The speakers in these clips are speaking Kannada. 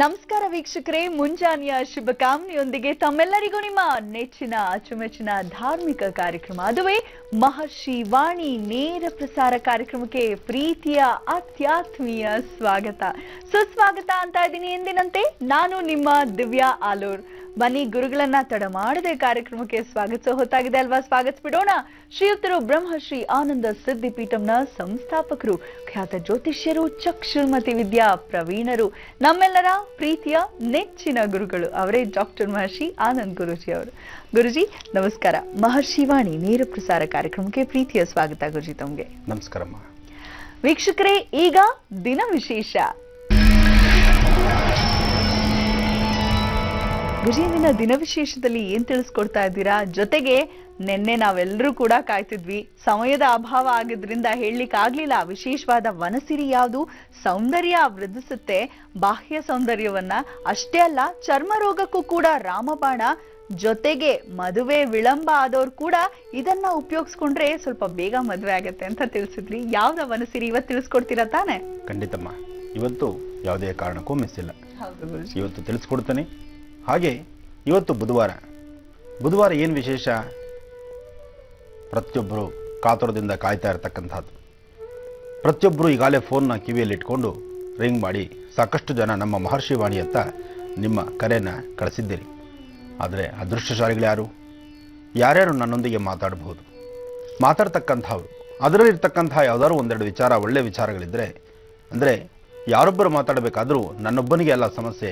ನಮಸ್ಕಾರ ವೀಕ್ಷಕರೇ, ಮುಂಜಾನೆಯ ಶುಭಕಾಮನೆಯೊಂದಿಗೆ ತಮ್ಮೆಲ್ಲರಿಗೂ ನಿಮ್ಮ ನೆಚ್ಚಿನ ಅಚ್ಚುಮೆಚ್ಚಿನ ಧಾರ್ಮಿಕ ಕಾರ್ಯಕ್ರಮ ಅದುವೇ ಮಹರ್ಷಿ ವಾಣಿ ನೇರ ಪ್ರಸಾರ ಕಾರ್ಯಕ್ರಮಕ್ಕೆ ಪ್ರೀತಿಯ ಅತ್ಯಾತ್ಮೀಯ ಸ್ವಾಗತ ಸುಸ್ವಾಗತ ಅಂತ ಇದ್ದೀನಿ. ಎಂದಿನಂತೆ ನಾನು ನಿಮ್ಮ ದಿವ್ಯಾ ಆಲೂರ್. ಬನ್ನಿ ಗುರುಗಳನ್ನ ತಡ ಮಾಡದೆ ಕಾರ್ಯಕ್ರಮಕ್ಕೆ ಸ್ವಾಗತಿಸೋ ಹೊತ್ತಾಗಿದೆ ಅಲ್ವಾ? ಸ್ವಾಗತಿಸ್ಬಿಡೋಣ. ಶ್ರೀಯುತರು ಬ್ರಹ್ಮಶ್ರೀ ಆನಂದ ಸಿದ್ಧಿಪೀಠಂನ ಸಂಸ್ಥಾಪಕರು, ಖ್ಯಾತ ಜ್ಯೋತಿಷ್ಯರು, ಚಕ್ಷುರ್ಮತಿ ವಿದ್ಯಾ ಪ್ರವೀಣರು, ನಮ್ಮೆಲ್ಲರ ಪ್ರೀತಿಯ ನೆಚ್ಚಿನ ಗುರುಗಳು ಅವರೇ ಡಾಕ್ಟರ್ ಮಹರ್ಷಿ ಆನಂದ್ ಗುರುಜಿ ಅವರು. ಗುರುಜಿ ನಮಸ್ಕಾರ. ಮಹರ್ಷಿ ವಾಣಿ ನೇರ ಪ್ರಸಾರ ಕಾರ್ಯಕ್ರಮಕ್ಕೆ ಪ್ರೀತಿಯ ಸ್ವಾಗತ ಗುರುಜಿ ತಮ್ಗೆ. ನಮಸ್ಕಾರಮ್ಮ. ವೀಕ್ಷಕರೇ, ಈಗ ದಿನ ವಿಶೇಷ. ಗುರುಜಿ, ದಿನ ವಿಶೇಷದಲ್ಲಿ ಏನ್ ತಿಳಿಸ್ಕೊಡ್ತಾ ಇದ್ದೀರಾ? ಜೊತೆಗೆ ನಿನ್ನೆ ನಾವೆಲ್ಲರೂ ಕೂಡ ಕಾಯ್ತಿದ್ವಿ, ಸಮಯದ ಅಭಾವ ಆಗಿದ್ರಿಂದ ಹೇಳಲಿಕ್ಕೆ ಆಗ್ಲಿಲ್ಲ. ವಿಶೇಷವಾದ ವನಸಿರಿ ಯಾವುದು ಸೌಂದರ್ಯ ವೃದ್ಧಿಸುತ್ತೆ, ಬಾಹ್ಯ ಸೌಂದರ್ಯವನ್ನ ಅಷ್ಟೇ ಅಲ್ಲ, ಚರ್ಮ ರೋಗಕ್ಕೂ ಕೂಡ ರಾಮಬಾಣ. ಜೊತೆಗೆ ಮದುವೆ ವಿಳಂಬ ಆದವ್ರು ಕೂಡ ಇದನ್ನ ಉಪಯೋಗಿಸ್ಕೊಂಡ್ರೆ ಸ್ವಲ್ಪ ಬೇಗ ಮದುವೆ ಆಗತ್ತೆ ಅಂತ ತಿಳಿಸಿದ್ರಿ. ಯಾವ್ದ ವನಸಿರಿ ಇವತ್ತು ತಿಳಿಸ್ಕೊಡ್ತೀರಾ ತಾನೆ? ಖಂಡಿತಮ್ಮ, ಇವತ್ತು ಯಾವುದೇ ಕಾರಣಕ್ಕೂ ಮಿಸ್ ಇಲ್ಲ. ಇವತ್ತು ತಿಳಿಸ್ಕೊಡ್ತೇನೆ. ಹಾಗೆ ಇವತ್ತು ಬುಧವಾರ ಏನು ವಿಶೇಷ? ಪ್ರತಿಯೊಬ್ಬರು ಕಾತುರದಿಂದ ಕಾಯ್ತಾ ಇರತಕ್ಕಂಥದ್ದು. ಪ್ರತಿಯೊಬ್ಬರು ಈಗಾಗಲೇ ಫೋನ್ನ ಕಿವಿಯಲ್ಲಿ ಇಟ್ಕೊಂಡು ರಿಂಗ್ ಮಾಡಿ ಸಾಕಷ್ಟು ಜನ ನಮ್ಮ ಮಹರ್ಷಿ ವಾಣಿಯತ್ತ ನಿಮ್ಮ ಕರೆಯನ್ನು ಕಳಿಸಿದ್ದೀರಿ. ಆದರೆ ಅದೃಷ್ಟಶಾಲಿಗಳು ಯಾರ್ಯಾರು ನನ್ನೊಂದಿಗೆ ಮಾತಾಡಬಹುದು? ಮಾತಾಡ್ತಕ್ಕಂಥವ್ರು ಅದರಲ್ಲಿರ್ತಕ್ಕಂಥ ಯಾವುದಾದ್ರು ಒಂದೆರಡು ವಿಚಾರ, ಒಳ್ಳೆಯ ವಿಚಾರಗಳಿದ್ದರೆ, ಅಂದರೆ ಯಾರೊಬ್ಬರು ಮಾತಾಡಬೇಕಾದರೂ ನನ್ನೊಬ್ಬನಿಗೆ ಅಲ್ಲ ಸಮಸ್ಯೆ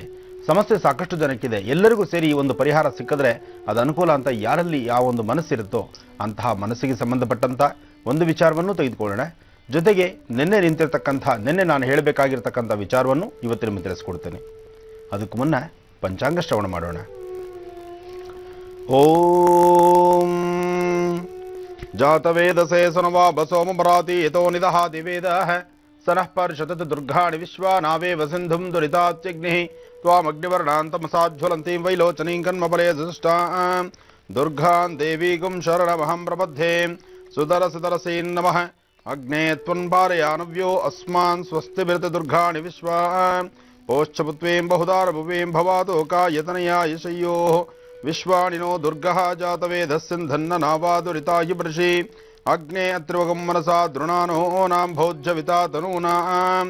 ಸಾಕಷ್ಟು ಜನಕ್ಕಿದೆ. ಎಲ್ಲರಿಗೂ ಸೇರಿ ಈ ಒಂದು ಪರಿಹಾರ ಸಿಕ್ಕಿದ್ರೆ ಅದು ಅನುಕೂಲ ಅಂತ ಯಾರಲ್ಲಿ ಯಾವ ಒಂದು ಮನಸ್ಸಿರುತ್ತೋ ಅಂತಹ ಮನಸ್ಸಿಗೆ ಸಂಬಂಧಪಟ್ಟಂಥ ಒಂದು ವಿಚಾರವನ್ನು ತೆಗೆದುಕೊಳ್ಳೋಣ. ಜೊತೆಗೆ ನಿನ್ನೆ ನಾನು ಹೇಳಬೇಕಾಗಿರ್ತಕ್ಕಂಥ ವಿಚಾರವನ್ನು ಇವತ್ತು ನಿಮಗೆ ತಿಳಿಸ್ಕೊಡ್ತೇನೆ. ಅದಕ್ಕೂ ಮುನ್ನ ಪಂಚಾಂಗ ಶ್ರವಣ ಮಾಡೋಣ. ಓಂ ಜಾತವೇದಸೇ ಸುನವಾಭ ಸೋಮಭರಾತಿ ಯತೋ ನಿದಹಾತಿ ವೇದಃ ಸನಃ ಪರ್ಷತತ್ ದುರ್ಗಾಣಿ ವಿಶ್ವಾನಾವೇವ ಸಿಂಧುಂ ದುರಿತಾತ್ಯಗ್ನಿಃ ತ್ವಾಮಗ್ನಿವರ್ಣಾಂತಮಸಾಜ್ವಲಂತೀಂ ವೈಲೋಚನೀಂ ಕನ್ಮಬಲೇ ದುಷ್ಟಾಂ ದುರ್ಗಾಂ ದೇವೀಗುಂ ಶರಣಮಹಂ ಪ್ರಪದ್ಯೆ. ಸುತರಸೀನ್ ನಮಃ ಅಗ್ನೇ ತ್ವನ್ಪಾರಯಾನವ್ಯೋ ಅಸ್ಮಾನ್ ಸ್ವಸ್ತಿಭಿರತ ದುರ್ಗಾಣಿ ವಿಶ್ವಾಂ ಪೋಶ್ಚಪುತ್ವೇಂ ಬಹುದಾರಭುವೇಂ ಭವಾದೋ ಕಾಯತನಯಾ ಯಶಯ್ಯೋಃ ವಿಶ್ವಾಣಿನೋ ದುರ್ಗಃ ಜಾತವೇದಃ ಸಿಂಧನ್ನ ನಾವಾದುರಿತಾಯಿ ಬರ್ಷಿ ಅಗ್ನೇ ಅತ್ರಿವಗಂ ಮನಸಾ ದೃಣಾನೋ ನಾಂ ಭೋಜ್ಯವಿತಾ ತನೂನಾಂ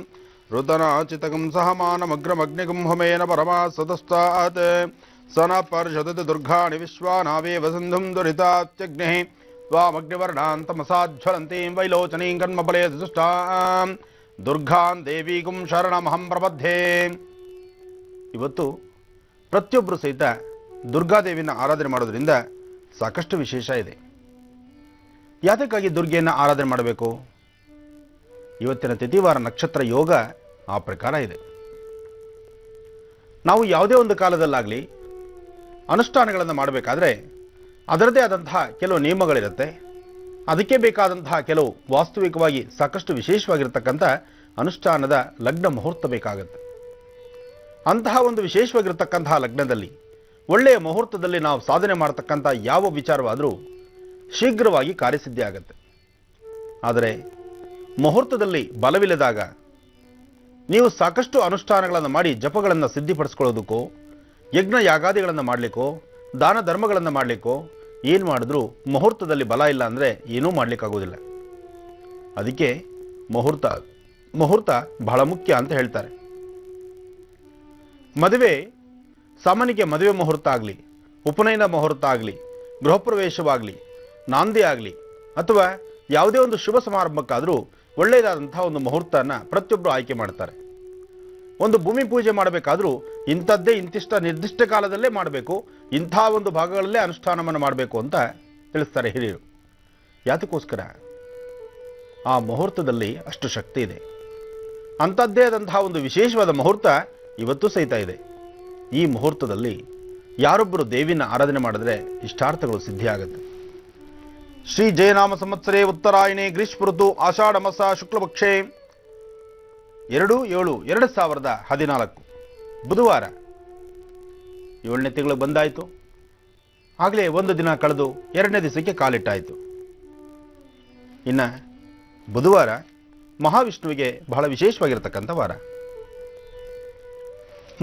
ಋತನಾಚಿತಕಂ ಸಹಮಾನಮಗ್ರಮಗ್ನಿಗಂ ಹುಮೇನ ಪರಮಾ ಸತಸ್ತಾತ್ ಸನ ಪರ್ಷದತ್ ದುರ್ಗಾಣಿ ವಿಶ್ವಾನಾವೇವ ಸಿಂಧುಂ ದುರಿತಾತ್ಯಗ್ನಿಃ ತ್ವಾಮಗ್ನಿವರ್ಣಾಂತಮಸಾಜ್ವಲಂತೀಂ ವೈಲೋಚನೀಂ ಕನ್ಮಬಲೇ ದುಷ್ಟಾಂ ದುರ್ಗಾಂ ದೇವೀಗುಂ ಶರಣಮಹಂ ಪ್ರಪದ್ಯೆ. ಇವತ್ತು ಪ್ರತಿಯೊಬ್ಬರು ಸಹಿತ ದುರ್ಗಾದೇವಿನ ಆರಾಧನೆ ಮಾಡೋದ್ರಿಂದ ಸಾಕಷ್ಟು ವಿಶೇಷ ಇದೆ. ಯಾತಕ್ಕಾಗಿ ದುರ್ಗೆಯನ್ನು ಆರಾಧನೆ ಮಾಡಬೇಕು? ಇವತ್ತಿನ ತಿಥಿವಾರ ನಕ್ಷತ್ರ ಯೋಗ ಆ ಪ್ರಕಾರ ಇದೆ. ನಾವು ಯಾವುದೇ ಒಂದು ಕಾಲದಲ್ಲಾಗಲಿ ಅನುಷ್ಠಾನಗಳನ್ನು ಮಾಡಬೇಕಾದ್ರೆ ಅದರದೇ ಆದಂತಹ ಕೆಲವು ನಿಯಮಗಳಿರುತ್ತೆ. ಅದಕ್ಕೆ ಬೇಕಾದಂತಹ ಕೆಲವು ವಾಸ್ತವಿಕವಾಗಿ ಸಾಕಷ್ಟು ವಿಶೇಷವಾಗಿರ್ತಕ್ಕಂಥ ಅನುಷ್ಠಾನದ ಲಗ್ನ ಮುಹೂರ್ತ ಬೇಕಾಗುತ್ತೆ. ಅಂತಹ ಒಂದು ವಿಶೇಷವಾಗಿರ್ತಕ್ಕಂತಹ ಲಗ್ನದಲ್ಲಿ, ಒಳ್ಳೆಯ ಮುಹೂರ್ತದಲ್ಲಿ ನಾವು ಸಾಧನೆ ಮಾಡತಕ್ಕಂಥ ಯಾವ ವಿಚಾರವಾದರೂ ಶೀಘ್ರವಾಗಿ ಕಾರ್ಯಸಿದ್ಧಿ ಆಗುತ್ತೆ. ಆದರೆ ಮುಹೂರ್ತದಲ್ಲಿ ಬಲವಿಲ್ಲದಾಗ ನೀವು ಸಾಕಷ್ಟು ಅನುಷ್ಠಾನಗಳನ್ನು ಮಾಡಿ ಜಪಗಳನ್ನು ಸಿದ್ಧಿಪಡಿಸ್ಕೊಳ್ಳೋದಕ್ಕೋ, ಯಜ್ಞ ಯಾಗಾದಿಗಳನ್ನು ಮಾಡಲಿಕ್ಕೋ, ದಾನ ಧರ್ಮಗಳನ್ನು ಮಾಡಲಿಕ್ಕೋ ಏನು ಮಾಡಿದ್ರೂ ಮುಹೂರ್ತದಲ್ಲಿ ಬಲ ಇಲ್ಲ ಅಂದರೆ ಏನೂ ಮಾಡಲಿಕ್ಕಾಗೋದಿಲ್ಲ. ಅದಕ್ಕೆ ಮುಹೂರ್ತ ಬಹಳ ಮುಖ್ಯ ಅಂತ ಹೇಳ್ತಾರೆ. ಸಾಮಾನ್ಯಕ್ಕೆ ಮದುವೆ ಮುಹೂರ್ತ ಆಗಲಿ, ಉಪನಯನ ಮುಹೂರ್ತ ಆಗಲಿ, ಗೃಹಪ್ರವೇಶವಾಗಲಿ, ನಾಂದಿ ಆಗಲಿ ಅಥವಾ ಯಾವುದೇ ಒಂದು ಶುಭ ಸಮಾರಂಭಕ್ಕಾದರೂ ಒಳ್ಳೆಯದಾದಂತಹ ಒಂದು ಮುಹೂರ್ತನ ಪ್ರತಿಯೊಬ್ಬರು ಆಯ್ಕೆ ಮಾಡ್ತಾರೆ. ಒಂದು ಭೂಮಿ ಪೂಜೆ ಮಾಡಬೇಕಾದ್ರೂ ಇಂತಿಷ್ಟ ನಿರ್ದಿಷ್ಟ ಕಾಲದಲ್ಲೇ ಮಾಡಬೇಕು, ಇಂಥ ಒಂದು ಭಾಗಗಳಲ್ಲೇ ಅನುಷ್ಠಾನವನ್ನು ಮಾಡಬೇಕು ಅಂತ ತಿಳಿಸ್ತಾರೆ ಹಿರಿಯರು. ಯಾತಕ್ಕೋಸ್ಕರ? ಆ ಮುಹೂರ್ತದಲ್ಲಿ ಅಷ್ಟು ಶಕ್ತಿ ಇದೆ. ಅಂಥದ್ದೇ ಆದಂತಹ ಒಂದು ವಿಶೇಷವಾದ ಮುಹೂರ್ತ ಇವತ್ತು ಸಹಿತ ಇದೆ. ಈ ಮುಹೂರ್ತದಲ್ಲಿ ಯಾರೊಬ್ಬರು ದೇವಿನ ಆರಾಧನೆ ಮಾಡಿದ್ರೆ ಇಷ್ಟಾರ್ಥಗಳು ಸಿದ್ಧಿಯಾಗುತ್ತೆ. ಶ್ರೀ ಜಯನಾಮ ಸಂವತ್ಸರೇ ಉತ್ತರಾಯಣೆ ಗ್ರೀಷ್ಮ ಋತು ಆಷಾಢ ಮಾಸ ಶುಕ್ಲಪಕ್ಷೆ 2/7/2014 ಬುಧವಾರ 7ನೇ ತಿಂಗಳು ಬಂದಾಯಿತು. ಆಗಲೇ ಒಂದು ದಿನ ಕಳೆದು 2ನೇ ದಿವಸಕ್ಕೆ ಕಾಲಿಟ್ಟಾಯಿತು. ಇನ್ನು ಬುಧವಾರ ಮಹಾವಿಷ್ಣುವಿಗೆ ಬಹಳ ವಿಶೇಷವಾಗಿರತಕ್ಕಂಥ ವಾರ.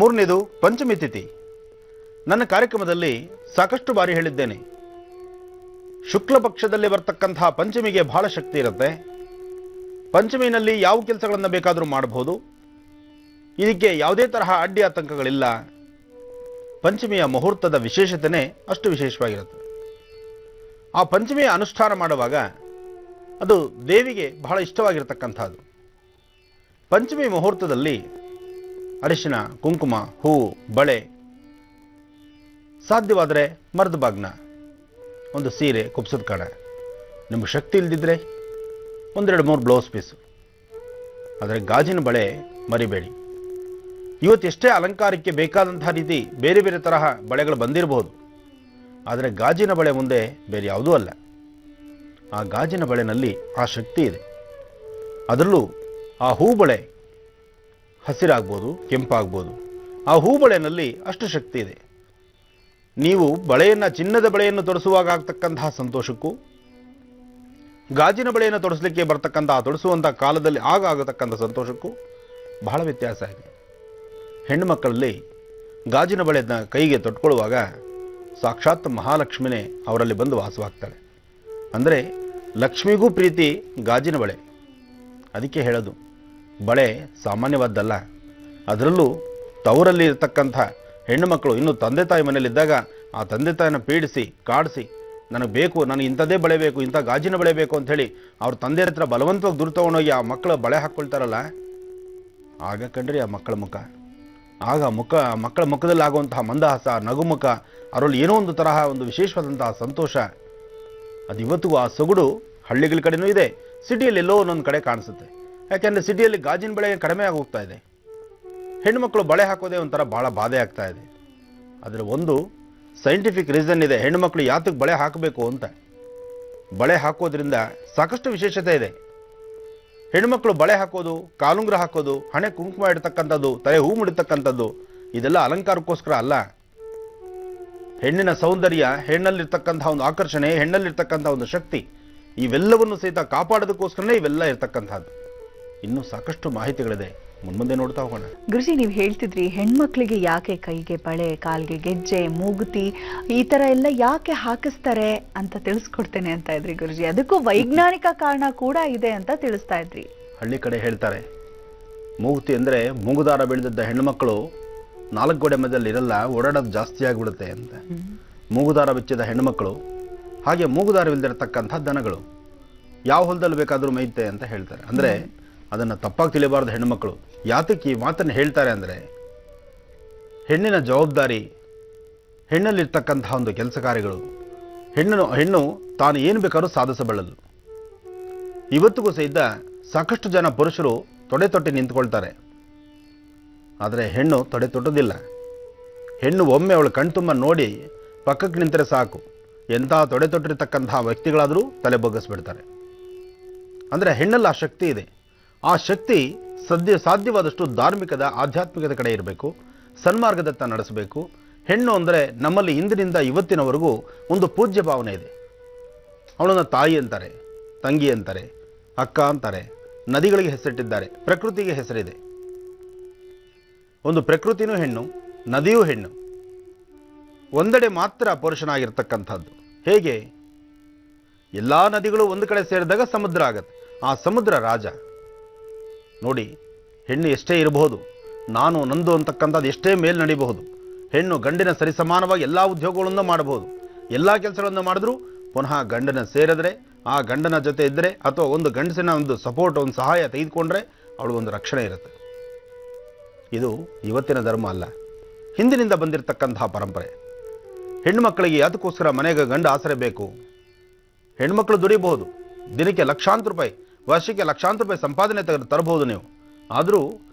ಮೂರನೇದು ಪಂಚಮಿ ತಿಥಿ. ನನ್ನ ಕಾರ್ಯಕ್ರಮದಲ್ಲಿ ಸಾಕಷ್ಟು ಬಾರಿ ಹೇಳಿದ್ದೇನೆ, ಶುಕ್ಲ ಪಕ್ಷದಲ್ಲಿ ಬರ್ತಕ್ಕಂತಹ ಪಂಚಮಿಗೆ ಬಹಳ ಶಕ್ತಿ ಇರುತ್ತೆ. ಪಂಚಮಿನಲ್ಲಿ ಯಾವ ಕೆಲಸಗಳನ್ನು ಬೇಕಾದರೂ ಮಾಡಬಹುದು. ಇದಕ್ಕೆ ಯಾವುದೇ ತರಹ ಅಡ್ಡಿ ಆತಂಕಗಳಿಲ್ಲ. ಪಂಚಮಿಯ ಮುಹೂರ್ತದ ವಿಶೇಷತೆಯೇ ಅಷ್ಟು ವಿಶೇಷವಾಗಿರುತ್ತೆ. ಆ ಪಂಚಮಿಯ ಅನುಷ್ಠಾನ ಮಾಡುವಾಗ ಅದು ದೇವಿಗೆ ಬಹಳ ಇಷ್ಟವಾಗಿರತಕ್ಕಂಥದ್ದು. ಪಂಚಮಿ ಮುಹೂರ್ತದಲ್ಲಿ ಅರಿಶಿನ, ಕುಂಕುಮ, ಹೂವು, ಬಳೆ, ಸಾಧ್ಯವಾದರೆ ಮರದ ಬಾಗ್ನ, ಒಂದು ಸೀರೆ, ಕುಪ್ಸದ ಕಡ, ನಿಮಗೆ ಶಕ್ತಿ ಇಲ್ದಿದ್ರೆ 1-2-3 ಬ್ಲೌಸ್ ಪೀಸು. ಆದರೆ ಗಾಜಿನ ಬಳೆ ಮರಿಬೇಡಿ. ಇವತ್ತೆಷ್ಟೇ ಅಲಂಕಾರಕ್ಕೆ ಬೇಕಾದಂತಹ ರೀತಿ ಬೇರೆ ಬೇರೆ ತರಹ ಬಳೆಗಳು ಬಂದಿರಬಹುದು, ಆದರೆ ಗಾಜಿನ ಬಳೆ ಮುಂದೆ ಬೇರೆ ಯಾವುದೂ ಅಲ್ಲ. ಆ ಗಾಜಿನ ಬಳೆನಲ್ಲಿ ಆ ಶಕ್ತಿ ಇದೆ. ಅದರಲ್ಲೂ ಆ ಹೂ ಬಳೆ ಹಸಿರಾಗ್ಬೋದು, ಕೆಂಪಾಗ್ಬೋದು. ಆ ಹೂ ಬಳೆನಲ್ಲಿ ಅಷ್ಟು ಶಕ್ತಿ ಇದೆ. ನೀವು ಬಳೆಯನ್ನು, ಚಿನ್ನದ ಬಳೆಯನ್ನು ತೊಡಿಸುವಾಗ ಆಗ್ತಕ್ಕಂತಹ ಸಂತೋಷಕ್ಕೂ ಗಾಜಿನ ಬಳೆಯನ್ನು ತೊಡಿಸಲಿಕ್ಕೆ ಬರ್ತಕ್ಕಂತಹ, ತೊಡಿಸುವಂಥ ಕಾಲದಲ್ಲಿ ಆಗತಕ್ಕಂಥ ಸಂತೋಷಕ್ಕೂ ಬಹಳ ವ್ಯತ್ಯಾಸ ಇದೆ. ಹೆಣ್ಣು ಮಕ್ಕಳಲ್ಲಿ ಗಾಜಿನ ಬಳೆಯನ್ನು ಕೈಗೆ ತೊಟ್ಕೊಳ್ಳುವಾಗ ಸಾಕ್ಷಾತ್ ಮಹಾಲಕ್ಷ್ಮಿನೇ ಅವರಲ್ಲಿ ಬಂದು ವಾಸವಾಗ್ತಾಳೆ. ಅಂದರೆ ಲಕ್ಷ್ಮಿಗೂ ಪ್ರೀತಿ ಗಾಜಿನ ಬಳೆ. ಅದಕ್ಕೆ ಹೇಳೋದು, ಬಳೆ ಸಾಮಾನ್ಯವಾದ್ದಲ್ಲ. ಅದರಲ್ಲೂ ತವರಲ್ಲಿ ಇರತಕ್ಕಂಥ ಹೆಣ್ಣು ಮಕ್ಕಳು ಇನ್ನು ತಂದೆ ತಾಯಿ ಮನೆಯಲ್ಲಿದ್ದಾಗ ಆ ತಂದೆ ತಾಯಿನ ಪೀಡಿಸಿ ಕಾಡಿಸಿ, ನನಗೆ ಬೇಕು, ನನಗೆ ಇಂಥದ್ದೇ ಬಳೆ ಬೇಕು, ಇಂಥ ಗಾಜಿನ ಬಳೆ ಬೇಕು ಅಂಥೇಳಿ ಅವ್ರ ತಂದೆ ಹತ್ರ ಬಲವಂತವಾಗಿ ದುಡ್ಡು ತೊಗೊಂಡೋಗಿ ಆ ಮಕ್ಕಳು ಬಳೆ ಹಾಕ್ಕೊಳ್ತಾರಲ್ಲ, ಆಗ ಕಂಡ್ರಿ ಆ ಮಕ್ಕಳ ಮುಖ. ಆಗ ಮಕ್ಕಳ ಮುಖದಲ್ಲಿ ಆಗುವಂತಹ ಮಂದಹಾಸ, ನಗುಮುಖ, ಅವರಲ್ಲಿ ಏನೋ ಒಂದು ತರಹ ಒಂದು ವಿಶೇಷವಾದಂತಹ ಸಂತೋಷ, ಅದು ಇವತ್ತಿಗೂ ಆ ಸೊಗಡು ಹಳ್ಳಿಗಳ ಕಡೆನೂ ಇದೆ, ಸಿಟಿಯಲ್ಲಿ ಎಲ್ಲೋ ಒಂದೊಂದು ಕಡೆ ಕಾಣಿಸುತ್ತೆ. ಯಾಕೆಂದರೆ ಸಿಟಿಯಲ್ಲಿ ಗಾಜಿನ ಬಳೆ ಕಡಿಮೆ ಆಗೋಗ್ತಾ ಇದೆ. ಹೆಣ್ಣುಮಕ್ಕಳು ಬಳೆ ಹಾಕೋದೇ ಒಂಥರ ಭಾಳ ಬಾಧೆ ಆಗ್ತಾ ಇದೆ. ಅದರ ಒಂದು ಸೈಂಟಿಫಿಕ್ ರೀಸನ್ ಇದೆ, ಹೆಣ್ಣುಮಕ್ಕಳು ಯಾತಕ್ಕೆ ಬಳೆ ಹಾಕಬೇಕು ಅಂತ. ಬಳೆ ಹಾಕೋದ್ರಿಂದ ಸಾಕಷ್ಟು ವಿಶೇಷತೆ ಇದೆ. ಹೆಣ್ಣುಮಕ್ಕಳು ಬಳೆ ಹಾಕೋದು, ಕಾಲುಂಗುರ ಹಾಕೋದು, ಹಣೆ ಕುಂಕುಮ ಇಡ್ತಕ್ಕಂಥದ್ದು, ತಲೆ ಹೂ ಮುಡಿತಕ್ಕಂಥದ್ದು, ಇದೆಲ್ಲ ಅಲಂಕಾರಕ್ಕೋಸ್ಕರ ಅಲ್ಲ. ಹೆಣ್ಣಿನ ಸೌಂದರ್ಯ, ಹೆಣ್ಣಲ್ಲಿರ್ತಕ್ಕಂಥ ಒಂದು ಆಕರ್ಷಣೆ, ಹೆಣ್ಣಲ್ಲಿರ್ತಕ್ಕಂಥ ಒಂದು ಶಕ್ತಿ, ಇವೆಲ್ಲವನ್ನು ಸಹಿತ ಕಾಪಾಡೋದಕ್ಕೋಸ್ಕರನೇ ಇವೆಲ್ಲ ಇರ್ತಕ್ಕಂಥದ್ದು. ಇನ್ನೂ ಸಾಕಷ್ಟು ಮಾಹಿತಿಗಳಿದೆ, ಮುಂದೆ ನೋಡ್ತಾ ಹೋಗೋಣ. ಗುರುಜಿ, ನೀವು ಹೇಳ್ತಿದ್ರಿ ಹೆಣ್ಮಕ್ಳಿಗೆ ಯಾಕೆ ಕೈಗೆ ಬಳೆ, ಕಾಲ್ಗೆ ಗೆಜ್ಜೆ, ಮೂಗುತಿ ಈ ತರ ಎಲ್ಲ ಯಾಕೆ ಹಾಕಿಸ್ತಾರೆ ಅಂತ ತಿಳಿಸ್ಕೊಡ್ತೇನೆ ಅಂತ ಇದ್ರಿ ಗುರುಜಿ. ಅದಕ್ಕೂ ವೈಜ್ಞಾನಿಕ ಕಾರಣ ಕೂಡ ಇದೆ ಅಂತ ತಿಳಿಸ್ತಾ ಇದ್ರಿ. ಹಳ್ಳಿ ಕಡೆ ಹೇಳ್ತಾರೆ, ಮೂಗುತಿ ಅಂದರೆ ಮೂಗುದಾರ ಬೆಳೆದಿದ್ದ ಹೆಣ್ಣುಮಕ್ಕಳು 4 ಗೋಡೆ ಮಧ್ಯದಲ್ಲಿ ಇರಲ್ಲ, ಓಡಾಡೋದು ಜಾಸ್ತಿ ಆಗಿಬಿಡುತ್ತೆ ಅಂತ. ಮೂಗುದಾರ ಬೆಚ್ಚಿದ ಹೆಣ್ಣುಮಕ್ಕಳು, ಹಾಗೆ ಮೂಗುದಾರವಿಲ್ಲದಿರತಕ್ಕಂಥ ದನಗಳು ಯಾವ ಹೊಲದಲ್ಲಿ ಬೇಕಾದರೂ ಮೇಯ್ತೆ ಅಂತ ಹೇಳ್ತಾರೆ. ಅಂದರೆ ಅದನ್ನು ತಪ್ಪಾಗಿ ತಿಳಿಬಾರ್ದು ಹೆಣ್ಣುಮಕ್ಕಳು. ಯಾತಕ್ಕೆ ಈ ಮಾತನ್ನು ಹೇಳ್ತಾರೆ ಅಂದರೆ, ಹೆಣ್ಣಿನ ಜವಾಬ್ದಾರಿ, ಹೆಣ್ಣಲ್ಲಿರ್ತಕ್ಕಂತಹ ಒಂದು ಕೆಲಸ ಕಾರ್ಯಗಳು, ಹೆಣ್ಣು ತಾನು ಏನು ಬೇಕಾದ್ರೂ ಸಾಧಿಸಬಲ್ಲದು. ಇವತ್ತಿಗೂ ಸಹಿತ ಸಾಕಷ್ಟು ಜನ ಪುರುಷರು ತೊಡೆ ತೊಟ್ಟಿ ನಿಂತ್ಕೊಳ್ತಾರೆ, ಆದರೆ ಹೆಣ್ಣು ತೊಡೆ ತೊಟ್ಟೋದಿಲ್ಲ. ಹೆಣ್ಣು ಒಮ್ಮೆ ಅವಳು ಕಣ್ತುಂಬ ನೋಡಿ ಪಕ್ಕಕ್ಕೆ ನಿಂತರೆ ಸಾಕು, ಎಂಥ ತೊಡೆ ತೊಟ್ಟಿರ್ತಕ್ಕಂತಹ ವ್ಯಕ್ತಿಗಳಾದರೂ ತಲೆ ಬಗ್ಗಿಸ್ಬಿಡ್ತಾರೆ. ಅಂದರೆ ಹೆಣ್ಣಲ್ಲಿ ಆ ಶಕ್ತಿ ಇದೆ. ಆ ಶಕ್ತಿ ಸಾಧ್ಯವಾದಷ್ಟು ಧಾರ್ಮಿಕದ, ಆಧ್ಯಾತ್ಮಿಕದ ಕಡೆ ಇರಬೇಕು, ಸನ್ಮಾರ್ಗದತ್ತ ನಡೆಸಬೇಕು. ಹೆಣ್ಣು ಅಂದರೆ ನಮ್ಮಲ್ಲಿ ಹಿಂದಿನಿಂದ ಇವತ್ತಿನವರೆಗೂ ಒಂದು ಪೂಜ್ಯ ಭಾವನೆ ಇದೆ. ಅವಳನ್ನು ತಾಯಿ ಅಂತಾರೆ, ತಂಗಿ ಅಂತಾರೆ, ಅಕ್ಕ ಅಂತಾರೆ, ನದಿಗಳಿಗೆ ಹೆಸರಿಟ್ಟಿದ್ದಾರೆ, ಪ್ರಕೃತಿಗೆ ಹೆಸರಿದೆ. ಒಂದು ಪ್ರಕೃತಿನೂ ಹೆಣ್ಣು, ನದಿಯೂ ಹೆಣ್ಣು. ಒಂದೆಡೆ ಮಾತ್ರ ಪುರುಷನಾಗಿರ್ತಕ್ಕಂಥದ್ದು. ಹೇಗೆ? ಎಲ್ಲ ನದಿಗಳು ಒಂದು ಕಡೆ ಸೇರಿದಾಗ ಸಮುದ್ರ ಆಗತ್ತೆ. ಆ ಸಮುದ್ರ ರಾಜ. ನೋಡಿ, ಹೆಣ್ಣು ಎಷ್ಟೇ ಇರಬಹುದು, ನಾನು ನಂದು ಅಂತಕ್ಕಂಥದ್ದು ಎಷ್ಟೇ ಮೇಲ್ ನಡೀಬಹುದು. ಹೆಣ್ಣು ಗಂಡಿನ ಸರಿಸಮಾನವಾಗಿ ಎಲ್ಲ ಉದ್ಯೋಗಗಳನ್ನು ಮಾಡಬಹುದು. ಎಲ್ಲ ಕೆಲಸಗಳನ್ನು ಮಾಡಿದ್ರೂ ಪುನಃ ಗಂಡನ ಸೇರಿದ್ರೆ, ಆ ಗಂಡನ ಜೊತೆ ಇದ್ದರೆ, ಅಥವಾ ಒಂದು ಗಂಡಸಿನ ಒಂದು ಸಪೋರ್ಟ್, ಒಂದು ಸಹಾಯ ತೆಗೆದುಕೊಂಡ್ರೆ ಅವಳಿಗೊಂದು ರಕ್ಷಣೆ ಇರುತ್ತೆ. ಇದು ಇವತ್ತಿನ ಧರ್ಮ ಅಲ್ಲ, ಹಿಂದಿನಿಂದ ಬಂದಿರತಕ್ಕಂತಹ ಪರಂಪರೆ. ಹೆಣ್ಣು ಮಕ್ಕಳಿಗೆ ಅದಕ್ಕೋಸ್ಕರ ಮನೆಗೆ ಗಂಡ ಆಸರೆ ಬೇಕು. ಹೆಣ್ಮಕ್ಳು ದುಡಿಬಹುದು, ದಿನಕ್ಕೆ ಲಕ್ಷಾಂತರ ರೂಪಾಯಿ, ವರ್ಷಕ್ಕೆ ಲಕ್ಷಾಂತರ ರೂಪಾಯಿ ಸಂಪಾದನೆ ತರಬಹುದು ನೀವು. ಆದರೂ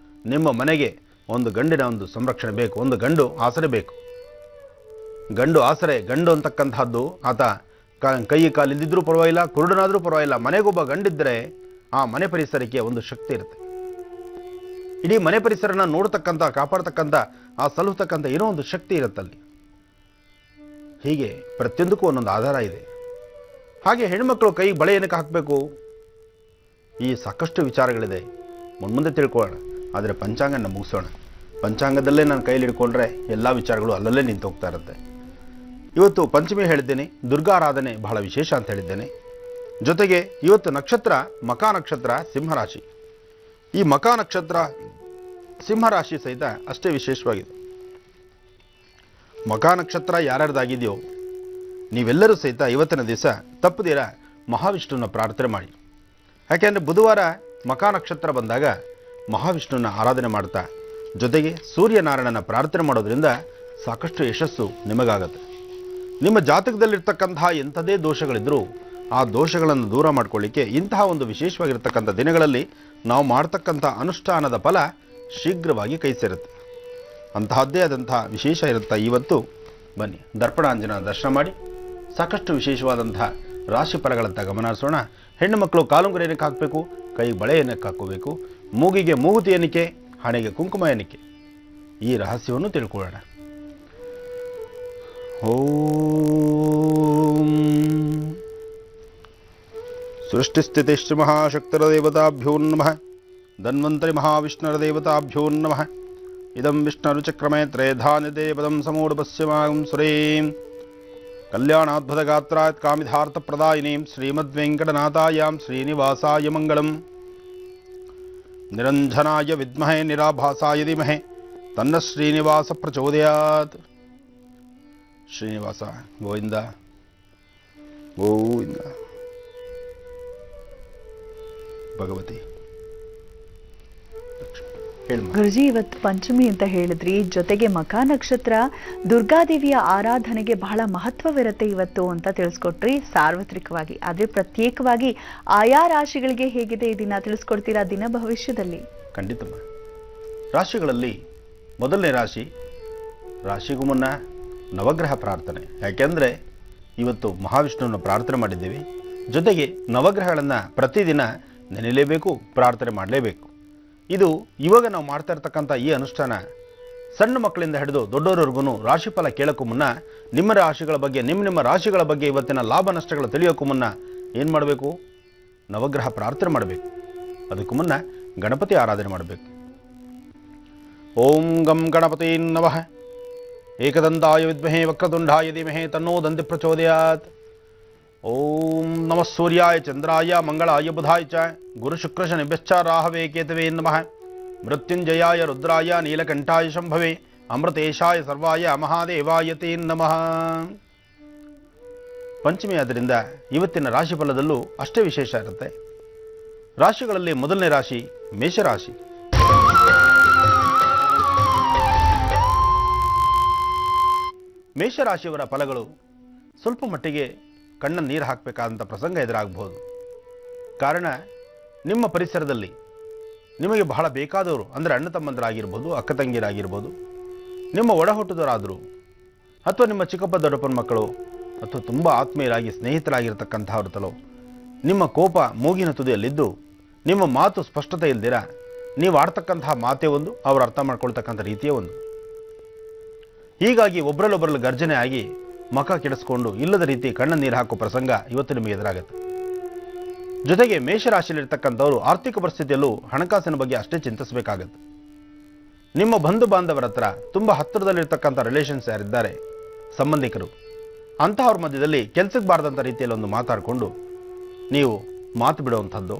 ನಿಮ್ಮ ಮನೆಗೆ ಒಂದು ಗಂಡಿನ ಒಂದು ಸಂರಕ್ಷಣೆ ಬೇಕು, ಒಂದು ಗಂಡು ಆಸರೆ ಬೇಕು. ಗಂಡು ಆಸರೆ, ಗಂಡು ಅಂತಕ್ಕಂಥದ್ದು ಆತ ಕೈ ಕಾಲಿದ್ದಿದ್ರೂ ಪರವಾಗಿಲ್ಲ, ಕುರುಡನಾದರೂ ಪರವಾಗಿಲ್ಲ, ಮನೆಗೊಬ್ಬ ಗಂಡಿದ್ದರೆ ಆ ಮನೆ ಪರಿಸರಕ್ಕೆ ಒಂದು ಶಕ್ತಿ ಇರುತ್ತೆ. ಇಡೀ ಮನೆ ಪರಿಸರನ ನೋಡ್ತಕ್ಕಂಥ, ಕಾಪಾಡ್ತಕ್ಕಂಥ, ಆ ಸಲುಹತಕ್ಕಂಥ ಏನೋ ಒಂದು ಶಕ್ತಿ ಇರುತ್ತಲ್ಲಿ. ಹೀಗೆ ಪ್ರತಿಯೊಂದಕ್ಕೂ ಒಂದೊಂದು ಆಧಾರ ಇದೆ. ಹಾಗೆ ಹೆಣ್ಮಕ್ಳು ಕೈ ಬಳೆ ಏನಕ್ಕೆ ಹಾಕಬೇಕು? ಈ ಸಾಕಷ್ಟು ವಿಚಾರಗಳಿದೆ, ಮುಂದೆ ತಿಳ್ಕೊಳ್ಳೋಣ. ಆದರೆ ಪಂಚಾಂಗನ ಮುಗಿಸೋಣ. ಪಂಚಾಂಗದಲ್ಲೇ ನನ್ನ ಕೈಲಿ ಹಿಡ್ಕೊಂಡ್ರೆ ಎಲ್ಲ ವಿಚಾರಗಳು ಅಲ್ಲಲ್ಲೇ ನಿಂತು ಹೋಗ್ತಾ ಇರುತ್ತೆ. ಇವತ್ತು ಪಂಚಮಿ ಹೇಳಿದ್ದೇನೆ, ದುರ್ಗಾರಾಧನೆ ಬಹಳ ವಿಶೇಷ ಅಂತ ಹೇಳಿದ್ದೇನೆ. ಜೊತೆಗೆ ಇವತ್ತು ನಕ್ಷತ್ರ ಮಕಾ ನಕ್ಷತ್ರ ಸಿಂಹರಾಶಿ. ಈ ಮಕಾ ನಕ್ಷತ್ರ ಸಿಂಹರಾಶಿ ಸಹಿತ ಅಷ್ಟೇ ವಿಶೇಷವಾಗಿದೆ. ಮಕಾ ನಕ್ಷತ್ರ ಯಾರ್ಯಾರ್ದಾಗಿದೆಯೋ ನೀವೆಲ್ಲರೂ ಸಹಿತ ಇವತ್ತಿನ ದಿವಸ ತಪ್ಪದಿರ ಮಹಾವಿಷ್ಣುವಿನ ಪ್ರಾರ್ಥನೆ ಮಾಡಿ. ಯಾಕೆಂದರೆ ಬುಧವಾರ ಮಕಾ ನಕ್ಷತ್ರ ಬಂದಾಗ ಮಹಾವಿಷ್ಣುವಿನ ಆರಾಧನೆ ಮಾಡ್ತಾ ಜೊತೆಗೆ ಸೂರ್ಯನಾರಾಯಣನ ಪ್ರಾರ್ಥನೆ ಮಾಡೋದ್ರಿಂದ ಸಾಕಷ್ಟು ಯಶಸ್ಸು ನಿಮಗಾಗತ್ತೆ. ನಿಮ್ಮ ಜಾತಕದಲ್ಲಿರ್ತಕ್ಕಂತಹ ಎಂಥದೇ ದೋಷಗಳಿದ್ರೂ ಆ ದೋಷಗಳನ್ನು ದೂರ ಮಾಡ್ಕೊಳ್ಳಿಕ್ಕೆ ಇಂತಹ ಒಂದು ವಿಶೇಷವಾಗಿರ್ತಕ್ಕಂಥ ದಿನಗಳಲ್ಲಿ ನಾವು ಮಾಡ್ತಕ್ಕಂಥ ಅನುಷ್ಠಾನದ ಫಲ ಶೀಘ್ರವಾಗಿ ಕೈ ಸೇರುತ್ತೆ. ಅಂತಹದ್ದೇ ಆದಂತಹ ವಿಶೇಷ ಇರುತ್ತೆ. ಇವತ್ತು ಬನ್ನಿ ದರ್ಪಣಾಂಜನ ದರ್ಶನ ಮಾಡಿ ಸಾಕಷ್ಟು ವಿಶೇಷವಾದಂತಹ ರಾಶಿ ಫಲಗಳಂತ ಗಮನ ಹರಿಸೋಣ. ಹೆಣ್ಣು ಮಕ್ಕಳು ಕಾಲುಂಗುರ ಏನಕ್ಕೆ ಹಾಕಬೇಕು, ಕೈಗೆ ಬಳೆ ಏನಕ್ಕೆ ಹಾಕೋಬೇಕು, ಮೂಗಿಗೆ ಮೂಗುತಿ ಏನಕ್ಕೆ, ಹಣೆಗೆ ಕುಂಕುಮ ಏನಕ್ಕೆ, ಈ ರಹಸ್ಯವನ್ನು ತಿಳ್ಕೊಳ್ಳೋಣ. ಓಂ ಸೃಷ್ಟಿಸ್ಥಿತಿಶ್ಚ ಮಹಾಶಕ್ತಿರ ದೇವತಾಭ್ಯೋ ನಮಃ. ಧನ್ವಂತರಿ ಮಹಾವಿಷ್ಣುರ ದೇವತಾಭ್ಯೋ ನಮಃ. ಇದಂ ವಿಷ್ಣುರುಚಕ್ರಮೇ ತ್ರಯಧಾನ್ಯದೇ ಪದಂ ಸಮೂಢಪಶ್ಯಮಾಗಂ ಸುರೇಂ ಕಲ್ಯಾಣಾದ್ಭುತ ಗಾತ್ರಾತ್ ಕಾಮಿಧಾರ್ಥ ಪ್ರದಾಯಿನೀಂ ಶ್ರೀಮದ್ವೆಂಕಟನಾಥಾಯಾಂ ಶ್ರೀನಿವಾಸಾಯ ಮಂಗಳಂ. ನಿರಂಜನಾಯ ವಿದ್ಮಹೇ ನಿರಾಭಾಸಾಯ ಧೀಮಹಿ ತನ್ನ ಶ್ರೀನಿವಾಸ ಪ್ರಚೋದಯಾತ್. ಶ್ರೀನಿವಾಸ ಗೋವಿಂದ ಗೋವಿಂದ. ಭಗವತಿ ಗುರುಜಿ, ಇವತ್ತು ಪಂಚಮಿ ಅಂತ ಹೇಳಿದ್ರಿ, ಜೊತೆಗೆ ಮಕಾ ನಕ್ಷತ್ರ ದುರ್ಗಾದೇವಿಯ ಆರಾಧನೆಗೆ ಬಹಳ ಮಹತ್ವವಿರುತ್ತೆ ಇವತ್ತು ಅಂತ ತಿಳಿಸ್ಕೊಟ್ರಿ ಸಾರ್ವತ್ರಿಕವಾಗಿ. ಆದ್ರೆ ಪ್ರತ್ಯೇಕವಾಗಿ ಆಯಾ ರಾಶಿಗಳಿಗೆ ಹೇಗಿದೆ ಈ ದಿನ ತಿಳಿಸ್ಕೊಡ್ತೀರಾ ದಿನ ಭವಿಷ್ಯದಲ್ಲಿ? ಖಂಡಿತಮ್ಮ. ರಾಶಿಗಳಲ್ಲಿ ಮೊದಲನೇ ರಾಶಿ, ರಾಶಿಗೂ ಮುನ್ನ ನವಗ್ರಹ ಪ್ರಾರ್ಥನೆ. ಯಾಕೆಂದ್ರೆ ಇವತ್ತು ಮಹಾವಿಷ್ಣುವನ್ನ ಪ್ರಾರ್ಥನೆ ಮಾಡಿದ್ದೀವಿ. ಜೊತೆಗೆ ನವಗ್ರಹಗಳನ್ನು ಪ್ರತಿದಿನ ನೆನೆಯಲೇಬೇಕು, ಪ್ರಾರ್ಥನೆ ಮಾಡಲೇಬೇಕು. ಇದು ಇವಾಗ ನಾವು ಮಾಡ್ತಾ ಇರ್ತಕ್ಕಂಥ ಈ ಅನುಷ್ಠಾನ ಸಣ್ಣ ಮಕ್ಕಳಿಂದ ಹಿಡಿದು ದೊಡ್ಡವರವರೆಗೂ ರಾಶಿಫಲ ಕೇಳೋಕ್ಕೂ ಮುನ್ನ ನಿಮ್ಮ ರಾಶಿಗಳ ಬಗ್ಗೆ ನಿಮ್ಮ ರಾಶಿಗಳ ಬಗ್ಗೆ ಇವತ್ತಿನ ಲಾಭ ನಷ್ಟಗಳು ತಿಳಿಯೋಕ್ಕೂ ಮುನ್ನ ಏನು ಮಾಡಬೇಕು? ನವಗ್ರಹ ಪ್ರಾರ್ಥನೆ ಮಾಡಬೇಕು. ಅದಕ್ಕೂ ಮುನ್ನ ಗಣಪತಿ ಆರಾಧನೆ ಮಾಡಬೇಕು. ಓಂ ಗಂ ಗಣಪತಿ ನಮಃ. ಏಕದಂತಾಯ ವಿದ್ಮಹೇ ವಕ್ರತುಂಡಾಯ ಧೀಮಹಿ ತನ್ನೋ ದಂತಿ ಪ್ರಚೋದಯಾತ್. ಓಂ ನಮಃ ಸೂರ್ಯಾಯ ಚಂದ್ರಾಯ ಮಂಗಳಾಯ ಬುಧಾಯ ಚ ಗುರು ಶುಕ್ರ ಶನಿಭ್ಯಶ್ಚ ರಾಹವೇ ಕೇತವೇ ನಮಃ. ಮೃತ್ಯುಂಜಯಾಯ ರುದ್ರಾಯ ನೀಲಕಂಠಾಯ ಶಂಭವೇ ಅಮೃತೇಶಾಯ ಸರ್ವಾಯ ಮಹಾದೇವಾಯ ತೇ ನಮಃ. ಪಂಚಮಿ ಆದ್ದರಿಂದ ಇವತ್ತಿನ ರಾಶಿಫಲದಲ್ಲೂ ಅಷ್ಟೇ ವಿಶೇಷ ಇರುತ್ತೆ. ರಾಶಿಗಳಲ್ಲಿ ಮೊದಲನೇ ರಾಶಿ ಮೇಷರಾಶಿ. ಮೇಷರಾಶಿಯವರ ಫಲಗಳು ಸ್ವಲ್ಪ ಮಟ್ಟಿಗೆ ಕಣ್ಣ ನೀರು ಹಾಕಬೇಕಾದಂಥ ಪ್ರಸಂಗ ಎದುರಾಗಬಹುದು. ಕಾರಣ ನಿಮ್ಮ ಪರಿಸರದಲ್ಲಿ ನಿಮಗೆ ಬಹಳ ಬೇಕಾದವರು ಅಂದರೆ ಅಣ್ಣ ತಮ್ಮಂದರಾಗಿರ್ಬೋದು, ಅಕ್ಕ ತಂಗಿಯರಾಗಿರ್ಬೋದು, ನಿಮ್ಮ ಒಡ ಹುಟ್ಟಿದವರಾದರೂ ಅಥವಾ ನಿಮ್ಮ ಚಿಕ್ಕಪ್ಪ ದೊಡ್ಡಪ್ಪನ ಮಕ್ಕಳು ಅಥವಾ ತುಂಬ ಆತ್ಮೀಯರಾಗಿ ಸ್ನೇಹಿತರಾಗಿರ್ತಕ್ಕಂಥವ್ರ ತಲೋ ನಿಮ್ಮ ಕೋಪ ಮೂಗಿನ ತುದಿಯಲ್ಲಿದ್ದು ನಿಮ್ಮ ಮಾತು ಸ್ಪಷ್ಟತೆ ಇಲ್ದಿರ ನೀವು ಆಡ್ತಕ್ಕಂತಹ ಮಾತೇ ಒಂದು, ಅವರು ಅರ್ಥ ಮಾಡ್ಕೊಳ್ತಕ್ಕಂಥ ರೀತಿಯೇ ಒಂದು. ಹೀಗಾಗಿ ಒಬ್ಬರಲ್ಲೊಬ್ಬರಲ್ಲಿ ಗರ್ಜನೆ ಆಗಿ ಮಖ ಕೆಡಿಸ್ಕೊಂಡು ಇಲ್ಲದ ರೀತಿ ಕಣ್ಣ ನೀರು ಹಾಕೋ ಪ್ರಸಂಗ ಇವತ್ತು ನಿಮಗೆ ಎದುರಾಗುತ್ತೆ. ಜೊತೆಗೆ ಮೇಷರಾಶಿಯಲ್ಲಿರ್ತಕ್ಕಂಥವರು ಆರ್ಥಿಕ ಪರಿಸ್ಥಿತಿಯಲ್ಲೂ ಹಣಕಾಸಿನ ಬಗ್ಗೆ ಅಷ್ಟೇ ಚಿಂತಿಸಬೇಕಾಗತ್ತೆ. ನಿಮ್ಮ ಬಂಧು ಬಾಂಧವರ ಹತ್ರ ತುಂಬ ಹತ್ತಿರದಲ್ಲಿರ್ತಕ್ಕಂಥ ರಿಲೇಷನ್ಸ್ ಯಾರಿದ್ದಾರೆ, ಸಂಬಂಧಿಕರು, ಅಂತಹವ್ರ ಮಧ್ಯದಲ್ಲಿ ಕೆಲಸಕ್ಕೆ ಬಾರದಂಥ ರೀತಿಯಲ್ಲಿ ಒಂದು ಮಾತಾಡಿಕೊಂಡು ನೀವು ಮಾತು ಬಿಡುವಂಥದ್ದು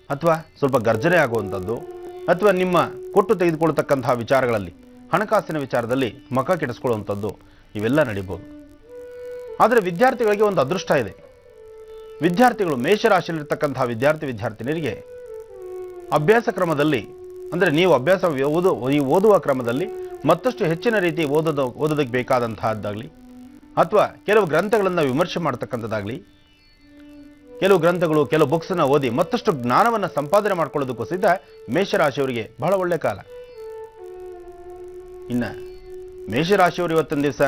ಅಥವಾ ಸ್ವಲ್ಪ ಗರ್ಜನೆ ಆಗುವಂಥದ್ದು ಅಥವಾ ನಿಮ್ಮ ಕೊಟ್ಟು ತೆಗೆದುಕೊಳ್ತಕ್ಕಂತಹ ವಿಚಾರಗಳಲ್ಲಿ ಹಣಕಾಸಿನ ವಿಚಾರದಲ್ಲಿ ಮಖ ಕೆಡಿಸ್ಕೊಳ್ಳುವಂಥದ್ದು ಇವೆಲ್ಲ ನಡೀಬೋದು. ಆದರೆ ವಿದ್ಯಾರ್ಥಿಗಳಿಗೆ ಒಂದು ಅದೃಷ್ಟ ಇದೆ. ವಿದ್ಯಾರ್ಥಿಗಳು ಮೇಷರಾಶಿಯಲ್ಲಿರ್ತಕ್ಕಂತಹ ವಿದ್ಯಾರ್ಥಿನಿಯರಿಗೆ ಅಭ್ಯಾಸ ಕ್ರಮದಲ್ಲಿ ಅಂದರೆ ನೀವು ಓದುವ ಕ್ರಮದಲ್ಲಿ ಮತ್ತಷ್ಟು ಹೆಚ್ಚಿನ ರೀತಿ ಓದೋದಕ್ಕೆ ಬೇಕಾದಂತಹದ್ದಾಗಲಿ ಅಥವಾ ಕೆಲವು ಗ್ರಂಥಗಳನ್ನು ವಿಮರ್ಶೆ ಮಾಡ್ತಕ್ಕಂಥದ್ದಾಗಲಿ, ಕೆಲವು ಗ್ರಂಥಗಳು ಕೆಲವು ಬುಕ್ಸನ್ನು ಓದಿ ಮತ್ತಷ್ಟು ಜ್ಞಾನವನ್ನು ಸಂಪಾದನೆ ಮಾಡ್ಕೊಳ್ಳೋದಕ್ಕೂ ಸಹಿತ ಮೇಷರಾಶಿಯವರಿಗೆ ಬಹಳ ಒಳ್ಳೆಯ ಕಾಲ. ಇನ್ನು ಮೇಷರಾಶಿಯವರು ಇವತ್ತಿನ ದಿವಸ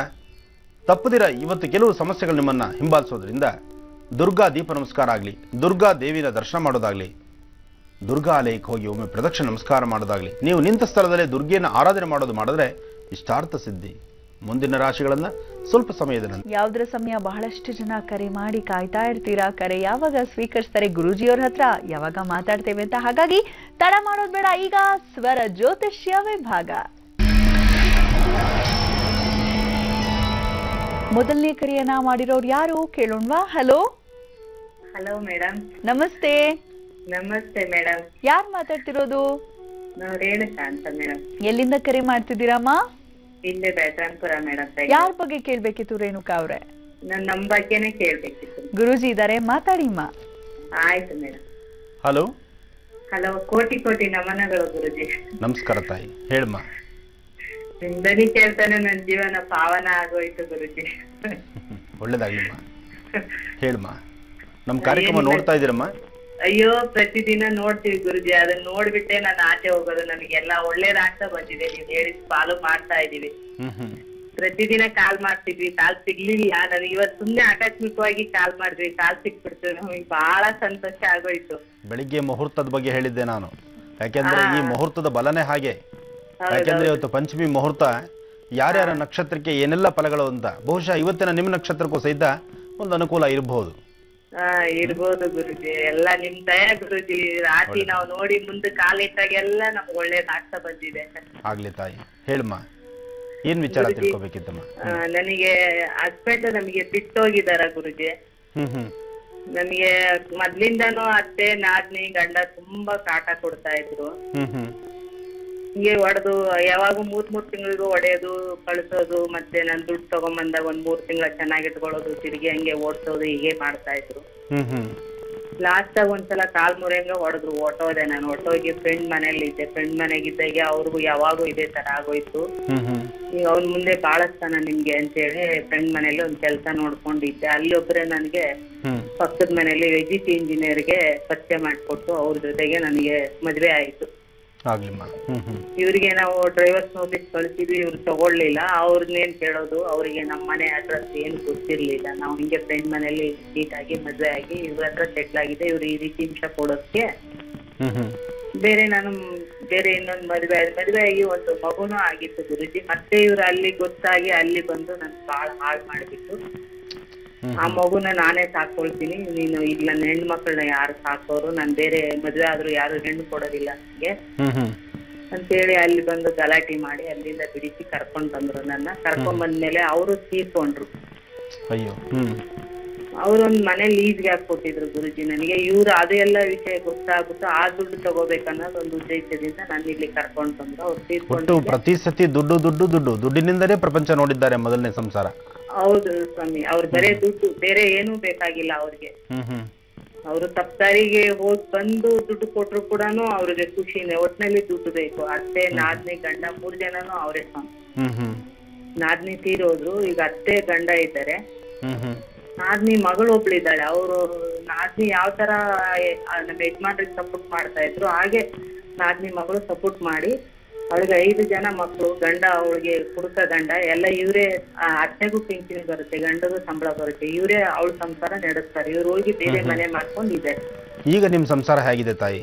ತಪ್ಪದಿರ ಇವತ್ತು ಕೆಲವು ಸಮಸ್ಯೆಗಳು ನಿಮ್ಮನ್ನು ಹಿಂಬಾಲಿಸೋದ್ರಿಂದ ದುರ್ಗಾ ದೀಪ ನಮಸ್ಕಾರ ಆಗಲಿ, ದುರ್ಗಾ ದೇವಿನ ದರ್ಶನ ಮಾಡೋದಾಗಲಿ, ದುರ್ಗಾ ಆಲಯಕ್ಕೆ ಹೋಗಿ ಒಮ್ಮೆ ಪ್ರದಕ್ಷಿಣೆ ನಮಸ್ಕಾರ ಮಾಡೋದಾಗಲಿ, ನೀವು ನಿಂತ ಸ್ಥಳದಲ್ಲೇ ದುರ್ಗೆಯನ್ನು ಆರಾಧನೆ ಮಾಡಿದ್ರೆ ಇಷ್ಟಾರ್ಥ ಸಿದ್ಧಿ. ಮುಂದಿನ ರಾಶಿಗಳನ್ನು ಸ್ವಲ್ಪ ಸಮಯದ ನಂತರ. ಯಾವುದರ ಸಮಯ ಬಹಳಷ್ಟು ಜನ ಕರೆ ಮಾಡಿ ಕಾಯ್ತಾ ಇರ್ತೀರಾ, ಕರೆ ಯಾವಾಗ ಸ್ವೀಕರಿಸ್ತಾರೆ ಗುರೂಜಿಯವ್ರ ಹತ್ರ, ಯಾವಾಗ ಮಾತಾಡ್ತೇವೆ ಅಂತ. ಹಾಗಾಗಿ ತಡ ಮಾಡೋದು ಬೇಡ, ಈಗ ಸ್ವರ ಜ್ಯೋತಿಷ್ಯ ವಿಭಾಗ. ಮೊದಲನೇ ಕರೆಯನ್ನ ಮಾಡಿರೋರು ಯಾರು ಕೇಳೋಣವಾ? Hello hello madam. ನಮಸ್ತೆ. ನಮಸ್ತೆ ಮೇಡಮ್. ಯಾರು ಮಾತಾಡ್ತಿರೋದು? ನಾವು ರೇಣುಕಾ ಅಂತ ಮೇಡಮ್. ಎಲ್ಲಿಂದ ಕರೆ ಮಾಡ್ತಿದ್ದೀರಮ್ಮ? ಇಲ್ಲೇ ಬೆಳ್ತಂಪುರ ಮೇಡಮ್. ಯಾರ ಬಗ್ಗೆ ಕೇಳ್ಬೇಕಿತ್ತು ರೇಣುಕಾ ಅವ್ರೆ? ನಮ್ ಬಗ್ಗೆನೇ ಕೇಳ್ಬೇಕಿತ್ತು. ಗುರೂಜಿ ಇದಾರೆ, ಮಾತಾಡಿಮ್ಮ. ಆಯ್ತು ಮೇಡಮ್. ಹಲೋ. ಹಲೋ, ಕೋಟಿ ಕೋಟಿ ನಮನಗಳು ಗುರುಜಿ. ನಮಸ್ಕಾರ ತಾಯಿ, ಹೇಳಮ್ಮ. ನಿಮ್ ದನಿ ಕೇಳ್ತಾನೆ ನನ್ ಜೀವನ ಪಾವನ ಆಗೋಯ್ತು ಗುರುಜಿ. ಒಳ್ಳೇದಾಗ್ಲಿಮ್ಮ, ಹೇಳಮ್ಮ. ನಮ್ ಕಾರ್ಯಕ್ರಮ ನೋಡ್ತಾ ಇದ್ದೀರಮ್ಮ? ಅಯ್ಯೋ, ಪ್ರತಿದಿನ ನೋಡ್ತೀವಿ ಗುರುಜಿ. ಅದನ್ನ ನೋಡ್ಬಿಟ್ಟೆ ನಾನು ಆಚೆ ಹೋಗೋದು. ನಮಗೆಲ್ಲ ಒಳ್ಳೇದಾಗ್ತಾ ಬಂದಿದೆ. ನೀವ್ ಹೇಳಿದ್ ಫಾಲೋ ಮಾಡ್ತಾ ಇದೀವಿ. ಪ್ರತಿದಿನ ಕಾಲ್ ಮಾಡ್ತಿದ್ವಿ, ಕಾಲ್ ಸಿಗ್ಲಿಲ್ಲ. ನನಗೆ ಇವತ್ತು ಸುಮ್ನೆ ಆಕಸ್ಮಿಕವಾಗಿ ಕಾಲ್ ಮಾಡಿದ್ವಿ, ಕಾಲ್ ಸಿಕ್ಬಿಡ್ತು. ನಮಗೆ ಬಹಳ ಸಂತೋಷ ಆಗೋಯ್ತು. ಬೆಳಿಗ್ಗೆ ಮುಹೂರ್ತದ ಬಗ್ಗೆ ಹೇಳಿದ್ದೆ ನಾನು, ಯಾಕೆಂದ್ರೆ ಈ ಮುಹೂರ್ತದ ಬಲನೇ ಹಾಗೆ. ಯಾಕೆಂದ್ರೆ ಇವತ್ತು ಪಂಚಮಿ ಮುಹೂರ್ತ, ಯಾರ್ಯಾರ ನಕ್ಷತ್ರಕ್ಕೆ ಏನೆಲ್ಲ ಫಲಗಳು ಅಂತ ಬಹುಶಃ ಇವತ್ತಿನ ನಿಮ್ಮ ನಕ್ಷತ್ರಕ್ಕೂ ಸಹಿತ ಒಂದು ಅನುಕೂಲ ಇರಬಹುದು. ಇರ್ಬೋದು ಗುರುಜಿ. ಎಲ್ಲ ನಿಮ್ ದಯ ಗುರುಜಿ. ರಾತ್ರಿ ನಾವು ನೋಡಿ ಮುಂದೆ ಕಾಲಿಟ್ಟಾಗೆಲ್ಲ ನಮ್ಗೆ ಒಳ್ಳೇದಾಗ್ತಾ ಬಂದಿದೆ. ಆಗ್ಲಿ ತಾಯಿ, ಹೇಳಮ್ಮ, ಏನ್ ವಿಚಾರ ತಿಳ್ಕೊಬೇಕಿತ್ತಮ್ಮ? ನನಗೆ ಹಸ್ಬೆಂಡ್ ನಮಗೆ ಬಿಟ್ಟೋಗಿದಾರ ಗುರುಜಿ. ನಮಗೆ ಮೊದ್ಲಿಂದಾನು ಅತ್ತೆ, ನಾದ್ನಿ, ಗಂಡ ತುಂಬಾ ಕಾಟ ಕೊಡ್ತಾ ಇದ್ರು. ಹಿಂಗೆ ಹೊಡೆದು ಯಾವಾಗ ಮೂರ್ ತಿಂಗಳಿಗೂ ಹೊಡೆಯೋದು, ಕಳ್ಸೋದು, ಮತ್ತೆ ನನ್ ದುಡ್ಡು ತಗೊಂಬಂದಾಗ ಒಂದ್ 3 ತಿಂಗಳ ಚೆನ್ನಾಗಿ ಇಟ್ಕೊಳ್ಳೋದು, ತಿರ್ಗಿ ಹಂಗೆ ಓಡ್ಸೋದು, ಹೀಗೆ ಮಾಡ್ತಾ ಇದ್ರು. ಲಾಸ್ಟ್ ಆಗ ಒಂದ್ಸಲ ಕಾಲ್ ಮುರಿಯಂಗ ಹೊಡೆದ್ರು. ಹೊಟ್ಟೋದೆ ನಾನು. ಹೊಟ್ಟೋಗಿ ಫ್ರೆಂಡ್ ಮನೇಲಿ ಇದ್ದೆ. ಫ್ರೆಂಡ್ ಮನೆಗಿದ್ದಾಗ ಅವ್ರಿಗೂ ಯಾವಾಗೂ ಇದೇ ತರ ಆಗೋಯ್ತು. ಈಗ ಅವ್ನ ಮುಂದೆ ಬಾಳಸ್ತಾನ ನಿಮ್ಗೆ ಅಂತ ಹೇಳಿ ಫ್ರೆಂಡ್ ಮನೇಲಿ ಒಂದ್ ಕೆಲ್ಸ ನೋಡ್ಕೊಂಡಿದ್ದೆ. ಅಲ್ಲಿ ಒಬ್ರೆ ನನ್ಗೆ ಪಕ್ಕದ ಮನೇಲಿ ವಿದ್ಯುತ್ ಇಂಜಿನಿಯರ್ಗೆ ಪರಿಚಯ ಮಾಡ್ಕೊಟ್ಟು ಅವ್ರ ಜೊತೆಗೆ ನನಗೆ ಮದ್ವೆ ಆಯ್ತು. ಇವ್ರಿಗೆ ನಾವು ಡ್ರೈವರ್ಸ್ ನೋಟಿಸ್ ಕಳ್ಸಿದ್ವಿ, ಇವ್ರು ತಗೊಳ್ಳಿಲ್ಲ. ಅವ್ರನ್ನೇನ್ ಕೇಳೋದು, ಅವ್ರಿಗೆ ನಮ್ಮ ಮನೆ ಅಡ್ರೆಸ್ ಏನು ಗೊತ್ತಿರ್ಲಿಲ್ಲ. ನಾವು ಹಿಂಗೆ ಫ್ರೆಂಡ್ ಮನೇಲಿ ಮೀಟ್ ಆಗಿ ಮದ್ವೆ ಆಗಿ ಇವ್ರ ಹತ್ರ ಸೆಟ್ಲ್ ಆಗಿದೆ. ಇವ್ರು ಈ ರೀತಿ ಹಿಂಸೆ ಕೊಡೋದಕ್ಕೆ ನಾನು ಬೇರೆ ಇನ್ನೊಂದು ಮದ್ವೆ ಆಗಿ ಒಂದು ಮಗುನೂ ಆಗಿತ್ತು ಗುರುಜಿ. ಮತ್ತೆ ಇವ್ರು ಅಲ್ಲಿ ಗೊತ್ತಾಗಿ ಅಲ್ಲಿ ಬಂದು ನನ್ ಬಾಳ ಹಾಳು ಮಾಡ್ಬಿಟ್ಟು, ಆ ಮಗುನ ನಾನೇ ಸಾಕೊಳ್ತೀನಿ, ನೀನು ಈಗ ನನ್ನ ಹೆಣ್ಣು ಮಕ್ಕಳನ್ನ ಯಾರು ಸಾಕೋರು, ನಾನ್ ಬೇರೆ ಮದ್ವೆ ಆದ್ರೂ ಯಾರು ಹೆಣ್ಣು ಕೊಡೋದಿಲ್ಲ ನನಗೆ ಅಂತೇಳಿ ಅಲ್ಲಿ ಬಂದು ಗಲಾಟೆ ಮಾಡಿ ಅಲ್ಲಿಂದ ಬಿಡಿಸಿ ಕರ್ಕೊಂಡ್ ಬಂದ್ರು. ನನ್ನ ಕರ್ಕೊಂಡ್ ಬಂದ್ಮೇಲೆ ಅವರು ತೀರ್ಕೊಂಡ್ರು. ಅವ್ರೊಂದ್ ಮನೆ ಲೀಸ್ಗೆ ಹಾಕೊಟ್ಟಿದ್ರು ಗುರುಜಿ ನನಗೆ. ಇವ್ರು ಅದೆಲ್ಲ ವಿಷಯ ಗೊತ್ತಾಗ್ಬಿಟ್ಟು ಆ ದುಡ್ಡು ತಗೋಬೇಕನ್ನೋದು ಒಂದು ಉದ್ದೇಶದಿಂದ ನಾನು ಇಲ್ಲಿ ಕರ್ಕೊಂಡ್ ಬಂದ್ರು. ಅವ್ರು ತೀರ್ಕೊಂಡು ಪ್ರತಿ ಸತಿ ದುಡ್ಡಿನಿಂದಲೇ ಪ್ರಪಂಚ ನೋಡಿದ್ದಾರೆ ಮೊದಲನೇ ಸಂಸಾರ. ಹೌದು ಸ್ವಾಮಿ. ಅವ್ರು ಬರೇ ದುಡ್ಡು, ಬೇರೆ ಏನೂ ಬೇಕಾಗಿಲ್ಲ ಅವ್ರಿಗೆ. ಅವ್ರು ತಪ್ಪಾರಿಗೆ ಹೋಗ್ ಬಂದು ದುಡ್ಡು ಕೊಟ್ರು ಕೂಡ ಅವ್ರಿಗೆ ಖುಷಿನೇ. ಒಟ್ನಲ್ಲಿ ದುಡ್ಡು ಬೇಕು. ಅತ್ತೆ, ನಾದ್ನಿ, ಗಂಡ 3 ಜನನು ಅವರೇ ಸ್ವಾಮಿ. ನಾದ್ನಿ ತೀರೋದ್ರು. ಈಗ ಅತ್ತೆ, ಗಂಡ ಇದ್ದಾರೆ. ನಾದ್ನಿ ಮಗಳು ಒಬ್ಳಿದ್ದಾಳೆ. ಅವರು ನಾದ್ನಿ ಯಾವ ತರ ನಮ್ಮ ಯಜಮಾನ್ರಿಗೆ ಸಪೋರ್ಟ್ ಮಾಡ್ತಾ ಇದ್ರು, ಹಾಗೆ ನಾದ್ನಿ ಮಗಳು ಸಪೋರ್ಟ್ ಮಾಡಿ ಅವಳಿಗೆ 5 ಜನ ಮಕ್ಕಳು. ಗಂಡ ಅವಳಿಗೆ ಕುಡುಕ ಗಂಡ ಎಲ್ಲ ಇವರೇ. ಅತ್ತೆಗೂ ಪಿಂಚಣಿ ಬರುತ್ತೆ, ಗಂಡಗೂ ಸಂಬಳ ಬರುತ್ತೆ. ಇವರೇ ಅವಳ ಸಂಸಾರ ನಡೆಸ್ತಾರೆ. ಇವ್ರು ಹೋಗಿ ಬೇರೆ ಮನೆ ಮಾಡ್ಕೊಂಡಿದ್ದಾರೆ. ಈಗ ನಿಮ್ ಸಂಸಾರ ಹೇಗಿದೆ ತಾಯಿ?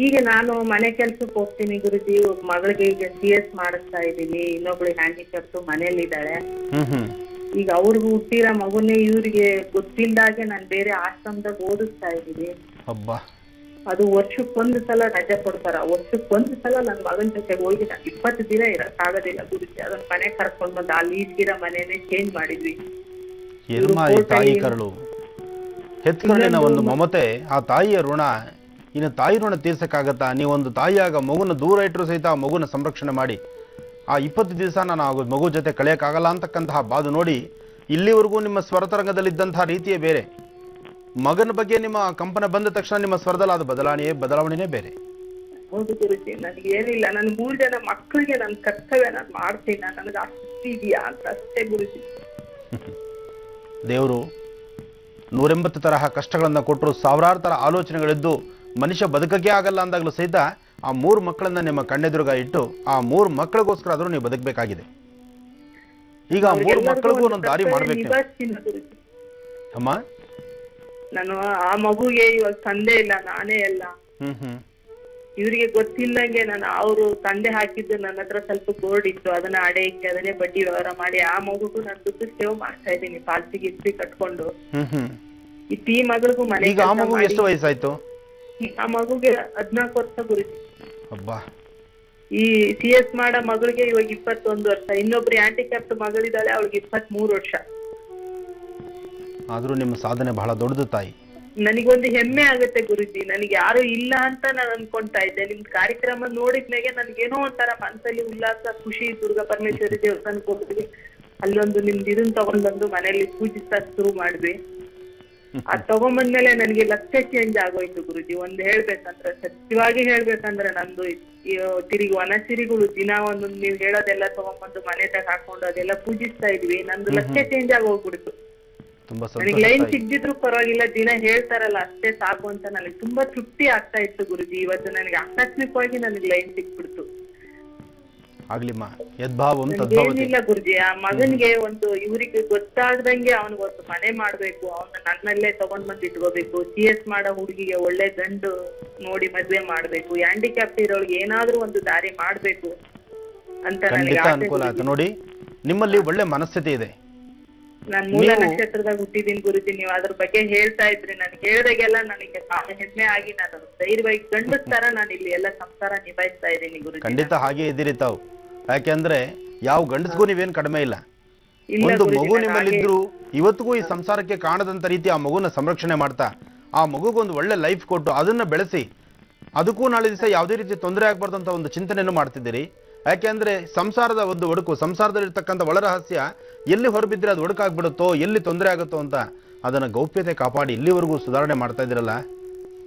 ಈಗ ನಾನು ಮನೆ ಕೆಲ್ಸಕ್ಕೆ ಹೋಗ್ತೀನಿ ಗುರುಜಿ. ಮಗಳಿಗೆ ಈಗ CS ಮಾಡಿಸ್ತಾ ಇದ್ದೀನಿ. ಇನ್ನೊಬ್ಳಿಗೆ ಹ್ಯಾಂಡಿಕ್ಯಾಪ್ಟ್ ಮನೇಲಿ ಇದ್ದಾಳೆ. ಈಗ ಅವ್ರಿಗೂ ಹುಟ್ಟಿರೋ ಮಗುನೇ ಇವ್ರಿಗೆ ಗೊತ್ತಿಲ್ದಾಗೆ ನಾನು ಬೇರೆ ಆಶ್ರಮದಾಗ ಓದಿಸ್ತಾ ಇದ್ದೀನಿ. ಅದು ವರ್ಷಕ್ಕೊಂದು ಸಲ ರಜೆ ಕೊಡ್ತಾರ. ವರ್ಷಕ್ಕೊಂದು ಸಲ ನನ್ ಮಗನ ಜೊತೆಗೆ ಹೋಗಿ ನಾನು 20 ದಿನ ಇರಕ್ಕಾಗೋದಿಲ್ಲ ಗುರುಜಿ. ಅದನ್ನ ಮನೆ ಕರ್ಕೊಂಡ್ ಬಂದು ಅಲ್ಲಿ ಈಗಿರೋ ಮನೇನೆ ಚೇಂಜ್ ಮಾಡಿದ್ವಿ. ತಾಯಿ ಕರಳು ಹೆತ್ಕರಳಿನ ಒಂದು ಮಮತೆ, ಆ ತಾಯಿಯ ಋಣ. ಇನ್ನು ತಾಯಿ ಋಣ ತೀರ್ಸಕ್ಕಾಗತ್ತಾ? ನೀವೊಂದು ತಾಯಿಯಾಗ ಮಗುನ ದೂರ ಇಟ್ಟರು ಸಹಿತ ಆ ಮಗುನ ಸಂರಕ್ಷಣೆ ಮಾಡಿ ಆ 20 ದಿವಸ ನಾನು ಆ ಮಗು ಜೊತೆ ಕಳೆಯಕ್ಕಾಗಲ್ಲ ಅಂತಕ್ಕಂತಹ ಬಾದು ನೋಡಿ, ಇಲ್ಲಿವರೆಗೂ ನಿಮ್ಮ ಸ್ವರತರಂಗದಲ್ಲಿದ್ದಂತಹ ರೀತಿಯೇ ಬೇರೆ. ಮಗನ ಬಗ್ಗೆ ನಿಮ್ಮ ಕಂಪನ ಬಂದ ತಕ್ಷಣ ನಿಮ್ಮ ಸ್ವರದಲ್ಲಿ ಆದ ಬದಲಾವಣೆನೇ ಬೇರೆ. ಹೌದು ಗುರುಜಿ. ನನಗೆ ಏನಿಲ್ಲ, ನನ್ 3 ಜನ ಮಕ್ಕಳಿಗೆ ನನ್ ಕರ್ತವ್ಯ ನಾನು ಮಾಡ್ತೀನಿ. ನನಗೆ ಅಷ್ಟು ಇದೆಯಾ ಅಂತ ಅಷ್ಟೇ ಗುರುಜಿ. ದೇವರು 180 ತರಹ ಕಷ್ಟಗಳನ್ನ ಕೊಟ್ಟರು, ಸಾವಿರಾರು ತರ ಆಲೋಚನೆಗಳಿದ್ದು ಮನುಷ್ಯ ಬದುಕಕ್ಕೆ ಆಗಲ್ಲ ಅಂದಾಗಲೂ ಸಹಿತ ಆ 3 ಮಕ್ಕಳನ್ನ ನಿಮ್ಮ ಕಣ್ಣೆದುರುಗ ಇಟ್ಟು ಆ 3 ಮಕ್ಕಳಿಗೋಸ್ಕರ ಆದ್ರೂ ನೀವು ಬದುಕಬೇಕಾಗಿದೆ. ಈಗ ಆ 3 ಮಕ್ಕಳಿಗೂ ಒಂದು ದಾರಿ ಮಾಡ್ಬೇಕು ಅಮ್ಮ. ನಾನು ಆ ಮಗುಗೆ ಇವಾಗ ತಂದೆ ಇಲ್ಲ, ನಾನೇ ಎಲ್ಲ. ಇವ್ರಿಗೆ ಗೊತ್ತಿಲ್ಲಂಗೆ ನಾನು ಅವರು ತಂದೆ ಹಾಕಿದ್ದು ನನ್ನ ಹತ್ರ ಸ್ವಲ್ಪ ಬೋರ್ಡ್ ಇತ್ತು, ಅದನ್ನ ಅಡೆ ಇಕ್ಕಿ ಅದನ್ನೇ ಬಡ್ಡಿ ವ್ಯವಹಾರ ಮಾಡಿ ಆ ಮಗುಗೂ ನಾನು ದುಡ್ಡು ಸೇವ್ ಮಾಡ್ತಾ ಇದ್ದೀನಿ. ಪಾಲ್ಸಿಗೆ ಇಸ್ತ್ರಿ ಕಟ್ಕೊಂಡು ಈ ಮಗಳಿಗೂ ಮನೆ. ಎಷ್ಟು ವಯಸ್ಸಾಯ್ತು? ಆ ಮಗುಗೆ 14 ವರ್ಷ ಗುರುಜಿ. ಈ CS ಮಾಡೋ ಮಗಳಿಗೆ ಇವಾಗ 21 ವರ್ಷ. ಇನ್ನೊಬ್ರು ಹ್ಯಾಂಡಿಕ್ಯಾಪ್ಟ್ ಮಗಳಿದ್ದಾಳೆ, ಅವಳಿಗೆ 23 ವರ್ಷ. ಆದ್ರೂ ನಿಮ್ಮ ಸಾಧನೆ ಬಹಳ ದೊಡ್ಡದು ತಾಯಿ. ನನಗೊಂದು ಹೆಮ್ಮೆ ಆಗುತ್ತೆ ಗುರುಜಿ. ನನಗೆ ಯಾರು ಇಲ್ಲ ಅಂತ ನಾನು ಅನ್ಕೊಂತಾ ಇದ್ದೆ. ನಿಮ್ ಕಾರ್ಯಕ್ರಮ ನೋಡಿದ್ಮೇಲೆ ನನ್ಗೇನೋ ಒಂಥರ ಮನಸ್ಸಲ್ಲಿ ಉಲ್ಲಾಸ, ಖುಷಿ. ದುರ್ಗಾ ಪರಮೇಶ್ವರಿ ದೇವಸ್ಥಾನಕ್ಕೆ ಹೋಗ್ತೀವಿ, ಅಲ್ಲೊಂದು ನಿಮ್ದು ಇದನ್ನ ತಗೊಂಡ್ಬಂದು ಮನೇಲಿ ಪೂಜಿಸಕ್ ಶುರು ಮಾಡಿದ್ವಿ. ಅದ್ ತಗೊಂಬಂದ್ಮೇಲೆ ನನ್ಗೆ ಲಕ್ಷ ಚೇಂಜ್ ಆಗೋಯ್ತು ಗುರುಜಿ. ಹೇಳ್ಬೇಕಂದ್ರೆ ಸತ್ಯವಾಗಿ ಹೇಳ್ಬೇಕಂದ್ರೆ ನಂದು ತಿರುಗಿ ವನಸಿರಿಗಳು ದಿನ ಒಂದೊಂದು ನೀವ್ ಹೇಳೋದೆಲ್ಲ ತಗೊಂಡ್ಬಂದು ಮನೆದಾಗ ಹಾಕೊಂಡು ಅದೆಲ್ಲ ಪೂಜಿಸ್ತಾ ಇದ್ವಿ. ನಂದು ಲಕ್ಷ ಚೇಂಜ್ ಆಗೋಗ್ಬಿಡ್ತು. ನನಗೆ ಲೈನ್ ಸಿಗ್ದಿದ್ರು ಪರವಾಗಿಲ್ಲ, ದಿನ ಹೇಳ್ತಾರಲ್ಲ ಅಷ್ಟೇ ಸಾಕು ಅಂತ ನನಗೆ ತುಂಬಾ ತೃಪ್ತಿ ಆಗ್ತಾ ಇತ್ತು ಗುರುಜಿ. ಇವತ್ತು ನನಗೆ ಆಕಸ್ಮಿಕವಾಗಿ ನನಗೆ ಲೈನ್ ಸಿಕ್ಬಿಡ್ತು. ಆಗ್ಲಿಮ್ಮ, ಯದ್ಭಾವಂ ಏನಿಲ್ಲ ಗುರುಜಿ, ಆ ಮಗನ್ಗೆ ಒಂದು ಇವ್ರಿಗೆ ಗೊತ್ತಾಗ್ದಂಗೆ ಅವನಿಗೊಂದು ಮನೆ ಮಾಡ್ಬೇಕು, ಅವನ ನನ್ನಲ್ಲೇ ತಗೊಂಡ್ ಬಂದ್ ಇಟ್ಕೋಬೇಕು. CS ಮಾಡೋ ಹುಡುಗಿಗೆ ಒಳ್ಳೆ ಗಂಡು ನೋಡಿ ಮದ್ವೆ ಮಾಡ್ಬೇಕು, ಹ್ಯಾಂಡಿಕ್ಯಾಪ್ಟ್ ಇರೋಳಿಗೆ ಏನಾದ್ರೂ ಒಂದು ದಾರಿ ಮಾಡ್ಬೇಕು ಅಂತ ನನಗೆ ಅನುಕೂಲ ಆಯ್ತು. ನೋಡಿ, ನಿಮ್ಮಲ್ಲಿ ಒಳ್ಳೆ ಮನಸ್ಥಿತಿ ಇದೆ. ನಾನ್ ಮೂಲ ನಕ್ಷತ್ರದಾಗ ಹುಟ್ಟಿದೀನಿ ಗುರುಜಿ. ನೀವು ಅದ್ರ ಬಗ್ಗೆ ಹೇಳ್ತಾ ಇದ್ರಿ, ನನ್ ಹೇಳ್ದಾಗೆಲ್ಲ ನನಗೆ ಹೆಮ್ಮೆ ಆಗಿ ನಾನು ಧೈರ್ಯವಾಗಿ ಗಂಡಸ್ತಾರ ನಾನು ಇಲ್ಲಿ ಎಲ್ಲ ಸಂಸಾರ ನಿಭಾಯಿಸ್ತಾ ಇದ್ದೀನಿ ಗುರುಜಿ. ಖಂಡಿತ ಹಾಗೆ ಇದ್ದೀರಿ ತಾವು. ಯಾಕೆಂದ್ರೆ ಯಾವ ಗಂಡಸ್ಗೂ ನೀವೇನ್ ಕಡಿಮೆ ಇಲ್ಲ. ಒಂದು ಮಗು ನಿಮ್ಮಲ್ಲಿದ್ರು ಇವತ್ತಿಗೂ ಈ ಸಂಸಾರಕ್ಕೆ ಕಾಣದಂತ ರೀತಿ ಆ ಮಗುನ ಸಂರಕ್ಷಣೆ ಮಾಡ್ತಾ ಆ ಮಗುಗೊಂದು ಒಳ್ಳೆ ಲೈಫ್ ಕೊಟ್ಟು ಅದನ್ನ ಬೆಳೆಸಿ ಅದಕ್ಕೂ ನಾಳೆ ದಿವಸ ಯಾವುದೇ ರೀತಿ ತೊಂದರೆ ಆಗ್ಬಾರ್ದು ಅಂತ ಒಂದು ಚಿಂತನೆಯನ್ನು ಮಾಡ್ತಿದ್ದೀರಿ. ಯಾಕೆಂದ್ರೆ ಸಂಸಾರದ ಒಂದು ಒಡಕು, ಸಂಸಾರದಲ್ಲಿರ್ತಕ್ಕಂಥ ಒಳರಹಸ್ಯ ಎಲ್ಲಿ ಹೊರಬಿದ್ರೆ ಅದು ಒಡಕಾಗ್ಬಿಡುತ್ತೋ, ಎಲ್ಲಿ ತೊಂದರೆ ಆಗುತ್ತೋ ಅಂತ ಅದನ್ನ ಗೌಪ್ಯತೆ ಕಾಪಾಡಿ ಇಲ್ಲಿವರೆಗೂ ಸುಧಾರಣೆ ಮಾಡ್ತಾ ಇದ್ದೀರಲ್ಲ,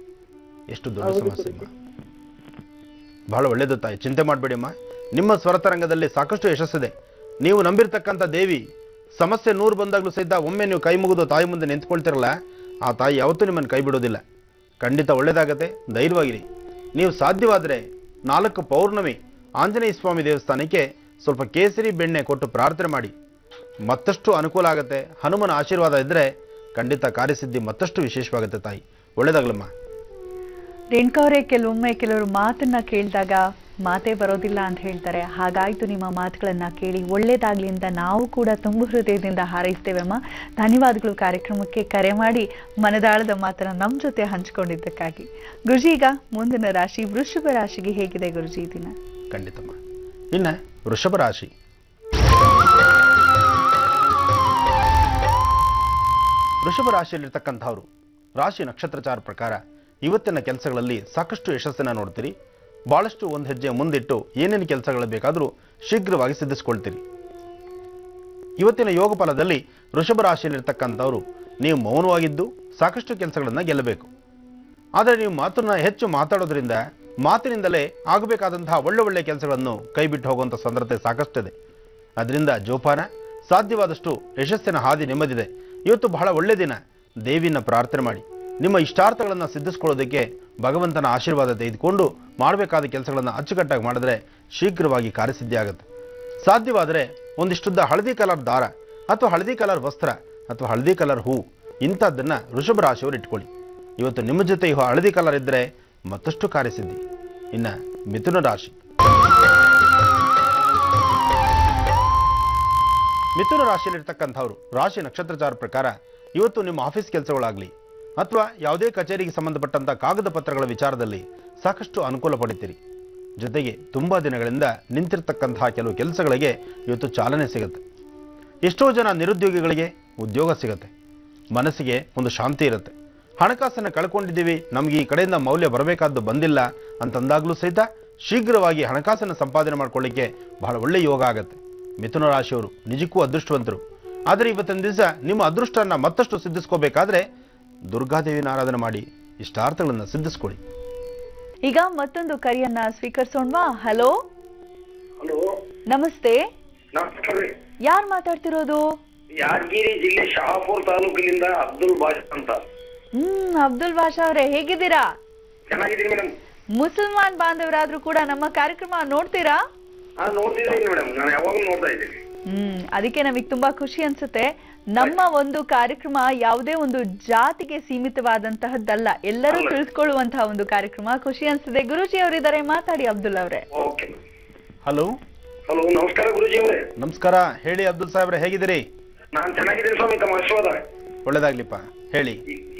ಎಷ್ಟು ದೊಡ್ಡ ಸಮಸ್ಯೆ. ಬಹಳ ಒಳ್ಳೇದು ತಾಯಿ, ಚಿಂತೆ ಮಾಡಬೇಡಿ ಅಮ್ಮ. ನಿಮ್ಮ ಸ್ವರತರಂಗದಲ್ಲಿ ಸಾಕಷ್ಟು ಯಶಸ್ಸಿದೆ. ನೀವು ನಂಬಿರ್ತಕ್ಕಂಥ ದೇವಿ ಸಮಸ್ಯೆ 100 ಬಂದಾಗ್ಲೂ ಸಹಿತ ಒಮ್ಮೆ ನೀವು ಕೈ ಮುಗಿದು ತಾಯಿ ಮುಂದೆ ನಿಂತ್ಕೊಳ್ತಿರಲ್ಲ, ಆ ತಾಯಿ ಯಾವತ್ತೂ ನಿಮ್ಮನ್ನು ಕೈ ಬಿಡೋದಿಲ್ಲ. ಖಂಡಿತ ಒಳ್ಳೇದಾಗತ್ತೆ, ಧೈರ್ಯವಾಗಿರಿ. ನೀವು ಸಾಧ್ಯವಾದರೆ 4 ಪೌರ್ಣಮಿ ಆಂಜನೇಯ ಸ್ವಾಮಿ ದೇವಸ್ಥಾನಕ್ಕೆ ಸ್ವಲ್ಪ ಕೇಸರಿ ಬೆಣ್ಣೆ ಕೊಟ್ಟು ಪ್ರಾರ್ಥನೆ ಮಾಡಿ, ಮತ್ತಷ್ಟು ಅನುಕೂಲ ಆಗುತ್ತೆ. ಹನುಮನ ಆಶೀರ್ವಾದ ಇದ್ದರೆ ಖಂಡಿತ ಕಾರ್ಯಸಿದ್ಧಿ ಮತ್ತಷ್ಟು ವಿಶೇಷವಾಗುತ್ತೆ ತಾಯಿ. ಒಳ್ಳೇದಾಗ್ಲಮ್ಮ. ರೇಣುಕಾ ಅವರೇ, ಕೆಲವರು ಮಾತನ್ನ ಕೇಳಿದಾಗ ಮಾತೇ ಬರೋದಿಲ್ಲ ಅಂತ ಹೇಳ್ತಾರೆ. ಹಾಗಾಯ್ತು, ನಿಮ್ಮ ಮಾತುಗಳನ್ನ ಕೇಳಿ ಒಳ್ಳೇದಾಗ್ಲಿ ಅಂತ ನಾವು ಕೂಡ ತುಂಬ ಹೃದಯದಿಂದ ಹಾರೈಸ್ತೇವಮ್ಮ. ಧನ್ಯವಾದಗಳು ಕಾರ್ಯಕ್ರಮಕ್ಕೆ ಕರೆ ಮಾಡಿ ಮನದಾಳದ ಮಾತನ್ನ ನಮ್ಮ ಜೊತೆ ಹಂಚಿಕೊಂಡಿದ್ದಕ್ಕಾಗಿ. ಗುರುಜಿ, ಈಗ ಮುಂದಿನ ರಾಶಿ ವೃಷಭ ರಾಶಿಗೆ ಹೇಗಿದೆ ಗುರುಜಿ ಈ ದಿನ? ಖಂಡಿತಮ್ಮ. ಇನ್ನು ವೃಷಭ ರಾಶಿ, ವೃಷಭ ರಾಶಿಯಲ್ಲಿರ್ತಕ್ಕಂಥವ್ರು ರಾಶಿ ನಕ್ಷತ್ರಚಾರ ಪ್ರಕಾರ ಇವತ್ತಿನ ಕೆಲಸಗಳಲ್ಲಿ ಸಾಕಷ್ಟು ಯಶಸ್ಸನ್ನ ನೋಡ್ತೀರಿ. ಬಹಳಷ್ಟು ಒಂದು ಹೆಜ್ಜೆ ಮುಂದಿಟ್ಟು ಏನೇನು ಕೆಲಸಗಳು ಬೇಕಾದರೂ ಶೀಘ್ರವಾಗಿ ಸಿದ್ಧಿಸ್ಕೊಳ್ತೀರಿ. ಇವತ್ತಿನ ಯೋಗ ಫಲದಲ್ಲಿ ವೃಷಭ ರಾಶಿಯಲ್ಲಿರ್ತಕ್ಕಂಥವ್ರು ನೀವು ಮೌನವಾಗಿದ್ದು ಸಾಕಷ್ಟು ಕೆಲಸಗಳನ್ನು ಗೆಲ್ಲಬೇಕು. ಆದರೆ ನೀವು ಮಾತನ್ನ ಹೆಚ್ಚು ಮಾತಾಡೋದ್ರಿಂದ ಮಾತಿನಿಂದಲೇ ಆಗಬೇಕಾದಂತಹ ಒಳ್ಳೆ ಕೆಲಸಗಳನ್ನು ಕೈಬಿಟ್ಟು ಹೋಗುವಂಥ ಸಂದರ್ಭತೆ ಸಾಕಷ್ಟಿದೆ. ಅದರಿಂದ ಜೋಪಾನ, ಸಾಧ್ಯವಾದಷ್ಟು ಯಶಸ್ಸಿನ ಹಾದಿ ನೆಮ್ಮದಿದೆ. ಇವತ್ತು ಬಹಳ ಒಳ್ಳೆ ದಿನ. ದೇವಿನ ಪ್ರಾರ್ಥನೆ ಮಾಡಿ ನಿಮ್ಮ ಇಷ್ಟಾರ್ಥಗಳನ್ನು ಸಿದ್ಧಿಸ್ಕೊಳ್ಳೋದಕ್ಕೆ ಭಗವಂತನ ಆಶೀರ್ವಾದ ತೆಗೆದುಕೊಂಡು ಮಾಡಬೇಕಾದ ಕೆಲಸಗಳನ್ನು ಅಚ್ಚುಕಟ್ಟಾಗಿ ಮಾಡಿದ್ರೆ ಶೀಘ್ರವಾಗಿ ಕಾರ್ಯಸಿದ್ಧಿ ಆಗುತ್ತೆ. ಸಾಧ್ಯವಾದರೆ ಒಂದಿಷ್ಟುದ್ದ ಹಳದಿ ಕಲರ್ ದಾರ ಅಥವಾ ಹಳದಿ ಕಲರ್ ವಸ್ತ್ರ ಅಥವಾ ಹಳದಿ ಕಲರ್ ಹೂ ಇಂಥದ್ದನ್ನು ವೃಷಭ ರಾಶಿಯವರು ಇಟ್ಕೊಳ್ಳಿ. ಇವತ್ತು ನಿಮ್ಮ ಜೊತೆ ಹಳದಿ ಕಲರ್ ಇದ್ದರೆ ಮತ್ತಷ್ಟು ಕಾರ್ಯಸಿದ್ಧಿ. ಇನ್ನು ಮಿಥುನ ರಾಶಿ, ಮಿಥುನ ರಾಶಿಯಲ್ಲಿರ್ತಕ್ಕಂಥವ್ರು ರಾಶಿ ನಕ್ಷತ್ರಚಾರ ಪ್ರಕಾರ ಇವತ್ತು ನಿಮ್ಮ ಆಫೀಸ್ ಕೆಲಸಗಳಾಗಲಿ ಅಥವಾ ಯಾವುದೇ ಕಚೇರಿಗೆ ಸಂಬಂಧಪಟ್ಟಂಥ ಕಾಗದ ಪತ್ರಗಳ ವಿಚಾರದಲ್ಲಿ ಸಾಕಷ್ಟು ಅನುಕೂಲ ಪಡಿತೀರಿ. ಜೊತೆಗೆ ತುಂಬ ದಿನಗಳಿಂದ ನಿಂತಿರ್ತಕ್ಕಂತಹ ಕೆಲವು ಕೆಲಸಗಳಿಗೆ ಇವತ್ತು ಚಾಲನೆ ಸಿಗುತ್ತೆ. ಎಷ್ಟೋ ಜನ ನಿರುದ್ಯೋಗಿಗಳಿಗೆ ಉದ್ಯೋಗ ಸಿಗುತ್ತೆ. ಮನಸ್ಸಿಗೆ ಒಂದು ಶಾಂತಿ ಇರುತ್ತೆ. ಹಣಕಾಸನ್ನು ಕಳ್ಕೊಂಡಿದ್ದೀವಿ, ನಮಗೆ ಈ ಕಡೆಯಿಂದ ಮೌಲ್ಯ ಬರಬೇಕಾದ್ದು ಬಂದಿಲ್ಲ ಅಂತಂದಾಗಲೂ ಸಹಿತ ಶೀಘ್ರವಾಗಿ ಹಣಕಾಸನ್ನು ಸಂಪಾದನೆ ಮಾಡ್ಕೊಳ್ಳಿಕ್ಕೆ ಬಹಳ ಒಳ್ಳೆಯ ಯೋಗ ಆಗುತ್ತೆ. ಮಿಥುನ ರಾಶಿಯವರು ನಿಜಕ್ಕೂ ಅದೃಷ್ಟವಂತರು. ಆದರೆ ಇವತ್ತಿನ ದಿವಸ ನಿಮ್ಮ ಅದೃಷ್ಟವನ್ನು ಮತ್ತಷ್ಟು ಸಿದ್ಧಿಸ್ಕೋಬೇಕಾದ್ರೆ ದುರ್ಗಾದೇವಿನ ಆರಾಧನೆ ಮಾಡಿ ಇಷ್ಟಾರ್ಥಗಳನ್ನು ಸಿದ್ಧಿಸ್ಕೊಳ್ಳಿ. ಈಗ ಮತ್ತೊಂದು ಕರೆಯನ್ನ ಸ್ವೀಕರಿಸೋಣವಾ? ಹಲೋ, ಹಲೋ, ನಮಸ್ತೆ. ನಮಸ್ಕಾರ. ಯಾರು ಮಾತಾಡ್ತಿರೋದು? ಯಾದಗಿರಿ ಜಿಲ್ಲೆ ಶಹಾಪುರ ತಾಲೂಕಿನಿಂದ ಅಬ್ದುಲ್ ಬಾಷಾ ಅಂತ. ಅಬ್ದುಲ್ ಬಾಷಾ ಅವರೇ, ಹೇಗಿದ್ದೀರಾ? ಚೆನ್ನಾಗಿದ್ದೀನಿ ಮೇಡಮ್. ಮುಸಲ್ಮಾನ್ ಬಾಂಧವರಾದ್ರೂ ಕೂಡ ನಮ್ಮ ಕಾರ್ಯಕ್ರಮ ನೋಡ್ತೀರಾ? ನೋಡ್ತಿದ್ದೀನಿ ಮೇಡಮ್, ನಾನು ಯಾವಾಗಲೂ ನೋಡ್ತಾ ಇದ್ದೀನಿ. ಅದಕ್ಕೆ ನಮಗೆ ತುಂಬಾ ಖುಷಿ ಅನ್ಸುತ್ತೆ. ನಮ್ಮ ಒಂದು ಕಾರ್ಯಕ್ರಮ ಯಾವುದೇ ಒಂದು ಜಾತಿಗೆ ಸೀಮಿತವಾದಂತಹದ್ದಲ್ಲ, ಎಲ್ಲರೂ ತಿಳಿದುಕೊಳ್ಳುವಂತಹ ಒಂದು ಕಾರ್ಯಕ್ರಮ. ಖುಷಿ ಅನ್ಸುತ್ತೆ. ಗುರುಜಿ ಅವರಿದ್ದಾರೆ, ಮಾತಾಡಿ ಅಬ್ದುಲ್ ಅವರೇ. ಹಲೋ ಹಲೋ, ನಮಸ್ಕಾರ ಗುರುಜಿ ಅವರೇ. ನಮಸ್ಕಾರ, ಹೇಳಿ ಅಬ್ದುಲ್ ಸಾಹೇಬ್ರೆ, ಹೇಗಿದ್ದೀರಿ? ನಾನು ಚೆನ್ನಾಗಿದ್ದೀನಿ ಸ್ವಾಮಿ, ತಮ್ಮ ಆಶೀರ್ವಾದ. ಒಳ್ಳೇದಾಗ್ಲಿಪ್ಪ, ಹೇಳಿ.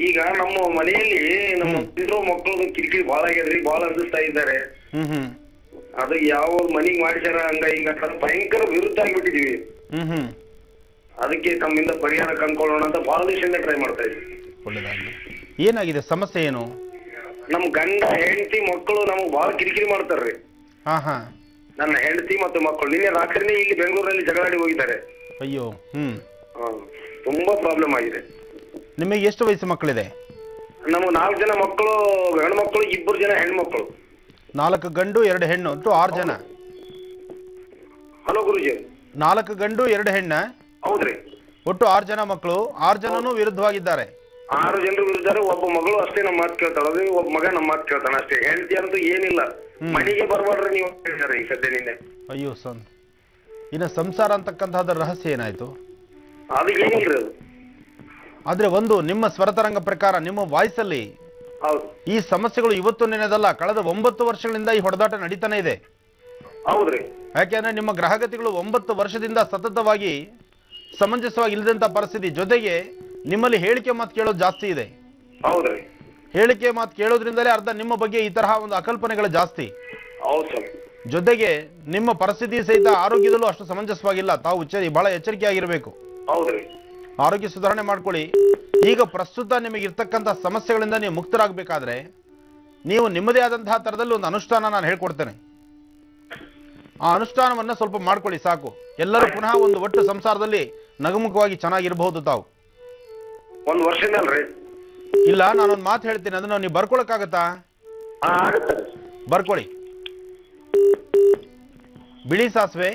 ಈಗ ನಮ್ಮ ಮನೆಯಲ್ಲಿ ನಮ್ಮ ಮಕ್ಕಳು ಕಿರಿಕಿರಿ ಬಹಳ ಆಗ್ಯದ್ರಿ, ಬಹಳ ಅಂದಿಸ್ತಾ ಇದ್ದಾರೆ. ಅದು ಯಾವ ಮನಿಗ್ ಮಾಡಿಸ್ಯಾರ ಹಂಗ ಹಿಂಗ ಭಯಂಕರ ವಿರುದ್ಧ ಆಗಿಬಿಟ್ಟಿದೀವಿ. ಅದಕ್ಕೆ ತಮ್ಮಿಂದ ಪರಿಹಾರ ಕಂಡ್ಕೊಳ್ಳೋಣ ಅಂತ ಬಹಳ ದಿವಸದಿಂದ ಟ್ರೈ ಮಾಡ್ತಾ ಇದ್ವಿ. ಒಳ್ಳೆದಾಗಲಿ. ಏನಾಗಿದೆ ಸಮಸ್ಯೆ ಏನು? ನಮ್ ಗಂಡ ಹೆಂಡತಿ ಮಕ್ಕಳು ನಮಗ್ ಬಹಳ ಕಿರಿಕಿರಿ ಮಾಡ್ತಾರ್ರಿ. ಹಾ ಹಾ. ನನ್ನ ಹೆಂಡತಿ ಮತ್ತು ಮಕ್ಕಳು ನಿನ್ನೆ ರಾತ್ರಿನೇ ಇಲ್ಲಿ ಬೆಂಗಳೂರಲ್ಲಿ ಜಗಳಾಡಿ ಹೋಗಿದ್ದಾರೆ. ಅಯ್ಯೋ. ತುಂಬಾ ಪ್ರಾಬ್ಲಮ್ ಆಗಿದೆ. ನಿಮಗೆ ಎಷ್ಟು ವಯಸ್ಸು ಮಕ್ಕಳಿದೆ? ನಮ್ಮ 4 ಜನ ಮಕ್ಕಳು, ಗಂಡು ಮಕ್ಕಳು, 2 ಜನ ಹೆಣ್ಮಕ್ಳು. 4 ಗಂಡು 2 ಹೆಣ್ಣು ಒಟ್ಟು 6 ಜನ. ಹಲೋ ಗುರುಜಿ. 4 ಗಂಡು 2 ಹೆಣ್ಣ? ಹೌದ್ರಿ. ಒಟ್ಟು 6 ಜನ ಮಕ್ಕಳು. 6 ಜನನೂ ವಿರುದ್ಧವಾಗಿದ್ದಾರೆ. 6 ಜನರು ವಿರುದ್ಧ. ಒಬ್ಬ ಮಗಳು ಅಷ್ಟೇ ನಮ್ಮ ಮಾತು ಕೇಳ್ತಾಳ, ಒಬ್ಬ ಮಗ ನಮ್ಮ ಮಾತು ಕೇಳ್ತಾನ ಅಷ್ಟೇ. ಹೆಂಡತಿ ಅಂತೂ ಏನಿಲ್ಲ, ಮನೆಗೆ ಬರ್ಬಾರ್ರಿ ನೀವು ಹೇಳಿದಾರೆ ಈ ಸದ್ಯ ನಿನ್ನೆ. ಅಯ್ಯೋ ಸನ್. ಇನ್ನು ಸಂಸಾರ ಅಂತಕ್ಕಂತಹದ್ರ ರಹಸ್ಯ ಏನಾಯ್ತು? ಅದು ಏನಿಲ್ರಿ ಅದು. ಆದ್ರೆ ಒಂದು ನಿಮ್ಮ ಸ್ವರತರಂಗ ಪ್ರಕಾರ ನಿಮ್ಮ ವಾಯ್ಸಲ್ಲಿ ಹೌದು ಈ ಸಮಸ್ಯೆಗಳು ಇವತ್ತು ನೆನೆದಲ್ಲ, ಕಳೆದ 9 ವರ್ಷಗಳಿಂದ ಈ ಹೊಡೆದಾಟ ನಡೀತಾನೆ ಇದೆ. ಹೌದ್ರಿ. ಯಾಕೆಂದ್ರೆ ನಿಮ್ಮ ಗ್ರಹಗತಿಗಳು 9 ವರ್ಷದಿಂದ ಸತತವಾಗಿ ಸಮಂಜಸವಾಗಿ ಇಲ್ಲದಂತ ಪರಿಸ್ಥಿತಿ, ಜೊತೆಗೆ ನಿಮ್ಮಲ್ಲಿ ಹೇಳಿಕೆ ಮಾತು ಕೇಳೋದು ಜಾಸ್ತಿ ಇದೆ. ಹೌದ್ರಿ. ಹೇಳಿಕೆ ಮಾತು ಕೇಳೋದ್ರಿಂದಲೇ ಅರ್ಧ ನಿಮ್ಮ ಬಗ್ಗೆ ಈ ತರಹ ಒಂದು ಅಕಲ್ಪನೆಗಳು ಜಾಸ್ತಿ. ಹೌದು ಸರ್. ಜೊತೆಗೆ ನಿಮ್ಮ ಪರಿಸ್ಥಿತಿ ಸಹಿತ ಆರೋಗ್ಯದಲ್ಲೂ ಅಷ್ಟು ಸಮಂಜಸವಾಗಿಲ್ಲ. ತಾವು ಬಹಳ ಎಚ್ಚರಿಕೆ ಆಗಿರಬೇಕು. ಹೌದ್ರಿ. ಆರೋಗ್ಯ ಸುಧಾರಣೆ ಮಾಡ್ಕೊಳ್ಳಿ. ಈಗ ಪ್ರಸ್ತುತ ನಿಮಗೆ ಇರ್ತಕ್ಕಂಥ ಸಮಸ್ಯೆಗಳಿಂದ ನೀವು ಮುಕ್ತರಾಗಬೇಕಾದ್ರೆ ನೀವು ನಿಮ್ಮದೇ ಆದಂತಹ ತರದಲ್ಲಿ ಒಂದು ಅನುಷ್ಠಾನ ನಾನು ಹೇಳ್ಕೊಡ್ತೇನೆ. ಆ ಅನುಷ್ಠಾನವನ್ನ ಸ್ವಲ್ಪ ಮಾಡ್ಕೊಳ್ಳಿ ಸಾಕು. ಎಲ್ಲರೂ ಪುನಃ ಒಂದು ಒಟ್ಟು ಸಂಸಾರದಲ್ಲಿ ನಗುಮುಖವಾಗಿ ಚೆನ್ನಾಗಿರಬಹುದು. ತಾವು 1 ವರ್ಷದಲ್ರಿ? ಇಲ್ಲ, ನಾನೊಂದು ಮಾತು ಹೇಳ್ತೀನಿ, ಅದನ್ನ ನೀವು ಬರ್ಕೊಳಕ್ಕಾಗತ್ತಾ? ಬರ್ಕೊಳ್ಳಿ. ಬಿಳಿ ಸಾಸಿವೆ,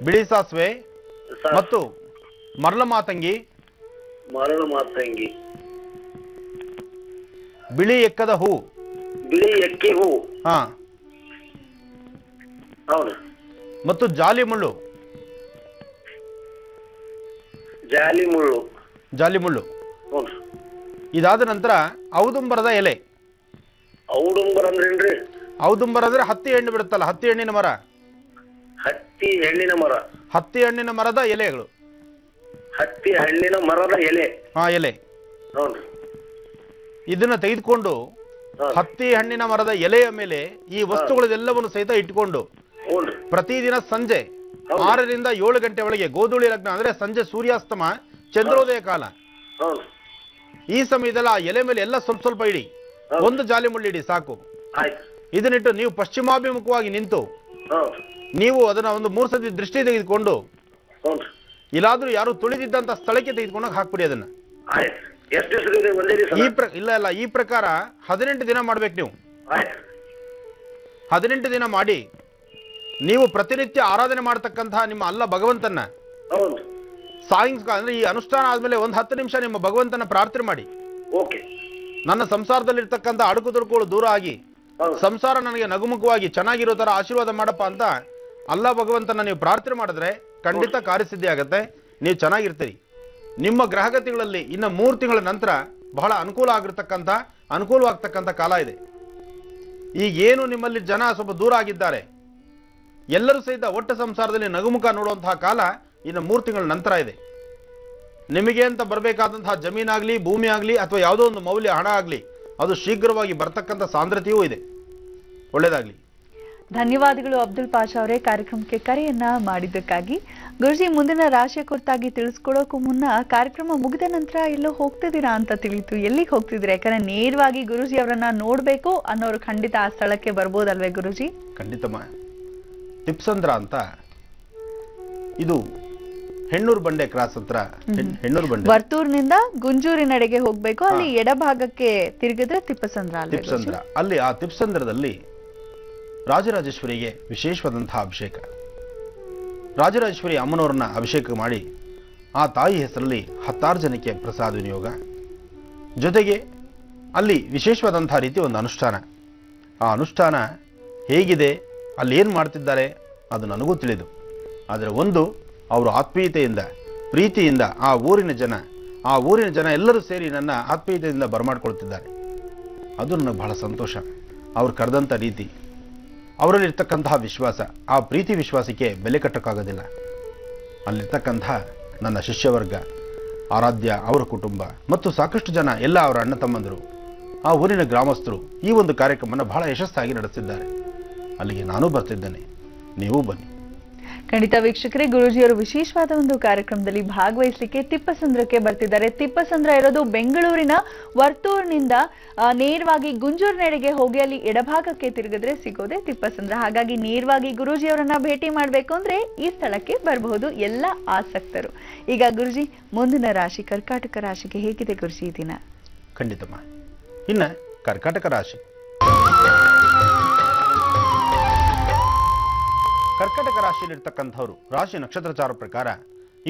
ಬಿಳಿ ಸಾಸಿವೆ ಮತ್ತು ಮರಳ ಮಾತಂಗಿ, ಬಿಳಿ ಎಕ್ಕದ ಹೂ, ಬಿಳಿ ಎಕ್ಕೆ ಹೂ, ಹಾ, ಹೌದು, ಮತ್ತು ಜಾಲಿ ಮುಳ್ಳು. ಜಾಲಿ ಮುಳ್ಳು. ಇದಾದ ನಂತರ ಔದುಂಬರದ ಎಲೆ. ಔದುಂಬರ ಅಂದ್ರೇನ್ರಿ? ಔದುಂಬರ ಅಂದ್ರೆ ಹತ್ತಿ ಹಣ್ಣು ಬಿಡುತ್ತಲ್ಲ, ಹತ್ತಿ ಹಣ್ಣಿನ ಮರ. ಹತ್ತಿ ಹಣ್ಣಿನ ಮರ. ಹತ್ತಿ ಹಣ್ಣಿನ ಮರದ ಎಲೆಗಳು. ಹತ್ತಿ ಹಣ್ಣಿನ ಮರದ ಎಲೆ. ಹಾ, ಎಲೆ. ಇದನ್ನ ತೆಗೆದುಕೊಂಡು ಹತ್ತಿ ಹಣ್ಣಿನ ಮರದ ಎಲೆಯ ಮೇಲೆ ಈ ವಸ್ತುಗಳೆಲ್ಲವನ್ನು ಸಹಿತ ಇಟ್ಕೊಂಡು ಪ್ರತಿದಿನ ಸಂಜೆ 6 ರಿಂದ 7 ಗಂಟೆ ಒಳಗೆ, ಗೋಧೂಳಿ ಲಗ್ನ ಅಂದ್ರೆ ಸಂಜೆ ಸೂರ್ಯಾಸ್ತಮ ಚಂದ್ರೋದಯ ಕಾಲ, ಈ ಸಮಯದಲ್ಲಿ ಆ ಎಲೆ ಮೇಲೆ ಎಲ್ಲ ಸ್ವಲ್ಪ ಸ್ವಲ್ಪ ಇಡಿ. 1 ಜಾಲಿ ಮುಳ್ಳು ಇಡಿ ಸಾಕು. ಇದನ್ನಿಟ್ಟು ನೀವು ಪಶ್ಚಿಮಾಭಿಮುಖವಾಗಿ ನಿಂತು ನೀವು ಅದನ್ನ ಒಂದು 3 ಸತಿ ದೃಷ್ಟಿ ತೆಗೆದುಕೊಂಡು ಇಲ್ಲಾದ್ರೂ ಯಾರು ತುಳಿದಿದ್ದಂತ ಸ್ಥಳಕ್ಕೆ ತೆಗೆದುಕೊಂಡು ಹಾಕ್ಬಿಡಿ ಅದನ್ನ. ಇಲ್ಲ, ಈ ಪ್ರಕಾರ 18 ದಿನ ಮಾಡ್ಬೇಕು ನೀವು. 18 ದಿನ ಮಾಡಿ ನೀವು ಪ್ರತಿನಿತ್ಯ ಆರಾಧನೆ ಮಾಡತಕ್ಕಂತಹ ನಿಮ್ಮ ಅಲ್ಲ ಭಗವಂತನ ಸಾಯಂಕಾಲ ಅಂದ್ರೆ ಈ ಅನುಷ್ಠಾನ ಆದ್ಮೇಲೆ 10 ನಿಮಿಷ ನಿಮ್ಮ ಭಗವಂತನ ಪ್ರಾರ್ಥನೆ ಮಾಡಿ. ನನ್ನ ಸಂಸಾರದಲ್ಲಿರ್ತಕ್ಕಂಥ ಅಡುಕು ತೊಡಕುಗಳು ದೂರ ಆಗಿ ಸಂಸಾರ ನನಗೆ ನಗುಮುಖವಾಗಿ ಚೆನ್ನಾಗಿರೋ ತರ ಆಶೀರ್ವಾದ ಮಾಡಪ್ಪ ಅಂತ ಅಲ್ಲ ಭಗವಂತನ ನೀವು ಪ್ರಾರ್ಥನೆ ಮಾಡಿದ್ರೆ ಖಂಡಿತ ಕಾರ್ಯಸಿದ್ಧಿ ಆಗತ್ತೆ. ನೀವು ಚೆನ್ನಾಗಿರ್ತೀರಿ. ನಿಮ್ಮ ಗ್ರಹಗತಿಗಳಲ್ಲಿ ಇನ್ನು 3 ತಿಂಗಳ ನಂತರ ಬಹಳ ಅನುಕೂಲವಾಗ್ತಕ್ಕಂಥ ಕಾಲ ಇದೆ. ಈಗೇನು ನಿಮ್ಮಲ್ಲಿ ಜನ ಸ್ವಲ್ಪ ದೂರ ಆಗಿದ್ದಾರೆ, ಎಲ್ಲರೂ ಸಹಿತ ಒಟ್ಟು ಸಂಸಾರದಲ್ಲಿ ನಗುಮುಖ ನೋಡುವಂತಹ ಕಾಲ ಇನ್ನು 3 ತಿಂಗಳ ನಂತರ ಇದೆ. ನಿಮಗೆ ಅಂತ ಬರಬೇಕಾದಂತಹ ಜಮೀನಾಗ್ಲಿ, ಭೂಮಿ ಆಗ್ಲಿ, ಅಥವಾ ಯಾವುದೋ ಒಂದು ಮೌಲ್ಯ ಹಣ ಆಗ್ಲಿ, ಅದು ಶೀಘ್ರವಾಗಿ ಬರ್ತಕ್ಕಂಥ ಸಾಂದ್ರತೆಯೂ ಇದೆ. ಒಳ್ಳೇದಾಗ್ಲಿ. ಧನ್ಯವಾದಗಳು ಅಬ್ದುಲ್ ಪಾಷಾ ಅವರೇ ಕಾರ್ಯಕ್ರಮಕ್ಕೆ ಕರೆಯನ್ನ ಮಾಡಿದ್ದಕ್ಕಾಗಿ. ಗುರುಜಿ, ಮುಂದಿನ ರಾಶಿಯ ಕುರಿತಾಗಿ ತಿಳಿಸ್ಕೊಡೋಕ್ಕೂ ಮುನ್ನ ಕಾರ್ಯಕ್ರಮ ಮುಗಿದ ನಂತರ ಎಲ್ಲೋ ಹೋಗ್ತಿದ್ದೀರಾ ಅಂತ ತಿಳಿತು. ಎಲ್ಲಿಗೆ ಹೋಗ್ತಿದ್ದೀರಾ? ಯಾಕಂದ್ರೆ ನೇರವಾಗಿ ಗುರುಜಿ ಅವರನ್ನ ನೋಡ್ಬೇಕು ಅನ್ನೋರು ಖಂಡಿತ ಆ ಸ್ಥಳಕ್ಕೆ ಬರ್ಬೋದಲ್ವೇ ಗುರುಜಿ? ಖಂಡಿತಮ್ಮ. ತಿಪ್ಸಂದ್ರ ಅಂತ, ಇದು ಹೆಣ್ಣೂರು ಬಂಡೆ ಕ್ರಾಸ್ ಹತ್ರ, ಹೆಣ್ಣೂರು ಬಂಡೆ ವರ್ತೂರಿನಿಂದ ಗುಂಜೂರಿನಡೆಗೆ ಹೋಗ್ಬೇಕು. ಅಲ್ಲಿ ಎಡಭಾಗಕ್ಕೆ ತಿರುಗಿದ್ರೆ ತಿಪ್ಪಸಂದ್ರ. ತಿಪ್ಸಂದ್ರ ಅಲ್ಲಿ, ಆ ತಿಪ್ಸಂದ್ರದಲ್ಲಿ ರಾಜರಾಜೇಶ್ವರಿಗೆ ವಿಶೇಷವಾದಂತಹ ಅಭಿಷೇಕ. ರಾಜರಾಜೇಶ್ವರಿ ಅಮ್ಮನವರನ್ನ ಅಭಿಷೇಕ ಮಾಡಿ ಆ ತಾಯಿ ಹೆಸರಲ್ಲಿ 16 ಜನಕ್ಕೆ ಪ್ರಸಾದ ವಿನಿಯೋಗ, ಜೊತೆಗೆ ಅಲ್ಲಿ ವಿಶೇಷವಾದಂತಹ ರೀತಿ ಒಂದು ಅನುಷ್ಠಾನ. ಆ ಅನುಷ್ಠಾನ ಹೇಗಿದೆ, ಅಲ್ಲಿ ಏನು ಮಾಡ್ತಿದ್ದಾರೆ ಅದು ನನಗೂ ತಿಳಿದು. ಆದರೆ ಒಂದು, ಅವರು ಆತ್ಮೀಯತೆಯಿಂದ ಪ್ರೀತಿಯಿಂದ ಆ ಊರಿನ ಜನ ಎಲ್ಲರೂ ಸೇರಿ ನನ್ನ ಆತ್ಮೀಯತೆಯಿಂದ ಬರಮಾಡ್ಕೊಳ್ತಿದ್ದಾರೆ. ಅದು ನನಗೆ ಬಹಳ ಸಂತೋಷ. ಅವ್ರು ಕರೆದಂಥ ರೀತಿ, ಅವರಲ್ಲಿರ್ತಕ್ಕಂತಹ ವಿಶ್ವಾಸ, ಆ ಪ್ರೀತಿ ವಿಶ್ವಾಸಕ್ಕೆ ಬೆಲೆ ಕಟ್ಟಕ್ಕಾಗೋದಿಲ್ಲ. ಅಲ್ಲಿರ್ತಕ್ಕಂತಹ ನನ್ನ ಶಿಷ್ಯವರ್ಗ, ಆರಾಧ್ಯ, ಅವರ ಕುಟುಂಬ ಮತ್ತು ಸಾಕಷ್ಟು ಜನ, ಎಲ್ಲ ಅವರ ಅಣ್ಣ ತಮ್ಮಂದರು, ಆ ಊರಿನ ಗ್ರಾಮಸ್ಥರು ಈ ಒಂದು ಕಾರ್ಯಕ್ರಮವನ್ನು ಬಹಳ ಯಶಸ್ಸಾಗಿ ನಡೆಸಿದ್ದಾರೆ. ಅಲ್ಲಿಗೆ ನಾನು ಬರ್ತಿದ್ದೇನೆ. ನೀವು ಬನ್ನಿ. ಖಂಡಿತ ವೀಕ್ಷಕರೇ, ಗುರೂಜಿಯವರು ವಿಶೇಷವಾದ ಒಂದು ಕಾರ್ಯಕ್ರಮದಲ್ಲಿ ಭಾಗವಹಿಸಲಿಕ್ಕೆ ತಿಪ್ಪಸಂದ್ರಕ್ಕೆ ಬರ್ತಿದ್ದಾರೆ. ತಿಪ್ಪಸಂದ್ರ ಇರೋದು ಬೆಂಗಳೂರಿನ ವರ್ತೂರಿನಿಂದ ನೇರವಾಗಿ ಗುಂಜೂರಿನೆಡೆಗೆ ಹೋಗಿ ಅಲ್ಲಿ ಎಡಭಾಗಕ್ಕೆ ತಿರುಗಿದ್ರೆ ಸಿಗೋದೆ ತಿಪ್ಪಸಂದ್ರ. ಹಾಗಾಗಿ ನೇರವಾಗಿ ಗುರೂಜಿಯವರನ್ನ ಭೇಟಿ ಮಾಡಬೇಕು ಅಂದ್ರೆ ಈ ಸ್ಥಳಕ್ಕೆ ಬರಬಹುದು ಎಲ್ಲ ಆಸಕ್ತರು. ಈಗ ಗುರುಜಿ, ಮುಂದಿನ ರಾಶಿ ಕರ್ಕಾಟಕ ರಾಶಿಗೆ ಹೇಗಿದೆ ಗುರುಜಿ ಈ ದಿನ? ಖಂಡಿತಮ್ಮ. ಇನ್ನ ಕರ್ಕಾಟಕ ರಾಶಿ, ಕರ್ಕಾಟಕ ರಾಶಿಯಲ್ಲಿರ್ತಕ್ಕಂಥವ್ರು ರಾಶಿ ನಕ್ಷತ್ರಚಾರ ಪ್ರಕಾರ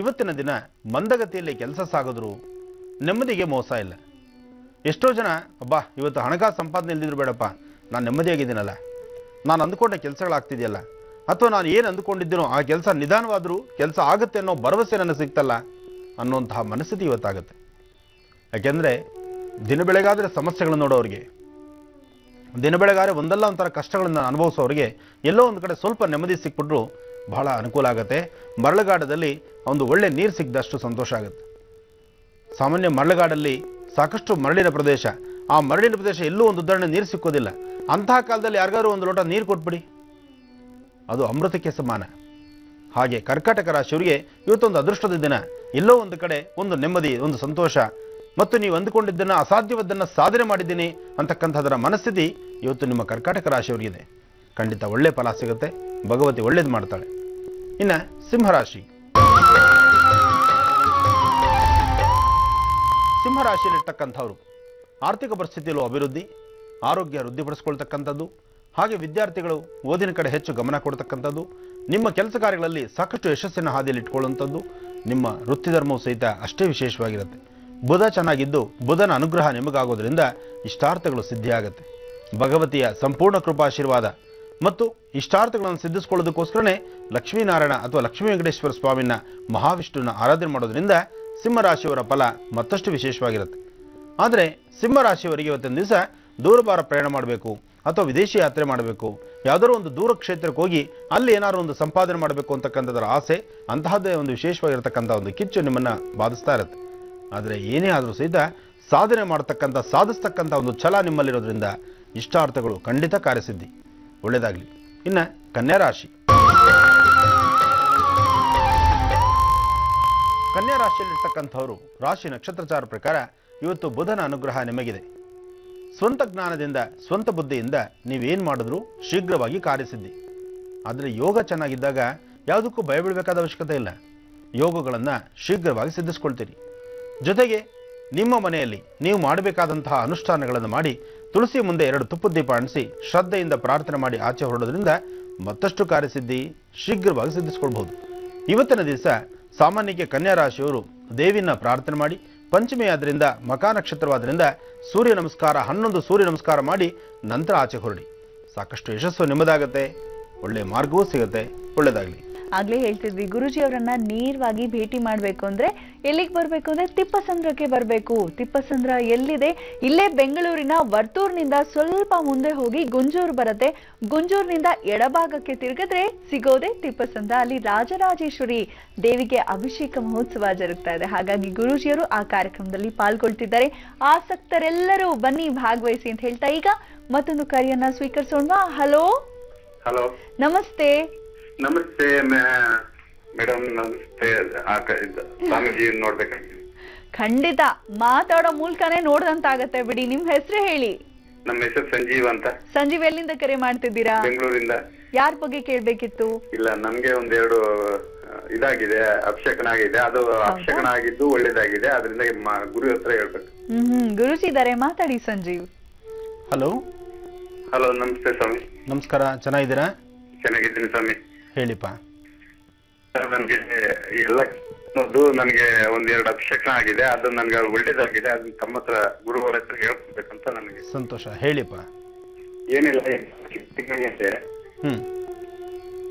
ಇವತ್ತಿನ ದಿನ ಮಂದಗತಿಯಲ್ಲಿ ಕೆಲಸ ಸಾಗಿದ್ರು ನೆಮ್ಮದಿಗೆ ಮೋಸ ಇಲ್ಲ. ಎಷ್ಟೋ ಜನ ಅಬ್ಬಾ ಇವತ್ತು ಹಣಕಾಸು ಸಂಪಾದನೆ ಇಲ್ದಿದ್ರು ಬೇಡಪ್ಪ, ನಾನು ನೆಮ್ಮದಿಯಾಗಿದ್ದೀನಲ್ಲ, ನಾನು ಅಂದುಕೊಂಡ ಕೆಲಸಗಳಾಗ್ತಿದೆಯಲ್ಲ, ಅಥವಾ ನಾನು ಏನು ಅಂದುಕೊಂಡಿದ್ದೀನೋ ಆ ಕೆಲಸ ನಿಧಾನವಾದರೂ ಕೆಲಸ ಆಗುತ್ತೆ ಅನ್ನೋ ಭರವಸೆ ನನಗೆ ಸಿಗ್ತಲ್ಲ ಅನ್ನೋಂತಹ ಮನಸ್ಥಿತಿ ಇವತ್ತಾಗುತ್ತೆ. ಯಾಕೆಂದರೆ ದಿನ ಬೆಳಗಾದರೆ ಸಮಸ್ಯೆಗಳನ್ನು ನೋಡೋರಿಗೆ, ದಿನ ಬೆಳಗಾರೆ ಒಂದಲ್ಲ ಒಂಥರ ಕಷ್ಟಗಳನ್ನು ಅನುಭವಿಸೋರಿಗೆ ಎಲ್ಲೋ ಒಂದು ಕಡೆ ಸ್ವಲ್ಪ ನೆಮ್ಮದಿ ಸಿಕ್ಬಿಟ್ರು ಬಹಳ ಅನುಕೂಲ ಆಗುತ್ತೆ. ಮರಳುಗಾಡದಲ್ಲಿ ಒಂದು ಒಳ್ಳೆ ನೀರು ಸಿಕ್ಕದಷ್ಟು ಸಂತೋಷ ಆಗುತ್ತೆ. ಸಾಮಾನ್ಯ ಮರಳುಗಾಡಲ್ಲಿ ಸಾಕಷ್ಟು ಮರಳಿನ ಪ್ರದೇಶ, ಆ ಮರಳಿನ ಪ್ರದೇಶ ಎಲ್ಲೂ ಒಂದು ಉದಾಹರಣೆ ನೀರು ಸಿಕ್ಕೋದಿಲ್ಲ. ಅಂತಹ ಕಾಲದಲ್ಲಿ ಯಾರಿಗಾದ್ರೂ ಒಂದು ಲೋಟ ನೀರು ಕೊಟ್ಬಿಡಿ, ಅದು ಅಮೃತಕ್ಕೆ ಸಮಾನ. ಹಾಗೆ ಕರ್ಕಾಟಕ ರಾಶಿಯವರಿಗೆ ಇವತ್ತೊಂದು ಅದೃಷ್ಟದ ದಿನ. ಎಲ್ಲೋ ಒಂದು ಕಡೆ ಒಂದು ನೆಮ್ಮದಿ, ಒಂದು ಸಂತೋಷ, ಮತ್ತು ನೀವು ಅಂದುಕೊಂಡಿದ್ದನ್ನು ಅಸಾಧ್ಯವಾದ್ದನ್ನು ಸಾಧನೆ ಮಾಡಿದ್ದೀನಿ ಅಂತಕ್ಕಂಥದ್ದರ ಮನಸ್ಥಿತಿ ಇವತ್ತು ನಿಮ್ಮ ಕರ್ಕಾಟಕ ರಾಶಿಯವರಿಗಿದೆ. ಖಂಡಿತ ಒಳ್ಳೆ ಫಲ ಸಿಗುತ್ತೆ, ಭಗವತಿ ಒಳ್ಳೇದು ಮಾಡ್ತಾಳೆ. ಇನ್ನು ಸಿಂಹರಾಶಿ, ಸಿಂಹರಾಶಿಯಲ್ಲಿರ್ತಕ್ಕಂಥವ್ರು ಆರ್ಥಿಕ ಪರಿಸ್ಥಿತಿಯಲ್ಲೂ ಅಭಿವೃದ್ಧಿ, ಆರೋಗ್ಯ ವೃದ್ಧಿಪಡಿಸ್ಕೊಳ್ತಕ್ಕಂಥದ್ದು, ಹಾಗೆ ವಿದ್ಯಾರ್ಥಿಗಳು ಓದಿನ ಕಡೆ ಹೆಚ್ಚು ಗಮನ ಕೊಡ್ತಕ್ಕಂಥದ್ದು, ನಿಮ್ಮ ಕೆಲಸ ಕಾರ್ಯಗಳಲ್ಲಿ ಸಾಕಷ್ಟು ಯಶಸ್ಸಿನ ಹಾದಿಯಲ್ಲಿ ಇಟ್ಕೊಳ್ಳುವಂಥದ್ದು, ನಿಮ್ಮ ವೃತ್ತಿಧರ್ಮವು ಸಹಿತ ಅಷ್ಟೇ ವಿಶೇಷವಾಗಿರುತ್ತೆ. ಬುಧ ಚೆನ್ನಾಗಿದ್ದು ಬುಧನ ಅನುಗ್ರಹ ನಿಮಗಾಗೋದ್ರಿಂದ ಇಷ್ಟಾರ್ಥಗಳು ಸಿದ್ಧಿಯಾಗುತ್ತೆ. ಭಗವತಿಯ ಸಂಪೂರ್ಣ ಕೃಪಾಶೀರ್ವಾದ ಮತ್ತು ಇಷ್ಟಾರ್ಥಗಳನ್ನು ಸಿದ್ಧಿಸ್ಕೊಳ್ಳೋದಕ್ಕೋಸ್ಕರನೇ ಲಕ್ಷ್ಮೀನಾರಾಯಣ ಅಥವಾ ಲಕ್ಷ್ಮೀ ವೆಂಕಟೇಶ್ವರ ಸ್ವಾಮಿನ ಮಹಾವಿಷ್ಣುವಿನ ಆರಾಧನೆ ಮಾಡೋದ್ರಿಂದ ಸಿಂಹರಾಶಿಯವರ ಫಲ ಮತ್ತಷ್ಟು ವಿಶೇಷವಾಗಿರುತ್ತೆ. ಆದರೆ ಸಿಂಹರಾಶಿಯವರಿಗೆ ಇವತ್ತಿನ ದಿವಸ ದೂರಭಾರ ಪ್ರಯಾಣ ಮಾಡಬೇಕು ಅಥವಾ ವಿದೇಶಿ ಯಾತ್ರೆ ಮಾಡಬೇಕು, ಯಾವುದಾದ್ರೂ ಒಂದು ದೂರ ಕ್ಷೇತ್ರಕ್ಕೆ ಹೋಗಿ ಅಲ್ಲಿ ಏನಾದ್ರು ಒಂದು ಸಂಪಾದನೆ ಮಾಡಬೇಕು ಅಂತಕ್ಕಂಥದ್ರ ಆಸೆ, ಅಂತಹದ್ದೇ ಒಂದು ವಿಶೇಷವಾಗಿರ್ತಕ್ಕಂಥ ಒಂದು ಕಿಚ್ಚು ನಿಮ್ಮನ್ನು ಬಾಧಿಸ್ತಾ ಇರುತ್ತೆ. ಆದರೆ ಏನೇ ಆದರೂ ಸಹಿತ ಸಾಧನೆ ಮಾಡತಕ್ಕಂಥ, ಸಾಧಿಸ್ತಕ್ಕಂಥ ಒಂದು ಛಲ ನಿಮ್ಮಲ್ಲಿರೋದ್ರಿಂದ ಇಷ್ಟಾರ್ಥಗಳು ಖಂಡಿತ ಕಾರ್ಯಸಿದ್ಧಿ. ಒಳ್ಳೆಯದಾಗಲಿ. ಇನ್ನು ಕನ್ಯಾ ರಾಶಿ, ಕನ್ಯಾ ರಾಶಿಯಲ್ಲಿರ್ತಕ್ಕಂಥವರು ರಾಶಿ ನಕ್ಷತ್ರಚಾರ ಪ್ರಕಾರ ಇವತ್ತು ಬುಧನ ಅನುಗ್ರಹ ನಿಮಗಿದೆ. ಸ್ವಂತ ಜ್ಞಾನದಿಂದ, ಸ್ವಂತ ಬುದ್ಧಿಯಿಂದ ನೀವೇನು ಮಾಡಿದ್ರೂ ಶೀಘ್ರವಾಗಿ ಕಾರ್ಯಸಿದ್ಧಿ. ಆದರೆ ಯೋಗ ಚೆನ್ನಾಗಿದ್ದಾಗ ಯಾವುದಕ್ಕೂ ಭಯ ಬೀಳಬೇಕಾದ ಅವಶ್ಯಕತೆ ಇಲ್ಲ. ಯೋಗಗಳನ್ನು ಶೀಘ್ರವಾಗಿ ಸಿದ್ಧಿಸ್ಕೊಳ್ತೀರಿ. ಜೊತೆಗೆ ನಿಮ್ಮ ಮನೆಯಲ್ಲಿ ನೀವು ಮಾಡಬೇಕಾದಂತಹ ಅನುಷ್ಠಾನಗಳನ್ನು ಮಾಡಿ ತುಳಸಿ ಮುಂದೆ 2 ತುಪ್ಪದ ದೀಪ ಅಂಟಿಸಿ ಶ್ರದ್ಧೆಯಿಂದ ಪ್ರಾರ್ಥನೆ ಮಾಡಿ ಆಚೆ ಹೊರಡೋದ್ರಿಂದ ಮತ್ತಷ್ಟು ಕಾರ್ಯಸಿದ್ಧಿ ಶೀಘ್ರವಾಗಿ ಸಿದ್ಧಿಸ್ಕೊಳ್ಬಹುದು. ಇವತ್ತಿನ ದಿವಸ ಸಾಮಾನ್ಯಕ್ಕೆ ಕನ್ಯಾ ರಾಶಿಯವರು ದೇವಿನ ಪ್ರಾರ್ಥನೆ ಮಾಡಿ, ಪಂಚಮಿ ಆದ್ರಿಂದ ಮಕಾ ನಕ್ಷತ್ರವಾದ್ರಿಂದ ಸೂರ್ಯ ನಮಸ್ಕಾರ 11 ಸೂರ್ಯ ನಮಸ್ಕಾರ ಮಾಡಿ ನಂತರ ಆಚೆ ಹೊರಡಿ. ಸಾಕಷ್ಟು ಯಶಸ್ಸು ನಿಮ್ಮದಾಗತ್ತೆ, ಒಳ್ಳೆಯ ಮಾರ್ಗವೂ ಸಿಗುತ್ತೆ. ಒಳ್ಳೆಯದಾಗಲಿ. ಆಗ್ಲೇ ಹೇಳ್ತಿದ್ವಿ, ಗುರುಜಿ ಅವರನ್ನ ನೇರವಾಗಿ ಭೇಟಿ ಮಾಡ್ಬೇಕು ಅಂದ್ರೆ ಎಲ್ಲಿಗೆ ಬರ್ಬೇಕು ಅಂದ್ರೆ ತಿಪ್ಪಸಂದ್ರಕ್ಕೆ ಬರ್ಬೇಕು. ತಿಪ್ಪಸಂದ್ರ ಎಲ್ಲಿದೆ? ಇಲ್ಲೇ ಬೆಂಗಳೂರಿನ ವರ್ತೂರ್ನಿಂದ ಸ್ವಲ್ಪ ಮುಂದೆ ಹೋಗಿ ಗುಂಜೂರು ಬರುತ್ತೆ. ಗುಂಜೂರಿನಿಂದ ಎಡಭಾಗಕ್ಕೆ ತಿರುಗಿದ್ರೆ ಸಿಗೋದೆ ತಿಪ್ಪಸಂದ್ರ. ಅಲ್ಲಿ ರಾಜರಾಜೇಶ್ವರಿ ದೇವಿಗೆ ಅಭಿಷೇಕ ಮಹೋತ್ಸವ ಜರುಗ್ತಾ ಇದೆ. ಹಾಗಾಗಿ ಗುರೂಜಿಯವರು ಆ ಕಾರ್ಯಕ್ರಮದಲ್ಲಿ ಪಾಲ್ಗೊಳ್ತಿದ್ದಾರೆ. ಆಸಕ್ತರೆಲ್ಲರೂ ಬನ್ನಿ ಭಾಗವಹಿಸಿ ಅಂತ ಹೇಳ್ತಾ ಈಗ ಮತ್ತೊಂದು ಕರೆಯನ್ನ ಸ್ವೀಕರಿಸೋಣ. ಹಲೋ, ಹಲೋ, ನಮಸ್ತೆ. ನಮಸ್ತೆ ಮೇಡಮ್, ನಮಸ್ತೆ. ಸ್ವಾಮೀಜಿ ನೋಡ್ಬೇಕಾಗಿದೆ. ಖಂಡಿತ ಮಾತಾಡೋ ಮೂಲಕನೇ ನೋಡ್ದಂತಾಗತ್ತೆ ಬಿಡಿ. ನಿಮ್ ಹೆಸರು ಹೇಳಿ. ನಮ್ಮ ಹೆಸರು ಸಂಜೀವ್ ಅಂತ. ಸಂಜೀವ್, ಎಲ್ಲಿಂದ ಕರೆ ಮಾಡ್ತಿದ್ದೀರಾ? ಬೆಂಗಳೂರಿಂದ. ಯಾರ ಬಗ್ಗೆ ಕೇಳ್ಬೇಕಿತ್ತು? ಇಲ್ಲ, ನಮ್ಗೆ ಒಂದೆರಡು ಇದಾಗಿದೆ, ಅಭಿಷೇಕನ ಆಗಿದೆ. ಅದು ಅಭಿಷೇಕನ ಆಗಿದ್ದು ಒಳ್ಳೇದಾಗಿದೆ. ಅದರಿಂದ ಗುರು ಹತ್ರ ಹೇಳ್ಬೇಕು. ಗುರುಜಿ ಇದಾರೆ, ಮಾತಾಡಿ ಸಂಜೀವ್. ಹಲೋ. ಹಲೋ, ನಮಸ್ತೆ ಸ್ವಾಮಿ. ನಮಸ್ಕಾರ, ಚೆನ್ನಾಗಿದ್ದೀರಾ? ಚೆನ್ನಾಗಿದ್ದೀನಿ ಸ್ವಾಮಿ. ಹೇಳಿಪ್ಪ. ನನ್ಗೆ ಎಲ್ಲ ನನಗೆ ಒಂದೆರಡು ಅಭಿಷೇಕ ಆಗಿದೆ. ಅದು ನನ್ಗೆ ಒಳ್ಳೇದಾಗಿದೆ. ಅದನ್ನ ತಮ್ಮ ಹತ್ರ ಗುರುಗಳ ಹತ್ರ ಹೇಳ್ಕೊಬೇಕಂತ ನನಗೆ ಸಂತೋಷ. ಹೇಳಿಪ್ಪ. ಏನಿಲ್ಲ, ತಿಂಗಳಿಗೆ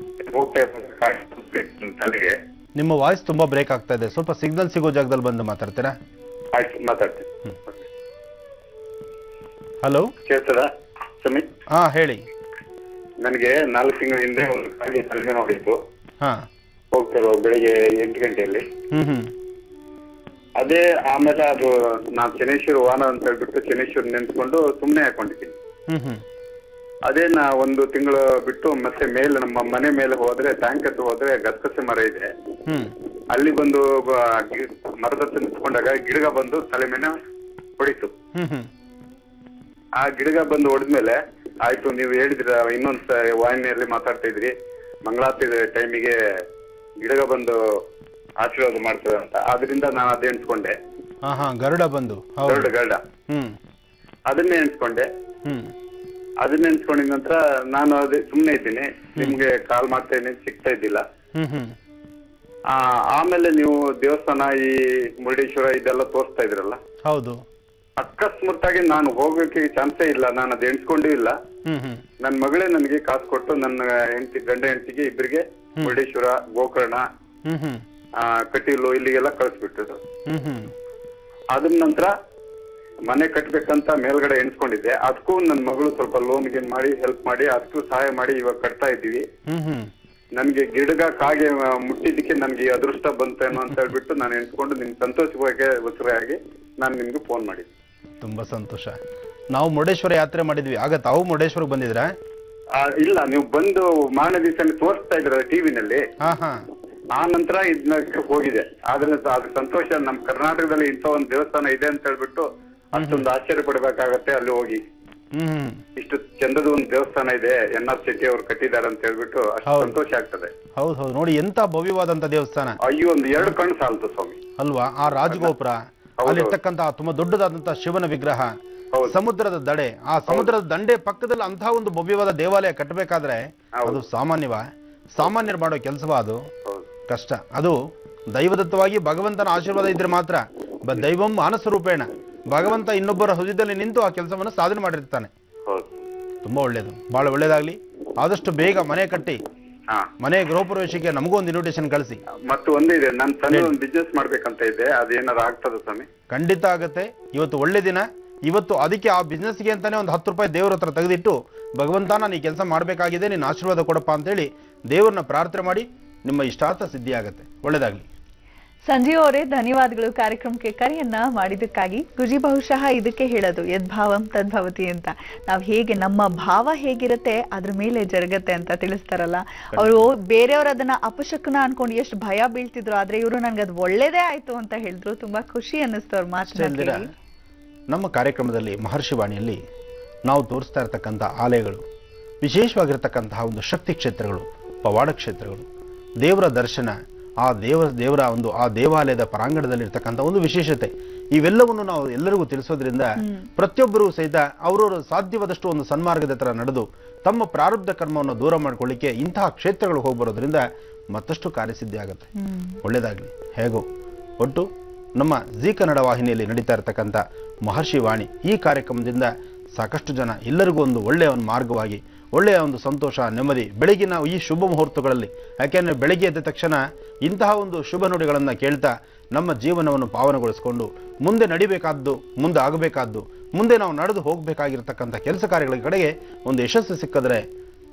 ತಲೆಗೆ. ನಿಮ್ಮ ವಾಯ್ಸ್ ತುಂಬಾ ಬ್ರೇಕ್ ಆಗ್ತಾ ಇದೆ. ಸ್ವಲ್ಪ ಸಿಗ್ನಲ್ ಸಿಗೋ ಜಾಗದಲ್ಲಿ ಬಂದು ಮಾತಾಡ್ತೀರಾ? ಆಯ್ತು, ಮಾತಾಡ್ತೀನಿ. ಹಲೋ, ಕೇಳ್ತದಾ ಸ್ವಾಮಿ? ಹಾ, ಹೇಳಿ. ನನಗೆ 4 ತಿಂಗಳ ಹಿಂದೆ ಒಂದು ಕಾಲಿಗೆ ತಲೆಗೆ ನೋಡಿತ್ತು. ಹಾ, ಹೋಗ್ತಾರೆ ಬೆಳಿಗ್ಗೆ 8 ಗಂಟೆಯಲ್ಲಿ. ಅದೇ ಆಮೇಲೆ ಅದು ನಾನು ಶನೇಶ್ವರ ವಾಹನ ಅಂತ ಹೇಳ್ಬಿಟ್ಟು ಶನೇಶ್ವರ ನೆನ್ಸ್ಕೊಂಡು ಸುಮ್ಮನೆ ಹಾಕೊಂಡಿದ್ದೀನಿ. ಅದೇನ ಒಂದು ತಿಂಗಳು ಬಿಟ್ಟು ಮತ್ತೆ ಮೇಲೆ ನಮ್ಮ ಮನೆ ಮೇಲೆ ಹೋದ್ರೆ ಟ್ಯಾಂಕ್ ಹತ್ರ ಹೋದ್ರೆ ಗಸಗಸೆ ಮರ ಇದೆ. ಅಲ್ಲಿ ಬಂದು ಮರದ ಹತ್ರ ನಿಂತ್ಕೊಂಡಾಗ ಗಿಡಗ ಬಂದು ತಲೆ ಮೇಲೆ ಹೊಡಿತು. ಆ ಗಿಡಗ ಬಂದು ಹೊಡೆದ್ಮೇಲೆ ಆಯ್ತು, ನೀವು ಹೇಳಿದ್ರ ಇನ್ನೊಂದ್ ವಾಹಿನಿಯಲ್ಲಿ ಮಾತಾಡ್ತಾ ಇದ್ರಿ ಮಂಗಳಾರತಿ ಟೈಮಿಗೆ ಗಿಡಗ ಬಂದು ಆಶೀರ್ವಾದ ಮಾಡ್ತದೆ ಅಂತ. ಆದ್ರಿಂದ ನಾನು ಅದೇ ಎಣಿಸ್ಕೊಂಡೆ. ಗರುಡ ಬಂದು ಗರುಡ ಅದನ್ನೇ ಎಣಿಸ್ಕೊಂಡೆ. ಅದನ್ನ ಎಣಿಸ್ಕೊಂಡಿದ ನಂತರ ನಾನು ಅದೇ ಸುಮ್ನೆ ಇದ್ದೀನಿ, ನಿಮ್ಗೆ ಕಾಲ್ ಮಾಡ್ತಾ ಇದ್ದೀನಿ, ಸಿಗ್ತಾ ಇದ್ದಿಲ್ಲ. ಆಮೇಲೆ ನೀವು ದೇವಸ್ಥಾನ ಈ ಮುರುಡೇಶ್ವರ ಇದೆಲ್ಲ ತೋರಿಸ್ತಾ ಇದ್ರಲ್ಲ, ಹೌದು. ಅಕಸ್ಮಾತ್ತಾಗಿ ನಾನು ಹೋಗೋಕೆ ಚಾನ್ಸೇ ಇಲ್ಲ, ನಾನು ಅದು ಎಣಿಸ್ಕೊಂಡೂ ಇಲ್ಲ. ನನ್ ಮಗಳೇ ನನಗೆ ಕಾಸು ಕೊಟ್ಟು ನನ್ನ ಗಂಡ ಹೆಂಡತಿಗೆ ಇಬ್ಬರಿಗೆ ಮುರುಡೇಶ್ವರ, ಗೋಕರ್ಣ, ಕಟೀಲು ಇಲ್ಲಿಗೆಲ್ಲ ಕಳಿಸ್ಬಿಟ್ಟಿದ್ರು. ಅದ್ರ ನಂತರ ಮನೆ ಕಟ್ಬೇಕಂತ ಮೇಲ್ಗಡೆ ಎಣಿಸ್ಕೊಂಡಿದ್ದೆ. ಅದಕ್ಕೂ ನನ್ ಮಗಳು ಸ್ವಲ್ಪ ಲೋನ್ ಗೇನ್ ಮಾಡಿ ಹೆಲ್ಪ್ ಮಾಡಿ ಅದಕ್ಕೂ ಸಹಾಯ ಮಾಡಿ ಇವಾಗ ಕಟ್ತಾ ಇದ್ದೀವಿ. ನನ್ಗೆ ಗಿಡಗ ಕಾಗೆ ಮುಟ್ಟಿದ್ದಕ್ಕೆ ನನ್ಗೆ ಅದೃಷ್ಟ ಬಂತೇನೋ ಅಂತ ಹೇಳ್ಬಿಟ್ಟು ನಾನು ಎಣಿಸ್ಕೊಂಡು ನಿಮ್ ಸಂತೋಷವಾಗಿ ಉಸಿರಾಗಿ ನಾನು ನಿಮ್ಗೆ ಫೋನ್ ಮಾಡಿದ್ದೆ. ತುಂಬಾ ಸಂತೋಷ. ನಾವು ಮುರುಡೇಶ್ವರ ಯಾತ್ರೆ ಮಾಡಿದ್ವಿ, ಆಗ ತಾವು ಮುರುಡೇಶ್ವರ ಬಂದಿದ್ರ? ಇಲ್ಲ, ನೀವು ಬಂದು ಮಾರನೇ ದಿವಸ ತೋರಿಸ್ತಾ ಇದ್ರ ಟಿವಿನಲ್ಲಿ. ಆ ನಂತರ ಇದನ್ನ ಹೋಗಿದೆ. ಆದ್ರೆ ಅದ್ರ ಸಂತೋಷ, ನಮ್ ಕರ್ನಾಟಕದಲ್ಲಿ ಇಂಥ ಒಂದು ದೇವಸ್ಥಾನ ಇದೆ ಅಂತ ಹೇಳ್ಬಿಟ್ಟು ಅಷ್ಟೊಂದು ಆಶ್ಚರ್ಯ ಪಡ್ಬೇಕಾಗತ್ತೆ. ಅಲ್ಲಿ ಹೋಗಿ ಇಷ್ಟು ಚಂದದ ಒಂದು ದೇವಸ್ಥಾನ ಇದೆ, NR ಶೆಟ್ಟಿ ಅವ್ರು ಕಟ್ಟಿದ್ದಾರೆ ಅಂತ ಹೇಳ್ಬಿಟ್ಟು ಅಷ್ಟು ಸಂತೋಷ ಆಗ್ತದೆ. ಹೌದು ಹೌದು, ನೋಡಿ ಎಂತ ಭವ್ಯವಾದಂತ ದೇವಸ್ಥಾನ. ಅಯ್ಯೋ, ಒಂದು 2 ಕಣ್ಣು ಸಾಲ್ತು ಸ್ವಾಮಿ ಅಲ್ವಾ? ಆ ರಾಜಗೋಪುರ, ಅಲ್ಲಿರ್ತಕ್ಕಂತ ತುಂಬಾ ದೊಡ್ಡದಾದಂತ ಶಿವನ ವಿಗ್ರಹ, ಸಮುದ್ರದ ದಡೆ, ಆ ಸಮುದ್ರದ ದಂಡೆ ಪಕ್ಕದಲ್ಲಿ ಅಂತಹ ಒಂದು ಭವ್ಯವಾದ ದೇವಾಲಯ ಕಟ್ಟಬೇಕಾದ್ರೆ ಅದು ಸಾಮಾನ್ಯರು ಮಾಡೋ ಕೆಲಸವಾ? ಅದು ಕಷ್ಟ. ಅದು ದೈವದತ್ತವಾಗಿ ಭಗವಂತನ ಆಶೀರ್ವಾದ ಇದ್ರೆ ಮಾತ್ರ. ದೈವಂ ಮಾನಸ ರೂಪೇಣ, ಭಗವಂತ ಇನ್ನೊಬ್ಬರ ಹೃದಯದಲ್ಲಿ ನಿಂತು ಆ ಕೆಲಸವನ್ನು ಸಾಧನೆ ಮಾಡಿರ್ತಾನೆ. ತುಂಬಾ ಒಳ್ಳೇದು, ಬಹಳ ಒಳ್ಳೇದಾಗ್ಲಿ. ಆದಷ್ಟು ಬೇಗ ಮನೆ ಕಟ್ಟಿ ಮನೆ ಗೃಹ ಪ್ರವೇಶಕ್ಕೆ ನಮಗೂ ಒಂದು ಇನ್ವಿಟೇಷನ್ ಕಳಿಸಿ. ಮತ್ತು ಒಂದಿದೆ, ನನ್ನ ತಂದೆ ಒಂದು ಬಿಸ್ನೆಸ್ ಮಾಡ್ಬೇಕಂತ ಇದೆ, ಅದೇನಾರು ಆಗ್ತದ ಸ್ವಾಮಿ? ಖಂಡಿತ ಆಗತ್ತೆ. ಇವತ್ತು ಒಳ್ಳೆ ದಿನ. ಇವತ್ತು ಅದಕ್ಕೆ ಆ ಬಿಸ್ನೆಸ್ಗೆ ಅಂತಾನೆ ಒಂದು 10 ರೂಪಾಯಿ ದೇವ್ರ ಹತ್ರ ತೆಗೆದಿಟ್ಟು, ಭಗವಂತ ನಾನು ಈ ಕೆಲಸ ಮಾಡಬೇಕಾಗಿದೆ, ನೀನು ಆಶೀರ್ವಾದ ಕೊಡಪ್ಪ ಅಂತೇಳಿ ದೇವ್ರನ್ನ ಪ್ರಾರ್ಥನೆ ಮಾಡಿ ನಿಮ್ಮ ಇಷ್ಟಾರ್ಥ ಸಿದ್ಧಿ ಆಗತ್ತೆ. ಒಳ್ಳೇದಾಗ್ಲಿ. ಸಂಜೀವ್ ಅವರೇ, ಧನ್ಯವಾದಗಳು ಕಾರ್ಯಕ್ರಮಕ್ಕೆ ಕರೆಯನ್ನ ಮಾಡಿದ್ದಕ್ಕಾಗಿ. ಗುರುಜಿ ಬಹುಶಃ ಇದಕ್ಕೆ ಹೇಳೋದು ಯದ್ಭಾವಂ ತದ್ಭವತಿ ಅಂತ. ನಾವು ಹೇಗೆ, ನಮ್ಮ ಭಾವ ಹೇಗಿರುತ್ತೆ ಅದ್ರ ಮೇಲೆ ಜರುಗತ್ತೆ ಅಂತ ತಿಳಿಸ್ತಾರಲ್ಲ. ಅವರು ಬೇರೆಯವರು ಅದನ್ನ ಅಪಶಕುನ ಅನ್ಕೊಂಡು ಎಷ್ಟು ಭಯ ಬೀಳ್ತಿದ್ರು, ಆದ್ರೆ ಇವರು ನನ್ಗೆ ಅದು ಒಳ್ಳೇದೇ ಆಯ್ತು ಅಂತ ಹೇಳಿದ್ರು. ತುಂಬಾ ಖುಷಿ ಅನ್ನಿಸ್ತು ಅವ್ರ ಮಾತನ್ನ. ನಮ್ಮ ಕಾರ್ಯಕ್ರಮದಲ್ಲಿ ಮಹರ್ಷಿ ವಾಣಿಯಲ್ಲಿ ನಾವು ತೋರಿಸ್ತಾ ಇರತಕ್ಕಂಥ ಆಲಯಗಳು, ವಿಶೇಷವಾಗಿರ್ತಕ್ಕಂತಹ ಒಂದು ಶಕ್ತಿ ಕ್ಷೇತ್ರಗಳು, ಪವಾಡ ಕ್ಷೇತ್ರಗಳು, ದೇವರ ದರ್ಶನ, ಆ ದೇವರ ಒಂದು ಆ ದೇವಾಲಯದ ಪರಾಂಗಣದಲ್ಲಿ ಇರ್ತಕ್ಕಂಥ ಒಂದು ವಿಶೇಷತೆ, ಇವೆಲ್ಲವನ್ನು ನಾವು ಎಲ್ಲರಿಗೂ ತಿಳಿಸೋದ್ರಿಂದ ಪ್ರತಿಯೊಬ್ಬರೂ ಸಹಿತ ಅವರವರು ಸಾಧ್ಯವಾದಷ್ಟು ಒಂದು ಸನ್ಮಾರ್ಗದ ತರ ನಡೆದು ತಮ್ಮ ಪ್ರಾರಬ್ಧ ಕರ್ಮವನ್ನು ದೂರ ಮಾಡ್ಕೊಳ್ಳಿಕ್ಕೆ ಇಂತಹ ಕ್ಷೇತ್ರಗಳು ಹೋಗಿ ಬರೋದ್ರಿಂದ ಮತ್ತಷ್ಟು ಕಾರ್ಯಸಿದ್ಧಿ ಆಗುತ್ತೆ. ಒಳ್ಳೇದಾಗ್ಲಿ. ಹೇಗೋ ಒಟ್ಟು ನಮ್ಮ ಜೀ ಕನ್ನಡ ವಾಹಿನಿಯಲ್ಲಿ ನಡೀತಾ ಇರತಕ್ಕಂಥ ಮಹರ್ಷಿ ವಾಣಿ ಈ ಕಾರ್ಯಕ್ರಮದಿಂದ ಸಾಕಷ್ಟು ಜನ ಎಲ್ಲರಿಗೂ ಒಂದು ಒಳ್ಳೆಯ ಒಂದು ಮಾರ್ಗವಾಗಿ, ಒಳ್ಳೆಯ ಒಂದು ಸಂತೋಷ, ನೆಮ್ಮದಿ ಬೆಳಗಿನ ಈ ಶುಭ ಮುಹೂರ್ತಗಳಲ್ಲಿ, ಯಾಕೆಂದರೆ ಬೆಳಗ್ಗೆ ಎದ್ದ ತಕ್ಷಣ ಇಂತಹ ಒಂದು ಶುಭ ನುಡಿಗಳನ್ನು ಕೇಳ್ತಾ ನಮ್ಮ ಜೀವನವನ್ನು ಪಾವನಗೊಳಿಸಿಕೊಂಡು ಮುಂದೆ ನಡಿಬೇಕಾದ್ದು, ಮುಂದೆ ಆಗಬೇಕಾದ್ದು, ಮುಂದೆ ನಾವು ನಡೆದು ಹೋಗಬೇಕಾಗಿರ್ತಕ್ಕಂಥ ಕೆಲಸ ಕಾರ್ಯಗಳ ಕಡೆಗೆ ಒಂದು ಯಶಸ್ಸು ಸಿಕ್ಕಿದ್ರೆ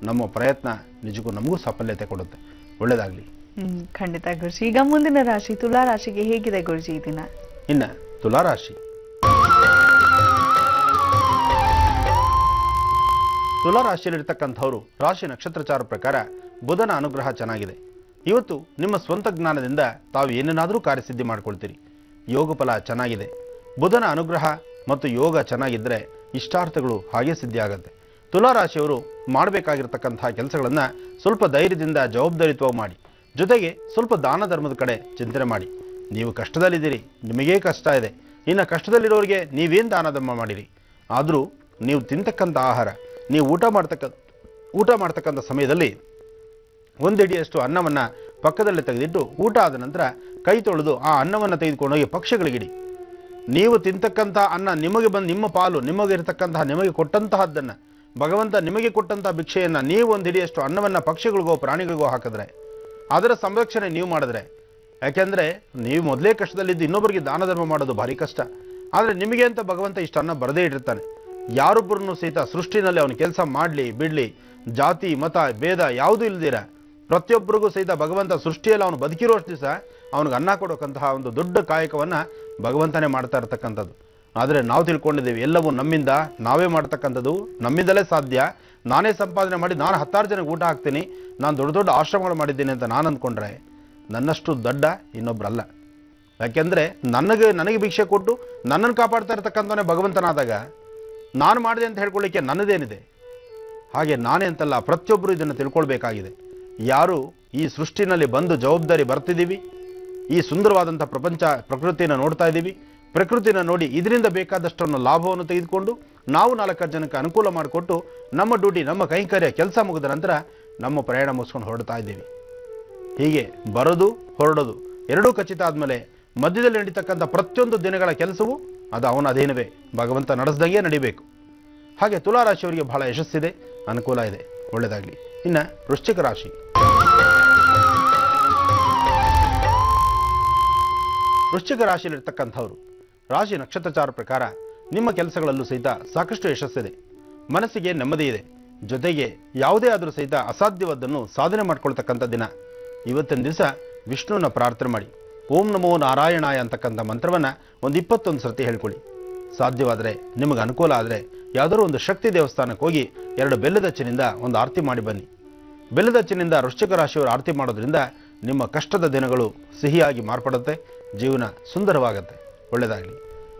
ನಮ್ಮ ಪ್ರಯತ್ನ ನಿಜಕ್ಕೂ ನಮಗೂ ಸಾಫಲ್ಯತೆ ಕೊಡುತ್ತೆ. ಒಳ್ಳೆಯದಾಗಲಿ. ಖಂಡಿತ ಗುರುಜಿ. ಈಗ ಮುಂದಿನ ರಾಶಿ ತುಲಾ ರಾಶಿಗೆ ಹೇಗಿದೆ ಗುರುಜಿ ಈ ದಿನ? ಇನ್ನು ತುಲಾ ರಾಶಿ, ತುಲಾ ರಾಶಿಯಲ್ಲಿರ್ತಕ್ಕಂಥವರು ರಾಶಿ ನಕ್ಷತ್ರಚಾರ ಪ್ರಕಾರ ಬುಧನ ಅನುಗ್ರಹ ಚೆನ್ನಾಗಿದೆ. ಇವತ್ತು ನಿಮ್ಮ ಸ್ವಂತ ಜ್ಞಾನದಿಂದ ತಾವು ಏನನ್ನಾದರೂ ಕಾರ್ಯಸಿದ್ಧಿ ಮಾಡ್ಕೊಳ್ತೀರಿ. ಯೋಗ ಫಲ ಚೆನ್ನಾಗಿದೆ. ಬುಧನ ಅನುಗ್ರಹ ಮತ್ತು ಯೋಗ ಚೆನ್ನಾಗಿದ್ದರೆ ಇಷ್ಟಾರ್ಥಗಳು ಹಾಗೆ ಸಿದ್ಧಿ ಆಗುತ್ತೆ. ತುಲಾ ರಾಶಿಯವರು ಮಾಡಬೇಕಾಗಿರ್ತಕ್ಕಂತಹ ಕೆಲಸಗಳನ್ನು ಸ್ವಲ್ಪ ಧೈರ್ಯದಿಂದ ಜವಾಬ್ದಾರಿತ್ವವಾಗಿ ಮಾಡಿ, ಜೊತೆಗೆ ಸ್ವಲ್ಪ ದಾನ ಧರ್ಮದ ಕಡೆ ಚಿಂತನೆ ಮಾಡಿ. ನೀವು ಕಷ್ಟದಲ್ಲಿದ್ದೀರಿ, ನಿಮಗೇ ಕಷ್ಟ ಇದೆ, ಇನ್ನು ಕಷ್ಟದಲ್ಲಿರೋರಿಗೆ ನೀವೇನು ದಾನ ಧರ್ಮ ಮಾಡಿರಿ. ಆದರೂ ನೀವು ತಿಂತಕ್ಕಂಥ ಆಹಾರ, ನೀವು ಊಟ ಮಾಡ್ತಕ್ಕಂಥ ಸಮಯದಲ್ಲಿ ಒಂದಿಡಿಯಷ್ಟು ಅನ್ನವನ್ನು ಪಕ್ಕದಲ್ಲಿ ತೆಗೆದಿಟ್ಟು ಊಟ ಆದ ನಂತರ ಕೈ ತೊಳೆದು ಆ ಅನ್ನವನ್ನು ತೆಗೆದುಕೊಂಡೋಗಿ ಪಕ್ಷಿಗಳಿಗಿಡಿ. ನೀವು ತಿಂತಕ್ಕಂಥ ಅನ್ನ ನಿಮಗೆ ಬಂದು ನಿಮ್ಮ ಪಾಲು, ನಿಮಗೆ ಇರತಕ್ಕಂತಹ, ನಿಮಗೆ ಕೊಟ್ಟಂತಹದ್ದನ್ನು, ಭಗವಂತ ನಿಮಗೆ ಕೊಟ್ಟಂತಹ ಭಿಕ್ಷೆಯನ್ನು ನೀವು ಒಂದು ಹಿಡಿಯಷ್ಟು ಅನ್ನವನ್ನು ಪಕ್ಷಿಗಳಿಗೋ ಪ್ರಾಣಿಗಳಿಗೋ ಹಾಕಿದ್ರೆ, ಅದರ ಸಂರಕ್ಷಣೆ ನೀವು ಮಾಡಿದ್ರೆ, ಯಾಕೆಂದರೆ ನೀವು ಮೊದಲೇ ಕಷ್ಟದಲ್ಲಿದ್ದು ಇನ್ನೊಬ್ಬರಿಗೆ ದಾನ ಧರ್ಮ ಮಾಡೋದು ಭಾರಿ ಕಷ್ಟ. ಆದರೆ ನಿಮಗೆ ಅಂತ ಭಗವಂತ ಇಷ್ಟು ಅನ್ನ ಬರದೇ ಇಟ್ಟಿರ್ತಾನೆ. ಯಾರೊಬ್ಬರನ್ನು ಸಹಿತ ಸೃಷ್ಟಿನಲ್ಲಿ ಅವನು ಕೆಲಸ ಮಾಡಲಿ ಬಿಡಲಿ, ಜಾತಿ ಮತ ಭೇದ ಯಾವುದೂ ಇಲ್ದಿರ ಪ್ರತಿಯೊಬ್ಬರಿಗೂ ಸಹಿತ ಭಗವಂತ ಸೃಷ್ಟಿಯಲ್ಲಿ ಅವನು ಬದುಕಿರೋಷ್ಟು ದಿವಸ ಅವನಿಗೆ ಅನ್ನ ಕೊಡೋಕ್ಕಂತಹ ಒಂದು ದೊಡ್ಡ ಕಾಯಕವನ್ನು ಭಗವಂತನೇ ಮಾಡ್ತಾ ಇರ್ತಕ್ಕಂಥದ್ದು. ಆದರೆ ನಾವು ತಿಳ್ಕೊಂಡಿದ್ದೀವಿ ಎಲ್ಲವೂ ನಮ್ಮಿಂದ ನಾವೇ ಮಾಡ್ತಕ್ಕಂಥದ್ದು, ನಮ್ಮಿಂದಲೇ ಸಾಧ್ಯ, ನಾನೇ ಸಂಪಾದನೆ ಮಾಡಿ ನಾನು 10 ಜನಕ್ಕೆ ಊಟ ಹಾಕ್ತೀನಿ, ನಾನು ದೊಡ್ಡ ದೊಡ್ಡ ಆಶ್ರಮಗಳು ಮಾಡಿದ್ದೀನಿ ಅಂತ ನಾನು ಅಂದ್ಕೊಂಡ್ರೆ ನನ್ನಷ್ಟು ದಡ್ಡ ಇನ್ನೊಬ್ರಲ್ಲ. ಯಾಕೆಂದರೆ ನನಗೆ ಭಿಕ್ಷೆ ಕೊಟ್ಟು ನನ್ನನ್ನು ಕಾಪಾಡ್ತಾ ಇರ್ತಕ್ಕಂಥವನೇ ಭಗವಂತನಾದಾಗ ನಾನು ಮಾಡಿದೆ ಅಂತ ಹೇಳ್ಕೊಳ್ಳಿಕ್ಕೆ ನನ್ನದೇನಿದೆ? ಹಾಗೆ ನಾನೇ ಅಂತಲ್ಲ, ಪ್ರತಿಯೊಬ್ಬರು ಇದನ್ನು ತಿಳ್ಕೊಳ್ಬೇಕಾಗಿದೆ. ಯಾರು ಈ ಸೃಷ್ಟಿನಲ್ಲಿ ಬಂದು ಜವಾಬ್ದಾರಿ ಬರ್ತಿದ್ದೀವಿ, ಈ ಸುಂದರವಾದಂಥ ಪ್ರಕೃತಿಯನ್ನು ನೋಡ್ತಾ ಇದ್ದೀವಿ, ಪ್ರಕೃತಿನ ನೋಡಿ ಇದರಿಂದ ಬೇಕಾದಷ್ಟನ್ನು ಲಾಭವನ್ನು ತೆಗೆದುಕೊಂಡು ನಾವು 4 ಜನಕ್ಕೆ ಅನುಕೂಲ ಮಾಡಿಕೊಟ್ಟು ನಮ್ಮ ಡ್ಯೂಟಿ, ನಮ್ಮ ಕೈಂಕರ್ಯ ಕೆಲಸ ಮುಗಿದ ನಂತರ ನಮ್ಮ ಪ್ರಯಾಣ ಮುಗಿಸ್ಕೊಂಡು ಹೊರಡ್ತಾ ಇದ್ದೀವಿ. ಹೀಗೆ ಬರೋದು ಹೊರಡೋದು ಎರಡೂ ಖಚಿತ ಆದಮೇಲೆ ಮಧ್ಯದಲ್ಲಿ ನಡೀತಕ್ಕಂಥ ಪ್ರತಿಯೊಂದು ದಿನಗಳ ಕೆಲಸವೂ ಅದು ಅವನ ಅಧೀನವೇ, ಭಗವಂತ ನಡೆಸ್ದಂಗೆ ನಡಿಬೇಕು. ಹಾಗೆ ತುಲಾ ರಾಶಿಯವರಿಗೆ ಬಹಳ ಯಶಸ್ಸಿದೆ, ಅನುಕೂಲ ಇದೆ, ಒಳ್ಳೆಯದಾಗಲಿ. ಇನ್ನು ವೃಶ್ಚಿಕ ರಾಶಿ. ವೃಶ್ಚಿಕ ರಾಶಿಯಲ್ಲಿರ್ತಕ್ಕಂಥವ್ರು ರಾಶಿ ನಕ್ಷತ್ರಚಾರ ಪ್ರಕಾರ ನಿಮ್ಮ ಕೆಲಸಗಳಲ್ಲೂ ಸಹಿತ ಸಾಕಷ್ಟು ಯಶಸ್ಸಿದೆ, ಮನಸ್ಸಿಗೆ ನೆಮ್ಮದಿ ಇದೆ, ಜೊತೆಗೆ ಯಾವುದೇ ಆದರೂ ಸಹಿತ ಅಸಾಧ್ಯವಾದ್ದನ್ನು ಸಾಧನೆ ಮಾಡ್ಕೊಳ್ತಕ್ಕಂಥ ದಿನ. ಇವತ್ತಿನ ದಿವಸ ವಿಷ್ಣುವನ್ನ ಪ್ರಾರ್ಥನೆ ಮಾಡಿ ಓಂ ನಮೋ ನಾರಾಯಣಾಯ ಅಂತಕ್ಕಂಥ ಮಂತ್ರವನ್ನು ಒಂದು 21 ಸರ್ತಿ ಹೇಳ್ಕೊಳ್ಳಿ. ಸಾಧ್ಯವಾದರೆ ನಿಮಗೆ ಅನುಕೂಲ ಆದರೆ ಯಾವುದಾದ್ರೂ ಒಂದು ಶಕ್ತಿ ದೇವಸ್ಥಾನಕ್ಕೆ ಹೋಗಿ 2 ಬೆಲ್ಲದಚ್ಚಿನಿಂದ ಒಂದು ಆರತಿ ಮಾಡಿ ಬನ್ನಿ. ಬೆಲ್ಲದಚ್ಚಿನಿಂದ ವೃಶ್ಚಿಕ ರಾಶಿಯವರು ಆರತಿ ಮಾಡೋದ್ರಿಂದ ನಿಮ್ಮ ಕಷ್ಟದ ದಿನಗಳು ಸಿಹಿಯಾಗಿ ಮಾರ್ಪಡುತ್ತೆ, ಜೀವನ ಸುಂದರವಾಗುತ್ತೆ, ಒಳ್ಳೆಯದಾಗಲಿ.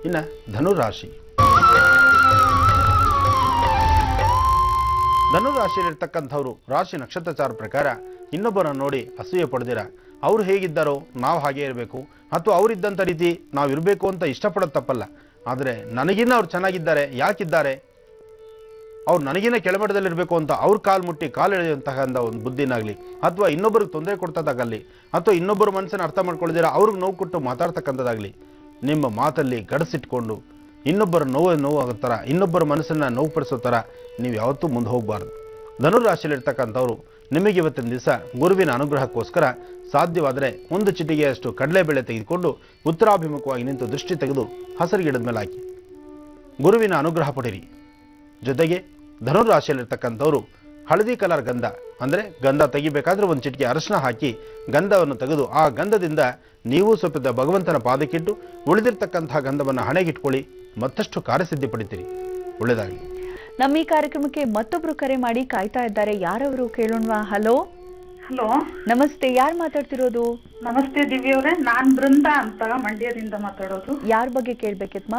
ಇನ್ನು ಧನುರಾಶಿ. ಧನುರಾಶಿಯಲ್ಲಿರ್ತಕ್ಕಂಥವ್ರು ರಾಶಿ ನಕ್ಷತ್ರಚಾರ ಪ್ರಕಾರ ಇನ್ನೊಬ್ಬರನ್ನು ನೋಡಿ ಅಸೂಯೆ ಪಡೆದಿರ ಅವ್ರು ಹೇಗಿದ್ದಾರೋ ನಾವು ಹಾಗೇ ಇರಬೇಕು, ಅಥವಾ ಅವರಿದ್ದಂಥ ರೀತಿ ನಾವು ಇರಬೇಕು ಅಂತ ಇಷ್ಟಪಡೋದು ತಪ್ಪಲ್ಲ. ಆದರೆ ನನಗಿನ್ನ ಅವ್ರು ಚೆನ್ನಾಗಿದ್ದಾರೆ, ಯಾಕಿದ್ದಾರೆ, ಅವ್ರು ನನಗಿನ್ನ ಕೆಳಮಟ್ಟದಲ್ಲಿರಬೇಕು ಅಂತ ಅವ್ರ ಕಾಲು ಮುಟ್ಟಿ ಕಾಲು ಎಳೆಯುವಂತಹ ಒಂದು ಬುದ್ಧಿನಾಗಲಿ, ಅಥವಾ ಇನ್ನೊಬ್ಬರಿಗೆ ತೊಂದರೆ ಕೊಡ್ತದಾಗಲಿ, ಅಥವಾ ಇನ್ನೊಬ್ಬರ ಮನಸ್ಸನ್ನು ಅರ್ಥ ಮಾಡ್ಕೊಳ್ಳದಿರ ಅವ್ರಿಗೆ ನೋವು ಕೊಟ್ಟು ಮಾತಾಡ್ತಕ್ಕಂಥದ್ದಾಗಲಿ, ನಿಮ್ಮ ಮಾತಲ್ಲಿ ಗಡಸಿಟ್ಕೊಂಡು ಇನ್ನೊಬ್ಬರ ನೋವಾಗೋ ಥರ, ಇನ್ನೊಬ್ಬರ ಮನಸ್ಸನ್ನು ನೋವುಪಡಿಸೋ ಥರ ನೀವು ಯಾವತ್ತೂ ಮುಂದೆ ಹೋಗಬಾರ್ದು. ಧನುರಾಶಿಯಲ್ಲಿರ್ತಕ್ಕಂಥವ್ರು ನಿಮಗೆ ಇವತ್ತಿನ ದಿವಸ ಗುರುವಿನ ಅನುಗ್ರಹಕ್ಕೋಸ್ಕರ ಸಾಧ್ಯವಾದರೆ ಒಂದು ಚಿಟಿಗೆಯಷ್ಟು ಕಡಲೆಬೇಳೆ ತೆಗೆದುಕೊಂಡು ಉತ್ತರಾಭಿಮುಖವಾಗಿ ನಿಂತು ದೃಷ್ಟಿ ತೆಗೆದು ಹಸಿರು ಗಿಡದ ಮೇಲೆ ಹಾಕಿ ಗುರುವಿನ ಅನುಗ್ರಹ ಪಡಿರಿ. ಜೊತೆಗೆ ಧನುರಾಶಿಯಲ್ಲಿರ್ತಕ್ಕಂಥವ್ರು ಹಳದಿ ಕಲರ್ ಗಂಧ, ಅಂದರೆ ಗಂಧ ತೆಗಿಬೇಕಾದ್ರೆ ಒಂದು ಚಿಟಿಕೆ ಅರಶಿನ ಹಾಕಿ ಗಂಧವನ್ನು ತೆಗೆದು ಆ ಗಂಧದಿಂದ ನೀವು ಸ್ವಲ್ಪ ಭಗವಂತನ ಪಾದಕ್ಕಿಟ್ಟು ಉಳಿದಿರ್ತಕ್ಕಂತಹ ಗಂಧವನ್ನು ಹಣೆಗಿಟ್ಕೊಳ್ಳಿ, ಮತ್ತಷ್ಟು ಕಾರ್ಯಸಿದ್ಧಿ ಪಡಿತೀರಿ, ಒಳ್ಳೆಯದಾಗಲಿ. ನಮ್ಮ ಈ ಕಾರ್ಯಕ್ರಮಕ್ಕೆ ಮತ್ತೊಬ್ರು ಕರೆ ಮಾಡಿ ಕಾಯ್ತಾ ಇದ್ದಾರೆ. ಯಾರವರು ಕೇಳೋಣವಾ? ಹಲೋ ಹಲೋ, ನಮಸ್ತೆ, ಯಾರು ಮಾತಾಡ್ತಿರೋದು? ನಮಸ್ತೆ ದಿವ್ಯ ಅವರೇ, ನಾನ್ ಬೃಂದಾ ಅಂತ ಮಂಡ್ಯದಿಂದ ಮಾತಾಡೋದು. ಯಾರ ಬಗ್ಗೆ ಕೇಳ್ಬೇಕಿತ್ಮ?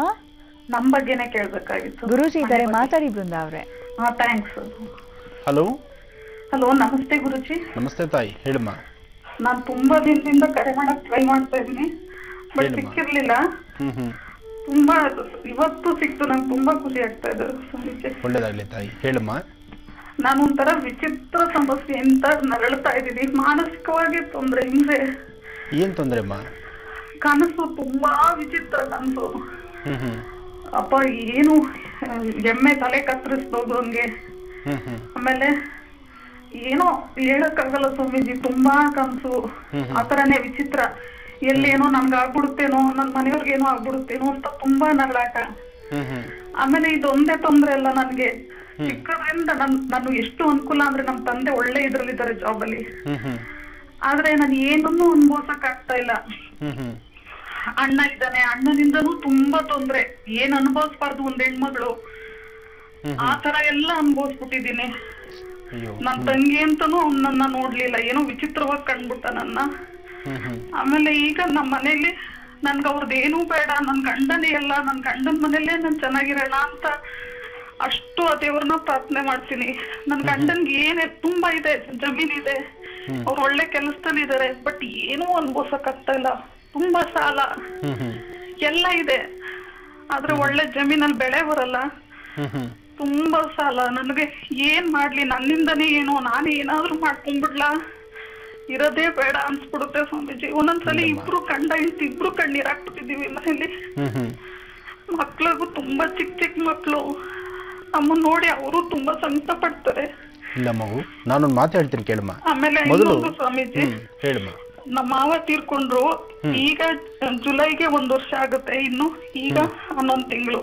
ನಮ್ ಬಗ್ಗೆನೇ ಕೇಳ್ಬೇಕಾಗಿತ್ತು. ಗುರೂಜಿ ಇದ್ದಾರೆ, ಮಾತಾಡಿ ಬೃಂದಾ ಅವ್ರೆ. ಹಾ, ಥ್ಯಾಂಕ್ಸ್. ಹಲೋ ಹಲೋ, ನಮಸ್ತೆ ಗುರುಜಿ. ನಮಸ್ತೆ ತಾಯಿ, ಹೇಳಮ್ಮ. ನಾನ್ ತುಂಬಾ ದಿನದಿಂದ ಕರೆ ಮಾಡಕ್ ಟ್ರೈ ಮಾಡ್ತಾ ಇದೀನಿ, ಬಟ್ ಸಿಕ್ಕಿರ್ಲಿಲ್ಲ. ತುಂಬಾ ಇವತ್ತು ಸಿಕ್ತು, ನಂಗೆ ತುಂಬಾ ಖುಷಿ ಆಗ್ತಾ ಇದೆ. ಒಳ್ಳೇದಾಗ್ಲಿ ತಾಯಿ, ಹೇಳಮ್ಮ. ನಾನು ಒಂಥರ ವಿಚಿತ್ರ ಸಮಸ್ಯೆ ಅಂತ ನರಳ್ತಾ ಇದ್ದೀನಿ, ಮಾನಸಿಕವಾಗಿ ತೊಂದ್ರೆ, ಹಿಂಸೆ. ಏನ್ ತೊಂದ್ರೆ ಅಮ್ಮ? ಕನಸು ತುಂಬಾ ವಿಚಿತ್ರ ಕನಸು. ಅಪ್ಪ ಏನು ಎಮ್ಮೆ ತಲೆ ಕತ್ತರಿಸ್ಬೋದು ಹಂಗೆ. ಆಮೇಲೆ ಏನೋ ಹೇಳಕ್ಕಾಗಲ್ಲ ಸ್ವಾಮೀಜಿ, ತುಂಬಾ ಕನಸು ಆತರನೇ ವಿಚಿತ್ರ. ಎಲ್ಲೇನೋ ನನ್ಗೆ ಆಗ್ಬಿಡುತ್ತೇನೋ, ನನ್ ಮನೆಯವ್ರಿಗೇನೋ ಆಗ್ಬಿಡುತ್ತೇನೋ ಅಂತ ತುಂಬಾ ನರಳಾಟ. ಆಮೇಲೆ ಇದೊಂದೇ ತೊಂದ್ರೆ ಅಲ್ಲ ನನ್ಗೆ, ಚಿಕ್ಕದ್ರಿಂದ ನಾನು ಎಷ್ಟು ಅನುಕೂಲ ಅಂದ್ರೆ ನಮ್ ತಂದೆ ಒಳ್ಳೆ ಇದ್ರಲ್ಲಿದ್ದಾರೆ, ಜಾಬ್ ಅಲ್ಲಿ. ಆದ್ರೆ ನಾನು ಏನನ್ನೂ ಅನುಭವಿಸಕ್ ಆಗ್ತಾ ಇಲ್ಲ. ಅಣ್ಣ ಇದ್ದಾನೆ, ಅಣ್ಣನಿಂದನೂ ತುಂಬಾ ತೊಂದ್ರೆ, ಏನ್ ಅನುಭವಿಸ್ಬಾರ್ದು ಒಂದ್ ಹೆಣ್ಮಗಳು, ಆತರ ಎಲ್ಲ ಅನುಭವಿಸ್ಬಿಟ್ಟಿದೀನಿ. ನನ್ ತಂಗಿ ಅಂತಾನು ನನ್ನ ನೋಡ್ಲಿಲ್ಲ, ಏನೋ ವಿಚಿತ್ರವಾಗಿ ಕಂಡ್ಬಿಟ್ಟ ನನ್ನ. ಆಮೇಲೆ ಈಗ ನಮ್ಮ ಮನೇಲಿ ನನ್ಗ ಅವ್ರದ್ದೇನೂ ಬೇಡ, ನನ್ ಗಂಡನೇ ಎಲ್ಲ, ನನ್ ಗಂಡನ ಮನೇಲೆ ನಾನ್ ಚೆನ್ನಾಗಿರೋಣ ಅಂತ ಅಷ್ಟು ಆ ದೇವ್ರನ್ನ ಪ್ರಾರ್ಥನೆ ಮಾಡ್ತೀನಿ. ನನ್ ಗಂಡನ್ಗೆ ಏನೇ ತುಂಬಾ ಇದೆ, ಜಮೀನ್ ಇದೆ, ಅವ್ರು ಒಳ್ಳೆ ಕೆಲಸದಲ್ಲಿ ಇದಾರೆ, ಬಟ್ ಏನೂ ಅನ್ಭವಿಸಕ್ ಆಗ್ತಾ ಇಲ್ಲ. ತುಂಬಾ ಸಾಲ ಎಲ್ಲ ಇದೆ, ಆದ್ರೆ ಒಳ್ಳೆ ಜಮೀನಲ್ಲಿ ಬೆಳೆ ಬರಲ್ಲ, ತುಂಬಾ ಸಾಲ. ನನಗೆ ಏನ್ ಮಾಡ್ಲಿ, ನನ್ನಿಂದನೇ ಏನೋ, ನಾನು ಏನಾದ್ರೂ ಮಾಡ್ಕೊಂಡ್ಬಿಡ್ಲಾ, ಇರೋದೇ ಬೇಡ ಅನ್ಸ್ಬಿಡುತ್ತೆ ಸ್ವಾಮೀಜಿ. ಒಂದೊಂದ್ಸಲಿ ಇಬ್ರು ಇಬ್ರು ಕಣ್ಣೀರ್ ಹಾಕ್ಬಿಟ್ಟಿದೀವಿ ಮನೇಲಿ. ಮಕ್ಳಿಗೂ ತುಂಬಾ ಚಿಕ್ಕ ಚಿಕ್ಕ ಮಕ್ಳು, ನಮ್ಮ ನೋಡಿ ಅವರು ತುಂಬಾ ಸಂಕಟ ಪಡ್ತಾರೆ. ಇಲ್ಲ ಮಗು, ನಾನೊಂದು ಮಾತು ಹೇಳ್ತೀನಿ ಕೇಳಮ್ಮ. ಆಮೇಲೆ ಸ್ವಾಮೀಜಿ, ನಮ್ಮ ಮಾವ ತೀರ್ಕೊಂಡ್ರು, ಈಗ ಜುಲೈಗೆ 1 ವರ್ಷ ಆಗುತ್ತೆ, ಇನ್ನು ಈಗ 11 ತಿಂಗಳು.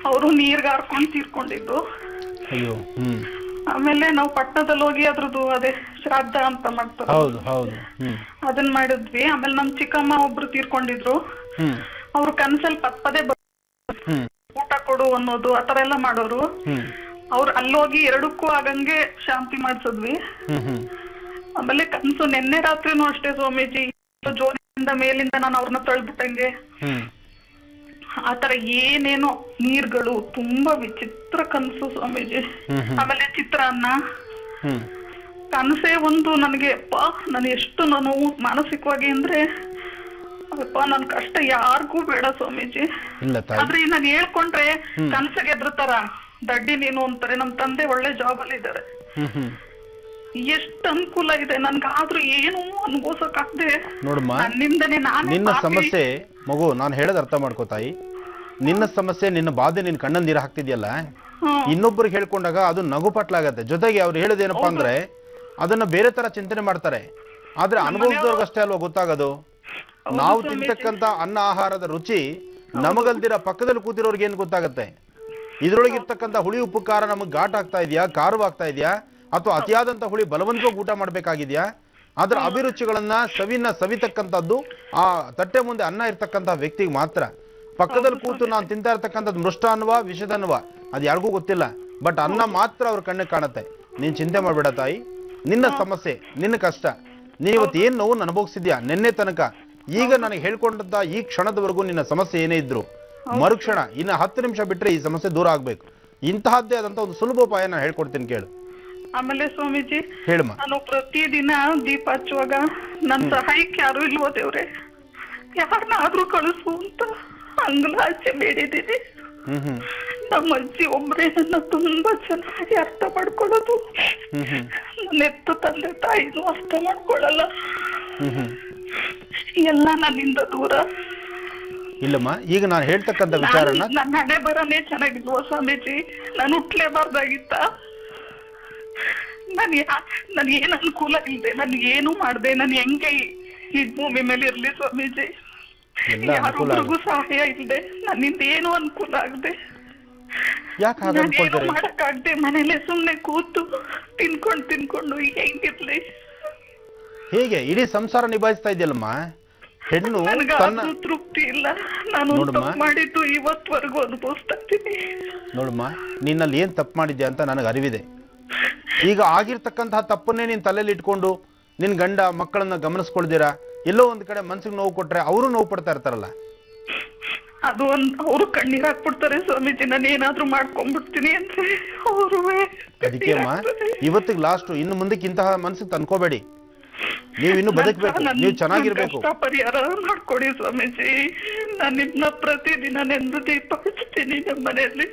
ಅವರು ನೀರ್ಗೆ ಹಾರ್ಕೊಂಡ್ ತೀರ್ಕೊಂಡಿದ್ದು. ಆಮೇಲೆ ನಾವು ಪಟ್ಟಣದಲ್ಲಿ ಹೋಗಿ ಅದ್ರದ್ದು ಅದೇ ಶ್ರಾದ್ದ ಅಂತ ಮಾಡ್ತಾರೆ, ಅದನ್ನ ಮಾಡಿದ್ವಿ. ಆಮೇಲೆ ನಮ್ ಚಿಕ್ಕಮ್ಮ ಒಬ್ರು ತೀರ್ಕೊಂಡಿದ್ರು, ಅವ್ರು ಕನ್ಸಲ್ಲಿ ಪದೇ ಊಟ ಕೊಡು ಅನ್ನೋದು ಆತರ ಎಲ್ಲ ಮಾಡೋರು. ಅವ್ರು ಅಲ್ಲೋಗಿ ಎರಡಕ್ಕೂ ಆಗಂಗೆ ಶಾಂತಿ ಮಾಡ್ಸದ್ವಿ. ಆಮೇಲೆ ಕನ್ಸು ನೆನ್ನೆ ರಾತ್ರಿನೂ ಅಷ್ಟೇ ಸ್ವಾಮೀಜಿ, ಜೋರಿನಿಂದ ಮೇಲಿಂದ ನಾನು ಅವ್ರನ್ನ ತಳ್ಬಿಟ್ಟಂಗೆ ಆತರ ಏನೇನೋ ನೀರ್ಗಳು, ತುಂಬಾ ವಿಚಿತ್ರ ಕನ್ಸು ಸ್ವಾಮೀಜಿ. ಆಮೇಲೆ ಚಿತ್ರಾನ್ನ ಕನಸೇ ಒಂದು ನನಗೆ. ನಾನು ಎಷ್ಟು ನಾನು ಮಾನಸಿಕವಾಗಿ ಅಂದ್ರೆ ನನ್ ಕಷ್ಟ ಯಾರಿಗೂ ಬೇಡ ಸ್ವಾಮೀಜಿ. ಆದ್ರೆ ನಾನು ಹೇಳ್ಕೊಂಡ್ರೆ ಕನಸಿಗೆ ಎದ್ರತಾರ, ದಡ್ಡಿ ನೀನು ಅಂತಾರೆ. ನಮ್ ತಂದೆ ಒಳ್ಳೆ ಜಾಬ್ ಅಲ್ಲಿ ಇದಾರೆ, ಎಷ್ಟು ಅನುಕೂಲ ಇದೆ ನನ್ಗಾದ್ರೂ ಏನು ಅನುಭವಿಸಕ್ಕಾಗ್ದೆ. ನೋಡಮ್ಮ, ನನ್ನಿಂದನೇ ನಿನ್ನ ಸಮಸ್ಯೆ ಮಗು, ನಾನು ಹೇಳೋದು ಅರ್ಥ ಮಾಡ್ಕೋತಾಯಿ. ನಿನ್ನ ಸಮಸ್ಯೆ, ನಿನ್ನ ಬಾಧೆ ನಿನ್ ಕಣ್ಣಲ್ಲಿ ನೀರು ಹಾಕ್ತಿದ್ಯಲ್ಲ, ಇನ್ನೊಬ್ಬರಿಗೆ ಹೇಳ್ಕೊಂಡಾಗ ಅದು ನಗುಪಟ್ಲಾಗತ್ತೆ. ಜೊತೆಗೆ ಅವ್ರು ಹೇಳೋದೇನಪ್ಪಾ ಅಂದ್ರೆ ಅದನ್ನ ಬೇರೆ ತರ ಚಿಂತನೆ ಮಾಡ್ತಾರೆ. ಆದ್ರೆ ಅನುಭವಿಸಿದವ್ರಿಗಷ್ಟೇ ಅಲ್ವಾ ಗೊತ್ತಾಗೋದು. ನಾವು ತಿಂತಕ್ಕಂತ ಅನ್ನ ಆಹಾರದ ರುಚಿ ನಮಗಲ್ದಿರ ಪಕ್ಕದಲ್ಲಿ ಕೂತಿರೋರ್ಗೆ ಏನ್ ಗೊತ್ತಾಗತ್ತೆ? ಇದ್ರೊಳಗಿರ್ತಕ್ಕಂಥ ಹುಳಿ ಉಪ್ಪು ಖಾರ ನಮಗ್ ಘಾಟ್ ಆಗ್ತಾ ಇದೆಯಾ, ಖಾರವಾಗ್ತಾ ಇದೆಯಾ, ಅಥವಾ ಅತಿಯಾದಂತ ಹುಳಿ ಬಲವಂತವಾಗಿ ಊಟ ಮಾಡ್ಬೇಕಾಗಿದ್ಯಾ? ಅದ್ರ ಅಭಿರುಚಿಗಳನ್ನ ಸವಿತಕ್ಕಂಥದ್ದು ಆ ತಟ್ಟೆ ಮುಂದೆ ಅನ್ನ ಇರ್ತಕ್ಕಂಥ ವ್ಯಕ್ತಿಗೆ ಮಾತ್ರ. ಪಕ್ಕದಲ್ಲಿ ಕೂತು ನಾನು ತಿಂತಾ ಇರ್ತಕ್ಕಂಥದ್ದು ಮೃಷ್ಟಾನ್ವ ವಿಷದನ್ವ ಅದು ಯಾರಿಗೂ ಗೊತ್ತಿಲ್ಲ. ಬಟ್ ಅನ್ನ ಮಾತ್ರ ಅವ್ರ ಕಣ್ಣಿಗೆ ಕಾಣುತ್ತೆ. ನೀನ್ ಚಿಂತೆ ಮಾಡ್ಬೇಡ ತಾಯಿ. ನಿನ್ನ ಸಮಸ್ಯೆ, ನಿನ್ನ ಕಷ್ಟ, ನೀವತ್ತು ಏನ್ ನೋವು ಅನುಭವಿಸಿದ್ಯಾ ನಿನ್ನೆ ತನಕ, ಈಗ ನನಗೆ ಹೇಳ್ಕೊಂಡಂತ ಈ ಕ್ಷಣದವರೆಗೂ ನಿನ್ನ ಸಮಸ್ಯೆ ಏನೇ ಇದ್ರು ಮರುಕ್ಷಣ ಇನ್ನು 10 ನಿಮಿಷ ಬಿಟ್ರೆ ಈ ಸಮಸ್ಯೆ ದೂರ ಆಗ್ಬೇಕು. ಇಂತಹದ್ದೇ ಆದಂತ ಒಂದು ಸುಲಭೋಪಾಯ ನಾನು ಹೇಳ್ಕೊಡ್ತೀನಿ ಕೇಳು. ಆಮೇಲೆ ಸ್ವಾಮೀಜಿ, ಹೇಳಮ್ಮ. ನಾನು ಪ್ರತಿದಿನ ದೀಪ ಹಚ್ಚುವಾಗ ನನ್ ಸಹಾಯಕ್ಕೆ ಯಾರು ಇಲ್ವೋ ದೇವ್ರೆ, ಯಾರನ್ನಾದ್ರೂ ಕಳಿಸು ಅಂತ ಅಂಗ್ಲ ಆಚೆ ಬೇಡಿದ್ದೀನಿ. ನಮ್ಮ ಅಜ್ಜಿ ಒಬ್ರೇ ನನ್ನ ತುಂಬಾ ಚೆನ್ನಾಗಿ ಅರ್ಥ ಮಾಡ್ಕೊಳ್ಳೋದು. ನನ್ನ ಎತ್ತು ತಂದೆ ತಾಯಿನೂ ಅರ್ಥ ಮಾಡ್ಕೊಳ್ಳಲ್ಲ. ಎಲ್ಲ ನನ್ನಿಂದ ದೂರ. ಇಲ್ಲಮ್ಮ, ಈಗ ನಾನು ಹೇಳ್ತಕ್ಕಂಥ ವಿಚಾರನ ನನ್ನ ಹಣೆ ಬರನೇ ಚೆನ್ನಾಗಿಲ್ವ ಸ್ವಾಮೀಜಿ? ನಾನು ಹುಟ್ಲೇಬಾರ್ದಾಗಿತ್ತ? ನನ್ ಏನ್ ಅನುಕೂಲ ಇಲ್ದೆ, ನನ್ಗೇನು ಮಾಡ್ದೆ, ನನ್ ಹೆಂಗೆ ಈ ಭೂಮಿ ಮೇಲೆ ಇರ್ಲಿ ಸ್ವಾಮೀಜಿ? ಯಾರೊಬ್ರಿಗೂ ಸಹಾಯ ಇಲ್ದೆ, ನನ್ನಿಂದ ಏನು ಅನುಕೂಲ ಆಗದೆ, ನಾನೇನು ಮಾಡಕ್ಕಾಗ್ದೆ, ಮನೇಲೆ ಸುಮ್ನೆ ಕೂತು ತಿನ್ಕೊಂಡು ಈಗ ಹೆಂಗಿರ್ಲಿ? ಹೇಗೆ ಇಡೀ ಸಂಸಾರ ನಿಭಾಯಿಸ್ತಾ ಇದೆಯಲ್ಲಮ್ಮ ಹೆಣ್ಣು? ತೃಪ್ತಿ ಇಲ್ಲ. ನಾನು ತಪ್ಪು ಮಾಡಿದ್ದು ಇವತ್ವರೆಗೂ ಅನುಭವಿಸ್ತಾ ಇದ್ದೀನಿ. ನೋಡಮ್ಮ, ನಿನ್ನಲ್ಲಿ ಏನ್ ತಪ್ಪು ಮಾಡಿದ್ಯಾ ಅಂತ ನನಗೆ ಅರಿವಿದೆ. ಈಗ ಆಗಿರ್ತಕ್ಕಂತಹ ತಪ್ಪನ್ನೇ ನೀನ್ ತಲೆಯಲ್ಲಿ ಇಟ್ಕೊಂಡು ನಿನ್ ಗಂಡ ಮಕ್ಕಳನ್ನ ಗಮನಿಸ್ಕೊಳ್ದಿರಾ ಎಲ್ಲೋ ಒಂದ್ ಕಡೆ ಮನ್ಸಿಗೆ ನೋವು ಕೊಟ್ರೆ ಅವರು ನೋವು ಪಡ್ತಾ ಇರ್ತಾರಲ್ಲ. ಅದು ಅವರು ಕಣ್ಣೀರ್ ಹಾಕ್ಬಿಡ್ತಾರೆ ಸ್ವಾಮೀಜಿ, ನಾನು ಏನಾದ್ರೂ ಮಾಡ್ಕೊಂಡ್ಬಿಡ್ತೀನಿ ಅಂದ್ರೆ. ಅದಕ್ಕೆ ಅಮ್ಮ, ಇವತ್ತಿಗೆ ಲಾಸ್ಟ್. ಇನ್ನು ಮುಂದಕ್ಕೆ ಇಂತಹ ಮನ್ಸಿಗೆ ತಂದ್ಕೋಬೇಡಿ. ನೀವು ಇನ್ನು ಬದುಕಬೇಕು, ನೀವು ಚೆನ್ನಾಗಿರ್ಬೇಕು. ಪರಿಹಾರ ಮಾಡ್ಕೊಡಿ ಸ್ವಾಮೀಜಿ. ನಾನು ನಿಮ್ನ ಪ್ರತಿದಿನ ನೆಂದು ದೀಪ ಹಚ್ತೀನಿ ನಮ್ಮ ಮನೆಯಲ್ಲಿ.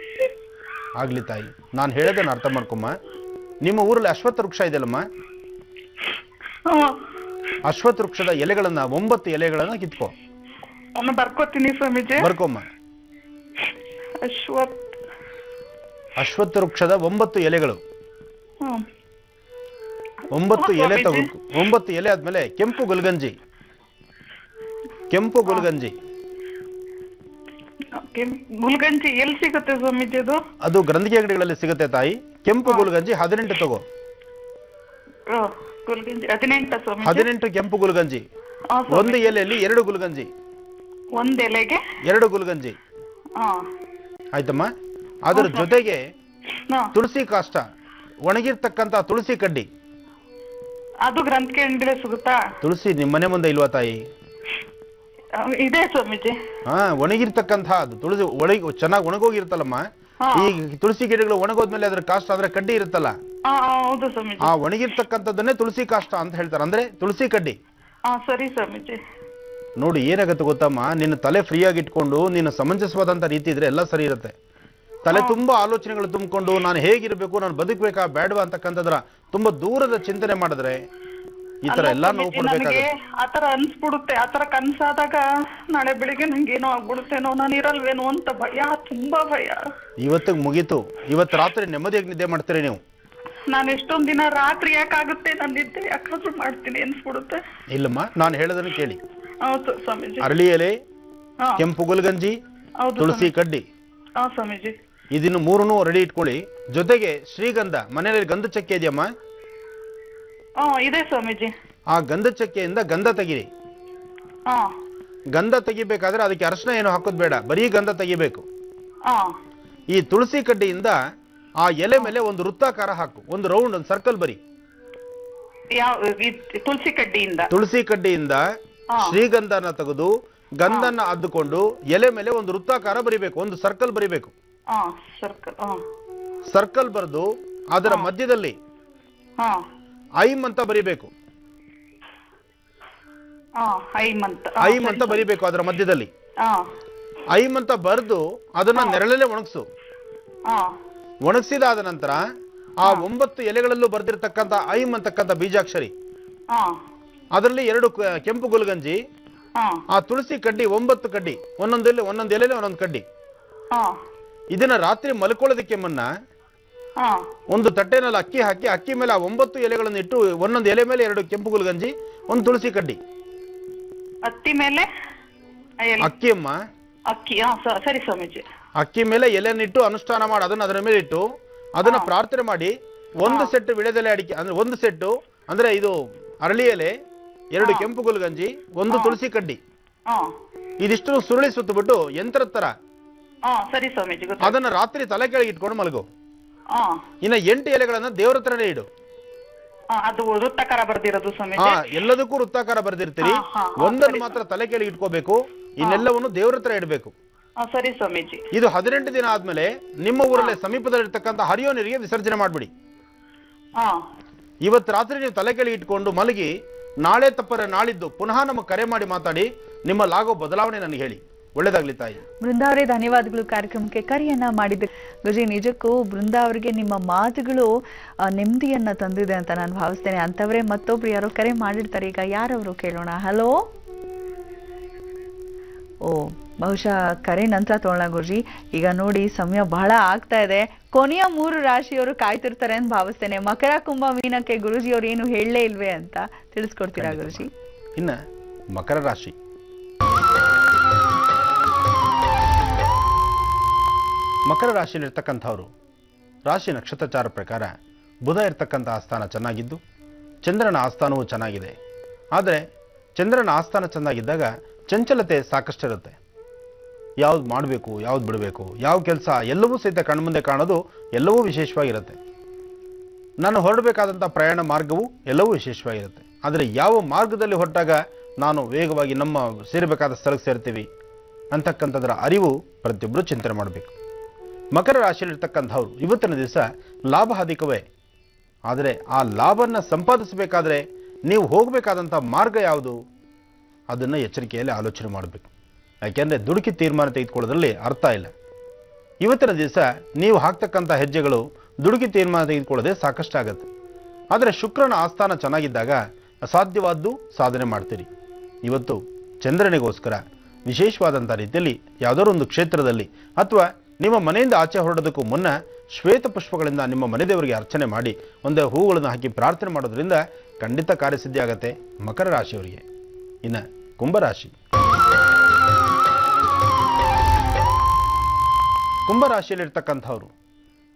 ಆಗ್ಲಿ ತಾಯಿ, ನಾನು ಹೇಳೋದನ್ನ ಅರ್ಥ ಮಾಡ್ಕೊಮ್ಮ. ನಿಮ್ಮ ಊರಲ್ಲಿ ಅಶ್ವತ್ಥ ವೃಕ್ಷ ಇದೆಯಲ್ಲಮ್ಮ, ಅಶ್ವತ್ಥ ವೃಕ್ಷದ ಎಲೆಗಳನ್ನ 9 ಎಲೆಗಳನ್ನ ಕಿತ್ಕೋ. ಬರ್ಕೋತೀನಿ ಸ್ವಾಮೀಜಿ. ಬರ್ಕೊಮ್ಮ. ಅಶ್ವತ್ಥ ವೃಕ್ಷದ 9 ಎಲೆಗಳು, 9 ಎಲೆ ತಗೊಂಡು 9 ಎಲೆ ಆದ್ಮೇಲೆ ಕೆಂಪು ಗುಲ್ಗಂಜಿ. ಗುಲ್ಗಂಜಿ ಎಲ್ಲಿ ಸಿಗುತ್ತೆ ಸ್ವಾಮೀಜಿ? ಅದು ಗ್ರಂಥಿಗೆ ಅಂಗಡಿಗಳಲ್ಲಿ ಸಿಗುತ್ತೆ ತಾಯಿ. ಕೆಂಪು ಗುಲ್ಗಂಜಿ 18 ತಗೋ. 18 ಕೆಂಪು ಗುಲ್ಗಂಜಿ. ಒಂದು ಎಲೆಯಲ್ಲಿ 2 ಗುಲ್ಗಂಜಿ. ಒಂದ್ ಎಲೆಗೆ 2 ಗುಲ್ಗಂಜಿ. ಆಯ್ತಮ್ಮ. ಅದರ ಜೊತೆಗೆ ತುಳಸಿ ಕಾಷ್ಟ, ಒಣಗಿರ್ತಕ್ಕಂತ ತುಳಸಿ ಕಡ್ಡಿ. ಅದು ಗ್ರಂಥಿಗೆ ಅಂಗಡಿಯಲ್ಲಿ ಸಿಗುತ್ತಾ? ತುಳಸಿ ನಿಮ್ಮ ಮನೆ ಮುಂದೆ ಇಲ್ವಾ ತಾಯಿ? ಇದೆ ಸ್ವಾಮೀಜಿ. ಒಣಗಿರ್ತಕ್ಕಂಥ ಅದು ತುಳಸಿ ಚೆನ್ನಾಗಿ ಒಣಗೋಗಿರ್ತಲ್ಲಮ್ಮ. ಈ ತುಳಸಿ ಗಿಡಗಳು ಒಣಗೋದ್ಮೇಲೆ ಅದ್ರ ಕಾಷ್ಟ ಅಂದ್ರೆ ಕಡ್ಡಿ ಇರುತ್ತಲ್ಲ, ಆ ಒಣಗಿರ್ತಕ್ಕಂಥದ್ದನ್ನೇ ತುಳಸಿ ಕಾಷ್ಟ ಅಂತ ಹೇಳ್ತಾರೆ, ಅಂದ್ರೆ ತುಳಸಿ ಕಡ್ಡಿ. ಸರಿ ಸ್ವಾಮೀಜಿ. ನೋಡಿ ಏನಾಗತ್ತೆ ಗೊತ್ತಮ್ಮ, ನಿನ್ನ ತಲೆ ಫ್ರೀ ಆಗಿ ಇಟ್ಕೊಂಡು ನಿನ್ನ ಸಮಂಜಸವಾದಂತ ರೀತಿ ಇದ್ರೆ ಎಲ್ಲ ಸರಿ ಇರುತ್ತೆ. ತಲೆ ತುಂಬಾ ಆಲೋಚನೆಗಳು ತುಂಬಿಕೊಂಡು ನಾನು ಹೇಗಿರ್ಬೇಕು, ನಾನು ಬದುಕಬೇಕಾ ಬೇಡವಾ ಅಂತಕ್ಕಂಥದ್ರ ತುಂಬಾ ದೂರದ ಚಿಂತನೆ ಮಾಡಿದ್ರೆ ಈ ತರ ಎಲ್ಲಾ ನೋವು ಪಡ್ಬೇಕಾಗುತ್ತೆ. ಆತರ ಅನ್ಸ್ಬಿಡುತ್ತೆ. ಆತರ ಕನ್ಸಾದಾಗ ನಾಳೆ ಬೆಳಿಗ್ಗೆ ನಂಗೇನೋ ಆಗ್ಬಿಡುತ್ತೇನೋ, ನಾನು ಇರಲ್ವೇನೋ ಅಂತ ಭಯ, ತುಂಬಾ ಭಯ. ಇವತ್ತಿಗೆ ಮುಗೀತು. ಇವತ್ತು ರಾತ್ರಿ ನೆಮ್ಮದಿಯಾಗಿ ನಿದ್ದೆ ಮಾಡ್ತೀರಿ ನೀವು? ನಾನು ಎಷ್ಟೊಂದ್ ದಿನ ರಾತ್ರಿ ಯಾಕಾಗುತ್ತೆ, ನಾನು ನಿದ್ದೆ ಯಾಕಾದ್ರೂ ಮಾಡ್ತೀನಿ ಅನ್ಸ್ಬಿಡುತ್ತೆ. ಇಲ್ಲಮ್ಮ, ನಾನು ಹೇಳೋದನ್ನ ಕೇಳಿ. ಹೌದು ಸ್ವಾಮೀಜಿ. ಅರಳಿ ಎಲೆ, ಕೆಂಪು ಗುಲ್ಗಂಜಿ, ತುಳಸಿ ಕಡ್ಡಿ, ಸ್ವಾಮೀಜಿ ಇದನ್ನು 3 ರೆಡಿ ಇಟ್ಕೊಳ್ಳಿ. ಜೊತೆಗೆ ಶ್ರೀಗಂಧ, ಮನೆಯಲ್ಲಿ ಗಂಧ ಚಕ್ಕೆ ಇದೆಯಮ್ಮ? ಇದೆ ಸ್ವಾಮೀಜಿ. ಆ ಗಂಧ ಚಕ್ಕೆಯಿಂದ ಗಂಧ ತೆಗಿರಿ. ಗಂಧ ತೆಗಿಬೇಕಾದ್ರೆ ಅದಕ್ಕೆ ಅರಶಿನ ಏನು ಹಾಕೋದ್ ಬೇಡ, ಬರೀ ಗಂಧ ತೆಗಿಬೇಕು. ಈ ತುಳಸಿ ಕಡ್ಡಿಯಿಂದ ಆ ಎಲೆ ಮೇಲೆ ಒಂದು ವೃತ್ತಾಕಾರ ಹಾಕು, ಒಂದು ರೌಂಡ್, ಒಂದು ಸರ್ಕಲ್ ಬರಿ. ತುಳಸಿ ಕಡ್ಡಿಯಿಂದ ಶ್ರೀಗಂಧನ ತೆಗೆದು ಗಂಧನ ಅದ್ದುಕೊಂಡು ಎಲೆ ಮೇಲೆ ಒಂದು ವೃತ್ತಾಕಾರ ಬರಿಬೇಕು, ಒಂದು ಸರ್ಕಲ್ ಬರಿಬೇಕು. ಸರ್ಕಲ್ ಬರೆದು ಅದರ ಮಧ್ಯದಲ್ಲಿ ಐಂ ಅಂತ ಬರಿಬೇಕು. ಐಂ ಅಂತ ಬರಿಬೇಕು ಅದರ ಮಧ್ಯದಲ್ಲಿ. ಐಂ ಅಂತ ಬರೆದು ಅದನ್ನ ನೆರಳಲ್ಲೇ ಒಣಗಿಸು. ಒಣಗಿಸಿದಾದ ನಂತರ ಆ 9 ಎಲೆಗಳಲ್ಲೂ ಬರ್ದಿರ್ತಕ್ಕಂಥ ಐಂ ಅಂತಕ್ಕಂಥ ಬೀಜಾಕ್ಷರಿ, ಅದರಲ್ಲಿ 2 ಕೆಂಪು ಗುಲ್ಗಂಜಿ, ಆ ತುಳಸಿ ಕಡ್ಡಿ 9 ಕಡ್ಡಿ, ಒಂದೊಂದು ಎಲೆ ಒಂದೊಂದು ಕಡ್ಡಿ. ಇದನ್ನ ರಾತ್ರಿ ಮಲ್ಕೊಳ್ಳೋದಕ್ಕೆ ಮುನ್ನ ಒಂದು ತಟ್ಟೆನಲ್ಲಿ ಅಕ್ಕಿ ಹಾಕಿ, ಅಕ್ಕಿ ಮೇಲೆ ಆ 9 ಎಲೆಗಳನ್ನು ಇಟ್ಟು, ಒಂದೊಂದು ಎಲೆ ಮೇಲೆ 2 ಕೆಂಪು ಗುಲ್ಗಂಜಿ, ಒಂದು ತುಳಸಿ ಕಡ್ಡಿ. ಅಕ್ಕಿ ಮೇಲೆ ಅಕ್ಕಿಯಮ್ಮ, ಸರಿ ಸ್ವಾಮೀಜಿ. ಅಕ್ಕಿ ಮೇಲೆ ಎಲೆನಿಟ್ಟು ಅನುಷ್ಠಾನ ಮಾಡಿ ಅದನ್ನ ಅದರ ಮೇಲೆ ಇಟ್ಟು ಅದನ್ನ ಪ್ರಾರ್ಥನೆ ಮಾಡಿ, 1 ಸೆಟ್ ವಿಳೆದೆಲೆ ಅಡಿಕೆ, ಅಂದ್ರೆ 1 ಸೆಟ್ ಅಂದ್ರೆ ಇದು ಅರಳಿ ಎಲೆ, 2 ಕೆಂಪು ಗುಲ್ಗಂಜಿ, 1 ತುಳಸಿ ಕಡ್ಡಿ, ಇದಿಷ್ಟು ಸುರುಳಿ ಸುತ್ತಬಿಟ್ಟು ಯಂತ್ರ ತರ ಸರಿ ಸ್ವಾಮೀಜಿ ಅದನ್ನ ರಾತ್ರಿ ತಲೆ ಕೆಳಗೆ ಇಟ್ಕೊಂಡು ಮಲಗು. ಇನ್ನ 8 ಎಲೆಗಳನ್ನ ದೇವರ ಹತ್ರನೇ ಇಡು. ಅದು ವೃತ್ತಾಕಾರ ಬರ್ದಿರೋದು ಸ್ವಾಮೀಜಿ. ಎಲ್ಲದಕ್ಕೂ ವೃತ್ತಾಕಾರ ಬರ್ದಿರ್ತೀರಿ, ಒಂದನ್ನು ಮಾತ್ರ ತಲೆ ಕೆಳಗೆ ಇಟ್ಕೋಬೇಕು, ಇನ್ನೆಲ್ಲವನ್ನು ದೇವರ ಹತ್ರ ಇಡಬೇಕು. ಸರಿ ಸ್ವಾಮೀಜಿ. ಇದು 18 ದಿನ ಆದ್ಮೇಲೆ ನಿಮ್ಮ ಊರಲ್ಲೇ ಸಮೀಪದಲ್ಲಿರ್ತಕ್ಕಂಥ ಹರಿಯೋ ನೀರಿಗೆ ವಿಸರ್ಜನೆ ಮಾಡ್ಬಿಡಿ. ಇವತ್ತು ರಾತ್ರಿ ನೀವು ತಲೆ ಕೆಳಗೆ ಇಟ್ಕೊಂಡು ಮಲಗಿ, ನಾಳೆ ತಪ್ಪರೆ ನಾಳಿದ್ದು ಪುನಃ ನಮಗೆ ಕರೆ ಮಾಡಿ ಮಾತಾಡಿ ನಿಮ್ಮಲ್ಲಾಗೋ ಬದಲಾವಣೆ ನನಗೆ ಹೇಳಿ. ಒಳ್ಳೇದಾಗ್ಲಿ ತಾಯಿ. ಬೃಂದಾ ಅವರೇ, ಧನ್ಯವಾದಗಳು ಕಾರ್ಯಕ್ರಮಕ್ಕೆ ಕರೆಯನ್ನ ಮಾಡಿದ್ರೆ. ಗುರುಜಿ, ನಿಜಕ್ಕೂ ಬೃಂದಾ ಅವರಿಗೆ ನಿಮ್ಮ ಮಾತುಗಳು ನೆಮ್ಮದಿಯನ್ನ ತಂದಿದೆ ಅಂತ ನಾನು ಭಾವಿಸ್ತೇನೆ. ಅಂತವರೇ ಮತ್ತೊಬ್ರು ಯಾರೋ ಕರೆ ಮಾಡಿರ್ತಾರೆ. ಈಗ ಯಾರವರು ಕೇಳೋಣ. ಹಲೋ. ಓ, ಬಹುಶಃ ಕರೆ ನಂತರ ತಗೊಳ್ಳೋಣ ಗುರುಜಿ. ಈಗ ನೋಡಿ ಸಮಯ ಬಹಳ ಆಗ್ತಾ ಇದೆ. ಕೊನೆಯ 3 ರಾಶಿಯವರು ಕಾಯ್ತಿರ್ತಾರೆ ಅಂತ ಭಾವಿಸ್ತೇನೆ. ಮಕರ, ಕುಂಭ, ಮೀನಕ್ಕೆ ಗುರುಜಿ ಅವ್ರು ಏನು ಹೇಳಲೇ ಇಲ್ವೇ ಅಂತ ತಿಳಿಸ್ಕೊಡ್ತೀರಾ ಗುರುಜಿ? ಇನ್ನ ಮಕರ ರಾಶಿ, ಮಕರ ರಾಶಿಯಲ್ಲಿರ್ತಕ್ಕಂಥವ್ರು ರಾಶಿ ನಕ್ಷತ್ರಚಾರ ಪ್ರಕಾರ ಬುಧ ಇರ್ತಕ್ಕಂಥ ಆಸ್ಥಾನ ಚೆನ್ನಾಗಿದ್ದು ಚಂದ್ರನ ಆಸ್ಥಾನವೂ ಚೆನ್ನಾಗಿದೆ. ಆದರೆ ಚಂದ್ರನ ಆಸ್ಥಾನ ಚೆನ್ನಾಗಿದ್ದಾಗ ಚಂಚಲತೆ ಸಾಕಷ್ಟಿರುತ್ತೆ. ಯಾವ್ದು ಮಾಡಬೇಕು, ಯಾವ್ದು ಬಿಡಬೇಕು, ಯಾವ ಕೆಲಸ ಎಲ್ಲವೂ ಸಹಿತ ಕಣ್ಮುಂದೆ ಕಾಣೋದು ಎಲ್ಲವೂ ವಿಶೇಷವಾಗಿರುತ್ತೆ. ನಾನು ಹೊರಡಬೇಕಾದಂಥ ಪ್ರಯಾಣ ಮಾರ್ಗವು ಎಲ್ಲವೂ ವಿಶೇಷವಾಗಿರುತ್ತೆ. ಆದರೆ ಯಾವ ಮಾರ್ಗದಲ್ಲಿ ಹೊರಟಾಗ ನಾನು ವೇಗವಾಗಿ ನಮ್ಮ ಸೇರಬೇಕಾದ ಸ್ಥಳಕ್ಕೆ ಸೇರ್ತೀವಿ ಅಂತಕ್ಕಂಥದ್ರ ಅರಿವು ಪ್ರತಿಯೊಬ್ಬರು ಚಿಂತನೆ ಮಾಡಬೇಕು. ಮಕರ ರಾಶಿಯಲ್ಲಿರ್ತಕ್ಕಂಥವ್ರು ಇವತ್ತಿನ ದಿವಸ ಲಾಭ ಅಧಿಕವೇ, ಆದರೆ ಆ ಲಾಭವನ್ನು ಸಂಪಾದಿಸಬೇಕಾದ್ರೆ ನೀವು ಹೋಗಬೇಕಾದಂಥ ಮಾರ್ಗ ಯಾವುದು ಅದನ್ನು ಎಚ್ಚರಿಕೆಯಲ್ಲಿ ಆಲೋಚನೆ ಮಾಡಬೇಕು. ಯಾಕೆಂದರೆ ದುಡುಕಿ ತೀರ್ಮಾನ ತೆಗೆದುಕೊಳ್ಳೋದ್ರಲ್ಲಿ ಅರ್ಥ ಇಲ್ಲ. ಇವತ್ತಿನ ದಿವಸ ನೀವು ಹಾಕ್ತಕ್ಕಂಥ ಹೆಜ್ಜೆಗಳು ದುಡುಕಿ ತೀರ್ಮಾನ ತೆಗೆದುಕೊಳ್ಳೋದೇ ಸಾಕಷ್ಟಾಗತ್ತೆ. ಆದರೆ ಶುಕ್ರನ ಆಸ್ಥಾನ ಚೆನ್ನಾಗಿದ್ದಾಗ ಅಸಾಧ್ಯವಾದ್ದು ಸಾಧನೆ ಮಾಡ್ತೀರಿ. ಇವತ್ತು ಚಂದ್ರನಿಗೋಸ್ಕರ ವಿಶೇಷವಾದಂಥ ರೀತಿಯಲ್ಲಿ ಯಾವುದಾದ್ರು ಒಂದು ಕ್ಷೇತ್ರದಲ್ಲಿ ಅಥವಾ ನಿಮ್ಮ ಮನೆಯಿಂದ ಆಚೆ ಹೊರಡೋದಕ್ಕೂ ಮುನ್ನ ಶ್ವೇತ ಪುಷ್ಪಗಳಿಂದ ನಿಮ್ಮ ಮನೆ ದೇವರಿಗೆ ಅರ್ಚನೆ ಮಾಡಿ ಒಂದು ಹೂಗಳನ್ನು ಹಾಕಿ ಪ್ರಾರ್ಥನೆ ಮಾಡೋದ್ರಿಂದ ಖಂಡಿತ ಕಾರ್ಯಸಿದ್ಧಿ ಆಗತ್ತೆ ಮಕರ ರಾಶಿಯವರಿಗೆ. ಇನ್ನು ಕುಂಭರಾಶಿ, ಕುಂಭರಾಶಿಯಲ್ಲಿರ್ತಕ್ಕಂಥವ್ರು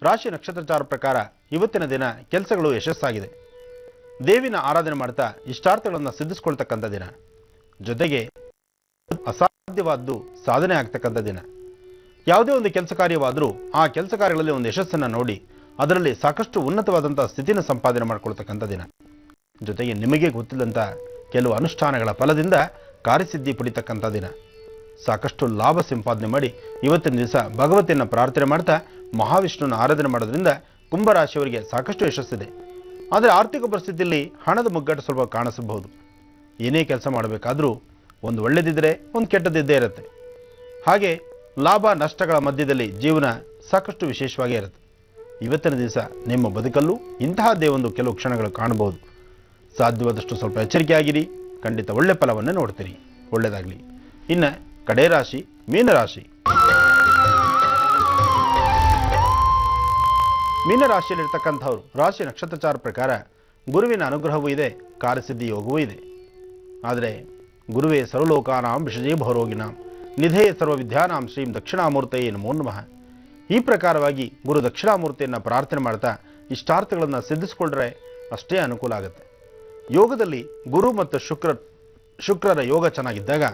ರಾಶಿ ನಕ್ಷತ್ರಚಾರ ಪ್ರಕಾರ ಇವತ್ತಿನ ದಿನ ಕೆಲಸಗಳು ಯಶಸ್ಸಾಗಿದೆ. ದೇವಿನ ಆರಾಧನೆ ಮಾಡ್ತಾ ಇಷ್ಟಾರ್ಥಗಳನ್ನು ಸಿದ್ಧಿಸ್ಕೊಳ್ತಕ್ಕಂಥ ದಿನ, ಜೊತೆಗೆ ಅಸಾಧ್ಯವಾದ್ದು ಸಾಧನೆ ಆಗ್ತಕ್ಕಂಥ ದಿನ. ಯಾವುದೇ ಒಂದು ಕೆಲಸ ಕಾರ್ಯವಾದರೂ ಆ ಕೆಲಸ ಕಾರ್ಯಗಳಲ್ಲಿ ಒಂದು ಯಶಸ್ಸನ್ನು ನೋಡಿ ಅದರಲ್ಲಿ ಸಾಕಷ್ಟು ಉನ್ನತವಾದಂಥ ಸ್ಥಿತಿನ ಸಂಪಾದನೆ ಮಾಡಿಕೊಳ್ತಕ್ಕಂಥ ದಿನ. ಜೊತೆಗೆ ನಿಮಗೆ ಗೊತ್ತಿಲ್ಲಂಥ ಕೆಲವು ಅನುಷ್ಠಾನಗಳ ಫಲದಿಂದ ಕಾರ್ಯಸಿದ್ಧಿ ಪಡಿತಕ್ಕಂಥ ದಿನ. ಸಾಕಷ್ಟು ಲಾಭ ಸಂಪಾದನೆ ಮಾಡಿ ಇವತ್ತಿನ ದಿವಸ ಭಗವತಿಯನ್ನು ಪ್ರಾರ್ಥನೆ ಮಾಡ್ತಾ ಮಹಾವಿಷ್ಣುವಿನ ಆರಾಧನೆ ಮಾಡೋದ್ರಿಂದ ಕುಂಭರಾಶಿಯವರಿಗೆ ಸಾಕಷ್ಟು ಯಶಸ್ಸಿದೆ. ಆದರೆ ಆರ್ಥಿಕ ಪರಿಸ್ಥಿತಿಯಲ್ಲಿ ಹಣದ ಮುಗ್ಗಟ್ಟು ಸ್ವಲ್ಪ ಕಾಣಿಸಬಹುದು. ಏನೇ ಕೆಲಸ ಮಾಡಬೇಕಾದ್ರೂ ಒಂದು ಒಳ್ಳೆದಿದ್ದರೆ ಒಂದು ಕೆಟ್ಟದಿದ್ದೇ ಇರುತ್ತೆ. ಹಾಗೆ ಲಾಭ ನಷ್ಟಗಳ ಮಧ್ಯದಲ್ಲಿ ಜೀವನ ಸಾಕಷ್ಟು ವಿಶೇಷವಾಗೇ ಇರುತ್ತೆ. ಇವತ್ತಿನ ದಿವಸ ನಿಮ್ಮ ಬದುಕಲ್ಲೂ ಇಂತಹದ್ದೇ ಒಂದು ಕೆಲವು ಕ್ಷಣಗಳು ಕಾಣಬಹುದು. ಸಾಧ್ಯವಾದಷ್ಟು ಸ್ವಲ್ಪ ಎಚ್ಚರಿಕೆಯಾಗಿರಿ, ಖಂಡಿತ ಒಳ್ಳೆ ಫಲವನ್ನೇ ನೋಡ್ತೀರಿ. ಒಳ್ಳೆಯದಾಗಲಿ. ಇನ್ನು ಕಡೆ ರಾಶಿ ಮೀನರಾಶಿ. ಮೀನರಾಶಿಯಲ್ಲಿರ್ತಕ್ಕಂಥವ್ರು ರಾಶಿ ನಕ್ಷತ್ರಚಾರ ಪ್ರಕಾರ ಗುರುವಿನ ಅನುಗ್ರಹವೂ ಇದೆ, ಕಾರ್ಯಸಿದ್ಧಿ ಯೋಗವೂ ಇದೆ. ಆದರೆ ಗುರುವೇ ಸರ್ವಲೋಕಾನಾಂ ವಿಷಜೇ ಭವರೋಗಿನಾಂ ನಿಧೇ ಸರ್ವವಿದ್ಯಾನಾಂ ಶ್ರೀಂ ದಕ್ಷಿಣಾಮೂರ್ತಯೇ ನಮೋ ನಮಃ. ಈ ಪ್ರಕಾರವಾಗಿ ಗುರು ದಕ್ಷಿಣಾಮೂರ್ತಿಯನ್ನು ಪ್ರಾರ್ಥನೆ ಮಾಡ್ತಾ ಇಷ್ಟಾರ್ಥಗಳನ್ನು ಸಿದ್ಧಿಸ್ಕೊಂಡ್ರೆ ಅಷ್ಟೇ ಅನುಕೂಲ ಆಗುತ್ತೆ. ಯೋಗದಲ್ಲಿ ಗುರು ಮತ್ತು ಶುಕ್ರರ ಯೋಗ ಚೆನ್ನಾಗಿದ್ದಾಗ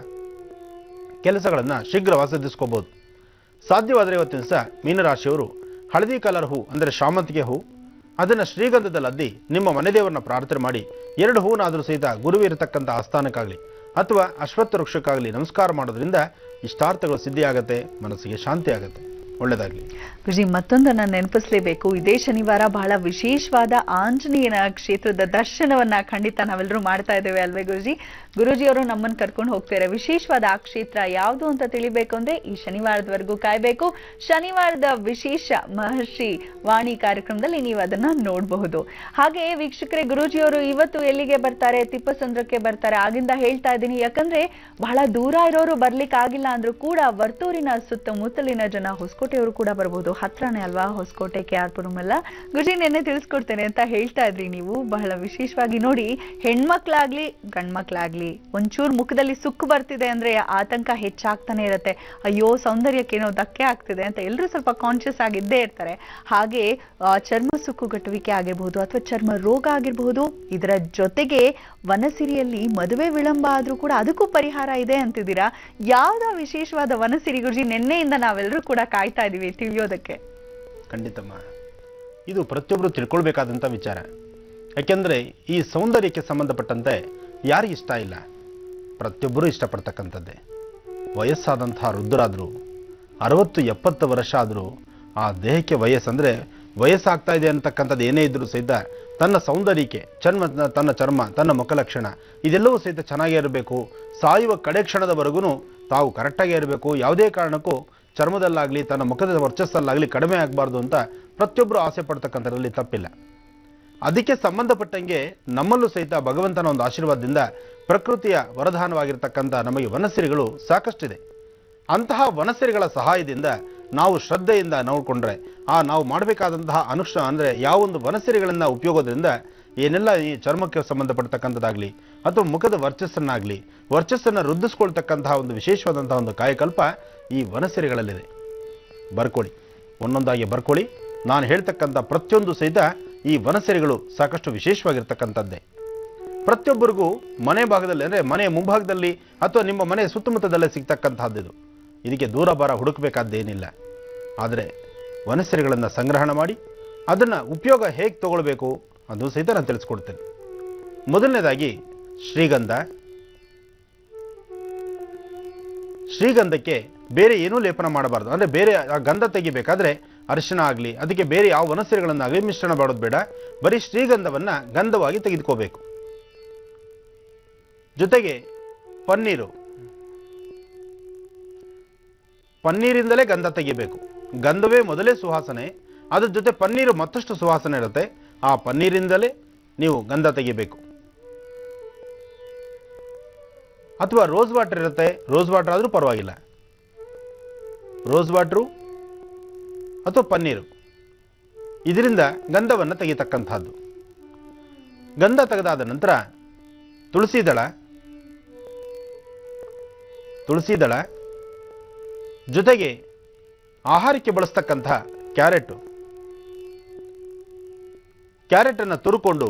ಕೆಲಸಗಳನ್ನು ಶೀಘ್ರವಾಗಿ ಸಿದ್ಧಿಸ್ಕೋಬಹುದು. ಸಾಧ್ಯವಾದರೆ ಇವತ್ತಿನ ದಿವಸ ಮೀನರಾಶಿಯವರು ಹಳದಿ ಕಲರ್ ಹೂ ಅಂದರೆ ಶಾಮಂತಿಗೆ ಹೂ, ಅದನ್ನು ಶ್ರೀಗಂಧದಲ್ಲಿ ಅದ್ದಿ ನಿಮ್ಮ ಮನೆದೇವರನ್ನ ಪ್ರಾರ್ಥನೆ ಮಾಡಿ 2 ಹೂನಾದರೂ ಸಹಿತ ಗುರುವು ಇರತಕ್ಕಂಥ ಆಸ್ಥಾನಕ್ಕಾಗಲಿ ಅಥವಾ ಅಶ್ವತ್ಥ ವೃಕ್ಷಕ್ಕಾಗಲಿ ನಮಸ್ಕಾರ ಮಾಡೋದ್ರಿಂದ ಇಷ್ಟಾರ್ಥಗಳು ಸಿದ್ಧಿಯಾಗತ್ತೆ, ಮನಸ್ಸಿಗೆ ಶಾಂತಿ ಆಗುತ್ತೆ. ಒಳ್ಳೆಯದಾಗಲಿ. ಗುರುಜಿ, ಮತ್ತೊಂದನ್ನು ನೆನಪಿಸಲೇಬೇಕು. ಇದೇ ಶನಿವಾರ ಬಹಳ ವಿಶೇಷವಾದ ಆಂಜನೇಯನ ಕ್ಷೇತ್ರದ ದರ್ಶನವನ್ನ ಖಂಡಿತ ನಾವೆಲ್ಲರೂ ಮಾಡ್ತಾ ಇದ್ದೇವೆ ಅಲ್ವೇ ಗುರುಜಿ? ಗುರುಜಿಯವರು ನಮ್ಮನ್ನು ಕರ್ಕೊಂಡು ಹೋಗ್ತಾರೆ. ವಿಶೇಷವಾದ ಆ ಕ್ಷೇತ್ರ ಯಾವುದು ಅಂತ ತಿಳಿಬೇಕು ಅಂದ್ರೆ ಈ ಶನಿವಾರದವರೆಗೂ ಕಾಯ್ಬೇಕು. ಶನಿವಾರದ ವಿಶೇಷ ಮಹರ್ಷಿ ವಾಣಿ ಕಾರ್ಯಕ್ರಮದಲ್ಲಿ ನೀವು ಅದನ್ನ ನೋಡಬಹುದು. ಹಾಗೆ ವೀಕ್ಷಕರೇ, ಗುರೂಜಿಯವರು ಇವತ್ತು ಎಲ್ಲಿಗೆ ಬರ್ತಾರೆ? ತಿಪ್ಪಸಂದ್ರಕ್ಕೆ ಬರ್ತಾರೆ. ಆಗಿಂದ ಹೇಳ್ತಾ ಇದ್ದೀನಿ, ಯಾಕಂದ್ರೆ ಬಹಳ ದೂರ ಇರೋರು ಬರ್ಲಿಕ್ಕೆ ಆಗಿಲ್ಲ ಅಂದ್ರೂ ಕೂಡ ವರ್ತೂರಿನ ಸುತ್ತಮುತ್ತಲಿನ ಜನ, ಹೊಸಕೋಟೆಯವರು ಕೂಡ ಬರ್ಬೋದು. ಹತ್ರನೇ ಅಲ್ವಾ ಹೊಸಕೋಟೆ, KR ಎಲ್ಲ. ಗುರುಜಿ, ನೆನ್ನೆ ತಿಳಿಸ್ಕೊಡ್ತೇನೆ ಅಂತ ಹೇಳ್ತಾ ಇದ್ರಿ ನೀವು. ಬಹಳ ವಿಶೇಷವಾಗಿ ನೋಡಿ, ಹೆಣ್ಮಕ್ಳಾಗ್ಲಿ ಗಂಡ್ಮಕ್ಳಾಗ್ಲಿ ಒಂಚೂರು ಮುಖದಲ್ಲಿ ಸುಕ್ಕು ಬರ್ತಿದೆ ಅಂದ್ರೆ ಆತಂಕ ಹೆಚ್ಚಾಗ್ತಾನೆ ಇರುತ್ತೆ. ಅಯ್ಯೋ, ಸೌಂದರ್ಯಕ್ಕೆ ಏನೋ ಧಕ್ಕೆ ಆಗ್ತಿದೆ ಅಂತ ಎಲ್ಲರೂ ಸ್ವಲ್ಪ ಕಾನ್ಶಿಯಸ್ ಆಗಿದ್ದೇ ಇರ್ತಾರೆ. ಹಾಗೆ ಚರ್ಮ ಸುಕ್ಕುಗಟ್ಟುವಿಕೆ ಆಗಿರ್ಬಹುದು ಅಥವಾ ಚರ್ಮ ರೋಗ ಆಗಿರಬಹುದು. ಇದರ ಜೊತೆಗೆ ವನಸಿರಿಯಲ್ಲಿ ಮದುವೆ ವಿಳಂಬ ಆದ್ರೂ ಕೂಡ ಅದಕ್ಕೂ ಪರಿಹಾರ ಇದೆ ಅಂತಿದ್ದೀರಾ. ಯಾವ್ದ ವಿಶೇಷವಾದ ವನಸಿರಿ ಗುರುಜಿ? ನಿನ್ನೆಯಿಂದ ನಾವೆಲ್ಲರೂ ಕೂಡ ಕಾಯ್ತಾ ಇದೀವಿ ತಿಳಿಯೋದಕ್ಕೆ. ಖಂಡಿತಮ್ಮ, ಇದು ಪ್ರತಿಯೊಬ್ಬರು ತಿಳ್ಕೊಳ್ಬೇಕಾದಂಥ ವಿಚಾರ. ಯಾಕೆಂದರೆ ಈ ಸೌಂದರ್ಯಕ್ಕೆ ಸಂಬಂಧಪಟ್ಟಂತೆ ಯಾರಿಗೆ ಇಷ್ಟ ಇಲ್ಲ? ಪ್ರತಿಯೊಬ್ಬರೂ ಇಷ್ಟಪಡ್ತಕ್ಕಂಥದ್ದೇ. ವಯಸ್ಸಾದಂತಹ ವೃದ್ಧರಾದರೂ 60-70 ವರ್ಷ ಆದರೂ ಆ ದೇಹಕ್ಕೆ ವಯಸ್ಸಂದರೆ ವಯಸ್ಸಾಗ್ತಾ ಇದೆ ಅಂತಕ್ಕಂಥದ್ದು ಏನೇ ಇದ್ರೂ ಸಹಿತ ತನ್ನ ಸೌಂದರ್ಯಕ್ಕೆ ತನ್ನ ಚರ್ಮ, ತನ್ನ ಮುಖಲಕ್ಷಣ ಇದೆಲ್ಲವೂ ಸಹಿತ ಚೆನ್ನಾಗೇ ಇರಬೇಕು. ಸಾಯುವ ಕಡೆ ಕ್ಷಣದವರೆಗೂ ತಾವು ಕರೆಕ್ಟಾಗೇ ಇರಬೇಕು. ಯಾವುದೇ ಕಾರಣಕ್ಕೂ ಚರ್ಮದಲ್ಲಾಗಲಿ ತನ್ನ ಮುಖದ ವರ್ಚಸ್ಸಲ್ಲಾಗಲಿ ಕಡಿಮೆ ಆಗಬಾರ್ದು ಅಂತ ಪ್ರತಿಯೊಬ್ಬರು ಆಸೆ ಪಡ್ತಕ್ಕಂಥದ್ರಲ್ಲಿ ತಪ್ಪಿಲ್ಲ. ಅದಕ್ಕೆ ಸಂಬಂಧಪಟ್ಟಂಗೆ ನಮ್ಮಲ್ಲೂ ಸಹಿತ ಭಗವಂತನ ಒಂದು ಆಶೀರ್ವಾದದಿಂದ ಪ್ರಕೃತಿಯ ವರದಾನವಾಗಿರ್ತಕ್ಕಂಥ ನಮಗೆ ವನಸಿರಿಗಳು ಸಾಕಷ್ಟಿದೆ. ಅಂತಹ ವನಸಿರಿಗಳ ಸಹಾಯದಿಂದ ನಾವು ಶ್ರದ್ಧೆಯಿಂದ ನೋಡಿಕೊಂಡ್ರೆ ನಾವು ಮಾಡಬೇಕಾದಂತಹ ಅಂದರೆ ಯಾವೊಂದು ವನಸಿರಿಗಳನ್ನು ಉಪಯೋಗದಿಂದ ಏನೆಲ್ಲ ಈ ಚರ್ಮಕ್ಕೆ ಸಂಬಂಧಪಡ್ತಕ್ಕಂಥದ್ದಾಗಲಿ ಅಥವಾ ಮುಖದ ವರ್ಚಸ್ಸನ್ನು ವೃದ್ಧಿಸ್ಕೊಳ್ತಕ್ಕಂತಹ ಒಂದು ವಿಶೇಷವಾದಂತಹ ಒಂದು ಕಾಯಕಲ್ಪ ಈ ವನಸಿರಿಗಳಲ್ಲಿದೆ. ಬರ್ಕೊಳ್ಳಿ, ಒಂದೊಂದಾಗಿ ಬರ್ಕೊಳ್ಳಿ. ನಾನು ಹೇಳ್ತಕ್ಕಂಥ ಪ್ರತಿಯೊಂದು ಸಹಿತ ಈ ವನಸಿರಿಗಳು ಸಾಕಷ್ಟು ವಿಶೇಷವಾಗಿರ್ತಕ್ಕಂಥದ್ದೇ. ಪ್ರತಿಯೊಬ್ಬರಿಗೂ ಮನೆ ಭಾಗದಲ್ಲಿ ಅಂದರೆ ಮನೆಯ ಮುಂಭಾಗದಲ್ಲಿ ಅಥವಾ ನಿಮ್ಮ ಮನೆಯ ಸುತ್ತಮುತ್ತದಲ್ಲೇ ಸಿಗ್ತಕ್ಕಂತಹದ್ದು. ಇದಕ್ಕೆ ದೂರ ಬಾರ ಹುಡುಕಬೇಕಾದ್ದೇನಿಲ್ಲ. ಆದರೆ ವನಸಿರಿಗಳನ್ನು ಸಂಗ್ರಹಣ ಮಾಡಿ ಅದನ್ನು ಉಪಯೋಗ ಹೇಗೆ ತಗೊಳ್ಬೇಕು ಅದು ಸಹಿತ ನಾನು ತಿಳಿಸ್ಕೊಡ್ತೇನೆ. ಮೊದಲನೇದಾಗಿ ಶ್ರೀಗಂಧಕ್ಕೆ ಬೇರೆ ಏನೂ ಲೇಪನ ಮಾಡಬಾರ್ದು. ಅಂದರೆ ಬೇರೆ ಆ ಗಂಧ ತೆಗಿಬೇಕಾದ್ರೆ ಅರಿಶಿಣ ಆಗಲಿ ಅದಕ್ಕೆ ಬೇರೆ ಯಾವ ವನಸಿರಿಗಳನ್ನಾಗಲಿ ಮಿಶ್ರಣ ಮಾಡೋದು ಬೇಡ. ಬರೀ ಶ್ರೀಗಂಧವನ್ನು ಗಂಧವಾಗಿ ತೆಗೆದುಕೋಬೇಕು. ಜೊತೆಗೆ ಪನ್ನೀರಿಂದಲೇ ಗಂಧ ತೆಗಿಬೇಕು. ಗಂಧವೇ ಮೊದಲೇ ಸುವಾಸನೆ, ಅದ್ರ ಜೊತೆ ಪನ್ನೀರು ಮತ್ತಷ್ಟು ಸುವಾಸನೆ ಇರುತ್ತೆ. ಆ ಪನ್ನೀರಿಂದಲೇ ನೀವು ಗಂಧ ತೆಗಿಬೇಕು. ಅಥವಾ ರೋಸ್ ವಾಟರ್ ಇರುತ್ತೆ, ರೋಸ್ ವಾಟರ್ ಆದರೂ ಪರವಾಗಿಲ್ಲ. ರೋಸ್ ವಾಟ್ರು ಅಥವಾ ಪನ್ನೀರು ಇದರಿಂದ ಗಂಧವನ್ನು ತೆಗಿತಕ್ಕಂಥದ್ದು. ಗಂಧ ತೆಗೆದಾದ ನಂತರ ತುಳಸಿ ದಳ ಜೊತೆಗೆ ಆಹಾರಕ್ಕೆ ಬಳಸ್ತಕ್ಕಂಥ ಕ್ಯಾರೆಟನ್ನು ತುರುಕೊಂಡು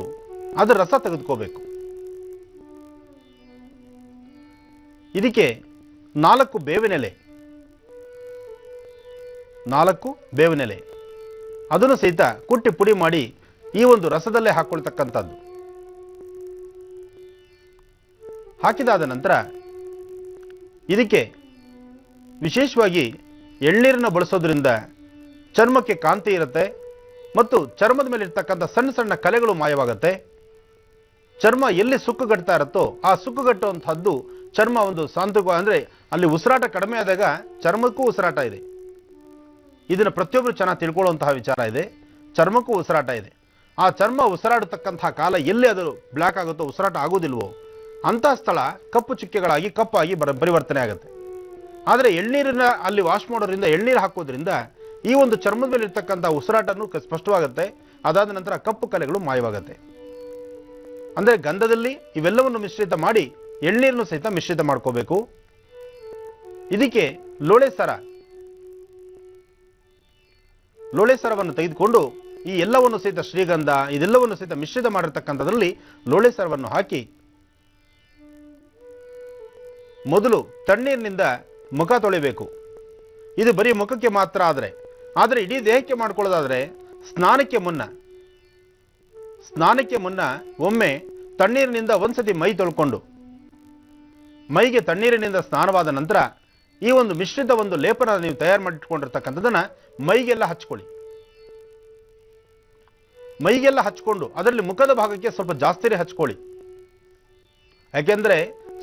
ಅದರ ರಸ ತೆಗೆದುಕೋಬೇಕು. ಇದಕ್ಕೆ 4 ಬೇವಿನೆಲೆ ಅದನ್ನು ಸಹಿತ ಕುಟ್ಟಿ ಪುಡಿ ಮಾಡಿ ಈ ಒಂದು ರಸದಲ್ಲೇ ಹಾಕೊಳ್ತಕ್ಕಂಥದ್ದು. ಹಾಕಿದಾದ ನಂತರ ಇದಕ್ಕೆ ವಿಶೇಷವಾಗಿ ಎಳ್ನೀರನ್ನು ಬಳಸೋದ್ರಿಂದ ಚರ್ಮಕ್ಕೆ ಕಾಂತಿ ಇರುತ್ತೆ ಮತ್ತು ಚರ್ಮದ ಮೇಲೆ ಇರ್ತಕ್ಕಂಥ ಸಣ್ಣ ಸಣ್ಣ ಕಲೆಗಳು ಮಾಯವಾಗುತ್ತೆ. ಚರ್ಮ ಎಲ್ಲಿ ಸುಕ್ಕುಗಟ್ತಾ ಇರುತ್ತೋ ಆ ಸುಕ್ಕುಗಟ್ಟುವಂಥದ್ದು ಚರ್ಮ ಒಂದು ಸಾಂತ್ವಿಕ ಅಂದರೆ ಅಲ್ಲಿ ಉಸಿರಾಟ ಕಡಿಮೆ ಆದಾಗ ಚರ್ಮಕ್ಕೂ ಉಸಿರಾಟ ಇದೆ. ಇದನ್ನು ಪ್ರತಿಯೊಬ್ಬರು ಚೆನ್ನಾಗಿ ತಿಳ್ಕೊಳ್ಳುವಂತಹ ವಿಚಾರ ಇದೆ. ಚರ್ಮಕ್ಕೂ ಉಸಿರಾಟ ಇದೆ. ಆ ಚರ್ಮ ಉಸಿರಾಡತಕ್ಕಂತಹ ಕಾಲ ಎಲ್ಲಿ ಅದು ಬ್ಲ್ಯಾಕ್ ಆಗುತ್ತೋ, ಉಸಿರಾಟ ಆಗೋದಿಲ್ವೋ ಅಂತಹ ಸ್ಥಳ ಕಪ್ಪು ಚುಕ್ಕೆಗಳಾಗಿ ಕಪ್ಪಾಗಿ ಪರಿವರ್ತನೆ ಆಗುತ್ತೆ. ಆದರೆ ಎಳ್ನೀರನ್ನ ಅಲ್ಲಿ ವಾಶ್ ಮಾಡೋದ್ರಿಂದ, ಎಳ್ನೀರು ಹಾಕೋದ್ರಿಂದ ಈ ಒಂದು ಚರ್ಮದ ಮೇಲೆ ಇರ್ತಕ್ಕಂಥ ಉಸಿರಾಟನೂ ಸ್ಪಷ್ಟವಾಗುತ್ತೆ. ಅದಾದ ನಂತರ ಕಪ್ಪು ಕಲೆಗಳು ಮಾಯವಾಗುತ್ತೆ. ಅಂದರೆ ಗಂಧದಲ್ಲಿ ಇವೆಲ್ಲವನ್ನು ಮಿಶ್ರಿತ ಮಾಡಿ ಎಳ್ನೀರನ್ನು ಸಹಿತ ಮಿಶ್ರಿತ ಮಾಡ್ಕೋಬೇಕು. ಇದಕ್ಕೆ ಲೋಳೆ ಸರವನ್ನು ತೆಗೆದುಕೊಂಡು ಈ ಎಲ್ಲವನ್ನು ಸಹಿತ ಶ್ರೀಗಂಧ ಇದೆಲ್ಲವನ್ನು ಸಹಿತ ಮಿಶ್ರಿತ ಮಾಡಿರ್ತಕ್ಕಂಥದ್ರಲ್ಲಿ ಲೋಳೆ ಸರವನ್ನು ಹಾಕಿ ಮೊದಲು ತಣ್ಣೀರಿನಿಂದ ಮುಖ ತೊಳಿಬೇಕು. ಇದು ಬರೀ ಮುಖಕ್ಕೆ ಮಾತ್ರ ಆದರೆ ಆದರೆ ಇಡೀ ದೇಹಕ್ಕೆ ಮಾಡ್ಕೊಳ್ಳೋದಾದ್ರೆ ಸ್ನಾನಕ್ಕೆ ಮುನ್ನ ಒಮ್ಮೆ ತಣ್ಣೀರಿನಿಂದ ಒಂದ್ಸತಿ ಮೈ ತೊಳ್ಕೊಂಡು ಮೈಗೆ ತಣ್ಣೀರಿನಿಂದ ಸ್ನಾನವಾದ ನಂತರ ಈ ಒಂದು ಮಿಶ್ರಿತ ಒಂದು ಲೇಪನ ನೀವು ತಯಾರು ಮಾಡಿಟ್ಕೊಂಡಿರ್ತಕ್ಕಂಥದ್ದನ್ನ ಮೈಗೆಲ್ಲ ಹಚ್ಕೊಳ್ಳಿ. ಮೈಗೆಲ್ಲ ಹಚ್ಕೊಂಡು ಅದರಲ್ಲಿ ಮುಖದ ಭಾಗಕ್ಕೆ ಸ್ವಲ್ಪ ಜಾಸ್ತಿನೇ ಹಚ್ಕೊಳ್ಳಿ. ಯಾಕೆಂದ್ರೆ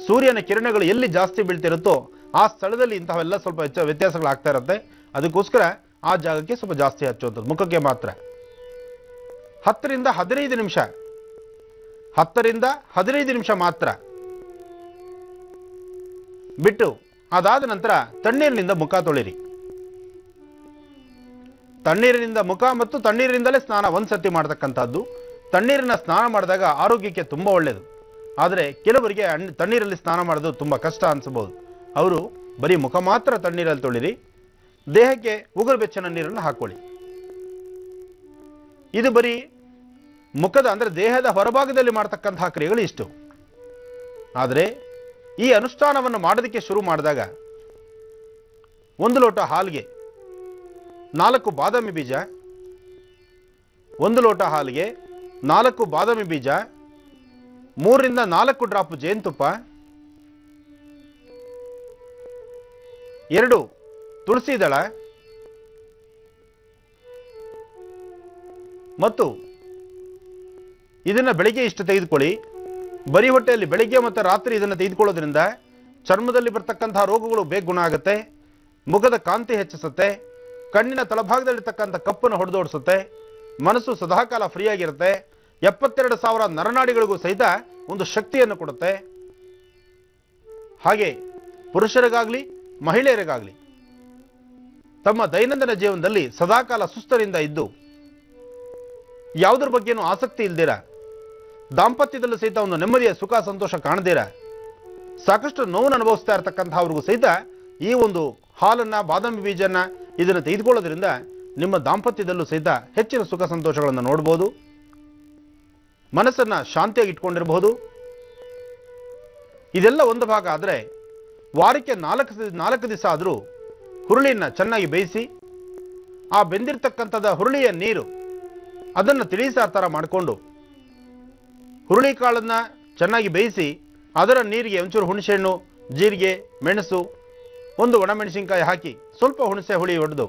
ಸೂರ್ಯನ ಕಿರಣಗಳು ಎಲ್ಲಿ ಜಾಸ್ತಿ ಬೀಳ್ತಿರುತ್ತೋ ಆ ಸ್ಥಳದಲ್ಲಿ ಇಂತಹವೆಲ್ಲ ಸ್ವಲ್ಪ ವ್ಯತ್ಯಾಸಗಳಾಗ್ತಾ ಇರುತ್ತೆ. ಅದಕ್ಕೋಸ್ಕರ ಆ ಜಾಗಕ್ಕೆ ಸ್ವಲ್ಪ ಜಾಸ್ತಿ ಹಚ್ಚುವಂಥದ್ದು, ಮುಖಕ್ಕೆ ಮಾತ್ರ. 10 ರಿಂದ 15 ನಿಮಿಷ ಮಾತ್ರ ಬಿಟ್ಟು ಅದಾದ ನಂತರ ತಣ್ಣೀರಿನಿಂದ ಮುಖ ತೊಳಿರಿ. ತಣ್ಣೀರಿನಿಂದ ಮುಖ ಮತ್ತು ತಣ್ಣೀರಿನಿಂದಲೇ ಸ್ನಾನ ಒಂದ್ಸತಿ ಮಾಡತಕ್ಕಂಥದ್ದು. ತಣ್ಣೀರಿನ ಸ್ನಾನ ಮಾಡಿದಾಗ ಆರೋಗ್ಯಕ್ಕೆ ತುಂಬಾ ಒಳ್ಳೆಯದು. ಆದರೆ ಕೆಲವರಿಗೆ ತಣ್ಣೀರಲ್ಲಿ ಸ್ನಾನ ಮಾಡೋದು ತುಂಬಾ ಕಷ್ಟ ಅನ್ಸಬಹುದು. ಅವರು ಬರೀ ಮುಖ ಮಾತ್ರ ತಣ್ಣೀರಲ್ಲಿ ತೊಳಿರಿ, ದೇಹಕ್ಕೆ ಉಗುರು ಬೆಚ್ಚನ ನೀರನ್ನು ಹಾಕೊಳ್ಳಿ. ಇದು ಬರೀ ಮುಖದ ಅಂದ್ರೆ ದೇಹದ ಹೊರಭಾಗದಲ್ಲಿ ಮಾಡತಕ್ಕಂತಹ ಕ್ರಿಯೆಗಳು ಇಷ್ಟು. ಆದರೆ ಈ ಅನುಷ್ಠಾನವನ್ನು ಮಾಡೋದಕ್ಕೆ ಶುರು ಮಾಡಿದಾಗ 1 ಲೋಟ ಹಾಲಿಗೆ 4 ಬಾದಾಮಿ ಬೀಜ, 1 ಲೋಟ ಹಾಲಿಗೆ 4 ಬಾದಾಮಿ ಬೀಜ, 3 ರಿಂದ 4 ಡ್ರಾಪ್ ಜೇನುತುಪ್ಪ, 2 ತುಳಸಿ ದಳ ಮತ್ತು ಇದನ್ನ ಬೆಳಿಗ್ಗೆ ಇಷ್ಟು ತೆಗೆದುಕೊಳ್ಳಿ. ಬರೀ ಹೊಟ್ಟೆಯಲ್ಲಿ ಬೆಳಿಗ್ಗೆ ಮತ್ತು ರಾತ್ರಿ ಇದನ್ನು ತೆಗೆದುಕೊಳ್ಳೋದ್ರಿಂದ ಚರ್ಮದಲ್ಲಿ ಬರ್ತಕ್ಕಂತಹ ರೋಗಗಳು ಬೇಗ ಗುಣ ಆಗುತ್ತೆ, ಮುಖದ ಕಾಂತಿ ಹೆಚ್ಚಿಸುತ್ತೆ, ಕಣ್ಣಿನ ತಳಭಾಗದಲ್ಲಿರ್ತಕ್ಕಂಥ ಕಪ್ಪನ್ನು ಹೊಡೆದೋಡಿಸುತ್ತೆ, ಮನಸ್ಸು ಸದಾಕಾಲ ಫ್ರೀ ಆಗಿರುತ್ತೆ, 72,000 ನರನಾಡಿಗಳಿಗೂ ಸಹಿತ ಒಂದು ಶಕ್ತಿಯನ್ನು ಕೊಡುತ್ತೆ. ಹಾಗೆ ಪುರುಷರಿಗಾಗ್ಲಿ ಮಹಿಳೆಯರಿಗಾಗ್ಲಿ ತಮ್ಮ ದೈನಂದಿನ ಜೀವನದಲ್ಲಿ ಸದಾಕಾಲ ಸುಸ್ತರಿಂದ ಇದ್ದು ಯಾವುದ್ರ ಬಗ್ಗೆನೂ ಆಸಕ್ತಿ ಇಲ್ದಿರ, ದಾಂಪತ್ಯದಲ್ಲೂ ಸಹಿತ ಒಂದು ನೆಮ್ಮದಿಯ ಸುಖ ಸಂತೋಷ ಕಾಣದಿರ, ಸಾಕಷ್ಟು ನೋವನ್ನು ಅನುಭವಿಸ್ತಾ ಇರತಕ್ಕಂಥವ್ರಿಗೂ ಸಹಿತ ಈ ಒಂದು ಹಾಲನ್ನ ಬಾದಾಮಿ ಬೀಜನ ಇದನ್ನು ತೆಗೆದುಕೊಳ್ಳೋದ್ರಿಂದ ನಿಮ್ಮ ದಾಂಪತ್ಯದಲ್ಲೂ ಸಹಿತ ಹೆಚ್ಚಿನ ಸುಖ ಸಂತೋಷಗಳನ್ನು ನೋಡಬಹುದು, ಮನಸ್ಸನ್ನ ಶಾಂತಿಯಾಗಿ ಇಟ್ಕೊಂಡಿರಬಹುದು. ಇದೆಲ್ಲ ಒಂದು ಭಾಗ. ಆದರೆ ವಾರಕ್ಕೆ 4 ದಿವಸ ಆದರೂ ಹುರುಳಿಯನ್ನ ಚೆನ್ನಾಗಿ ಬೇಯಿಸಿ ಆ ಬೆಂದಿರ್ತಕ್ಕಂಥದ ಹುರುಳಿಯ ನೀರು ಅದನ್ನು ತಿಳಿಸಾರ ಥರ ಮಾಡಿಕೊಂಡು ಹುರುಳಿ ಕಾಳನ್ನ ಚೆನ್ನಾಗಿ ಬೇಯಿಸಿ ಅದರ ನೀರಿಗೆ ಒಂಚೂರು ಹುಣಸೆಹಣ್ಣು, ಜೀರಿಗೆ, ಮೆಣಸು, 1 ಒಣಮೆಣಸಿನಕಾಯಿ ಹಾಕಿ ಸ್ವಲ್ಪ ಹುಣಸೆ ಹುಳಿ ಹೊಡೆದು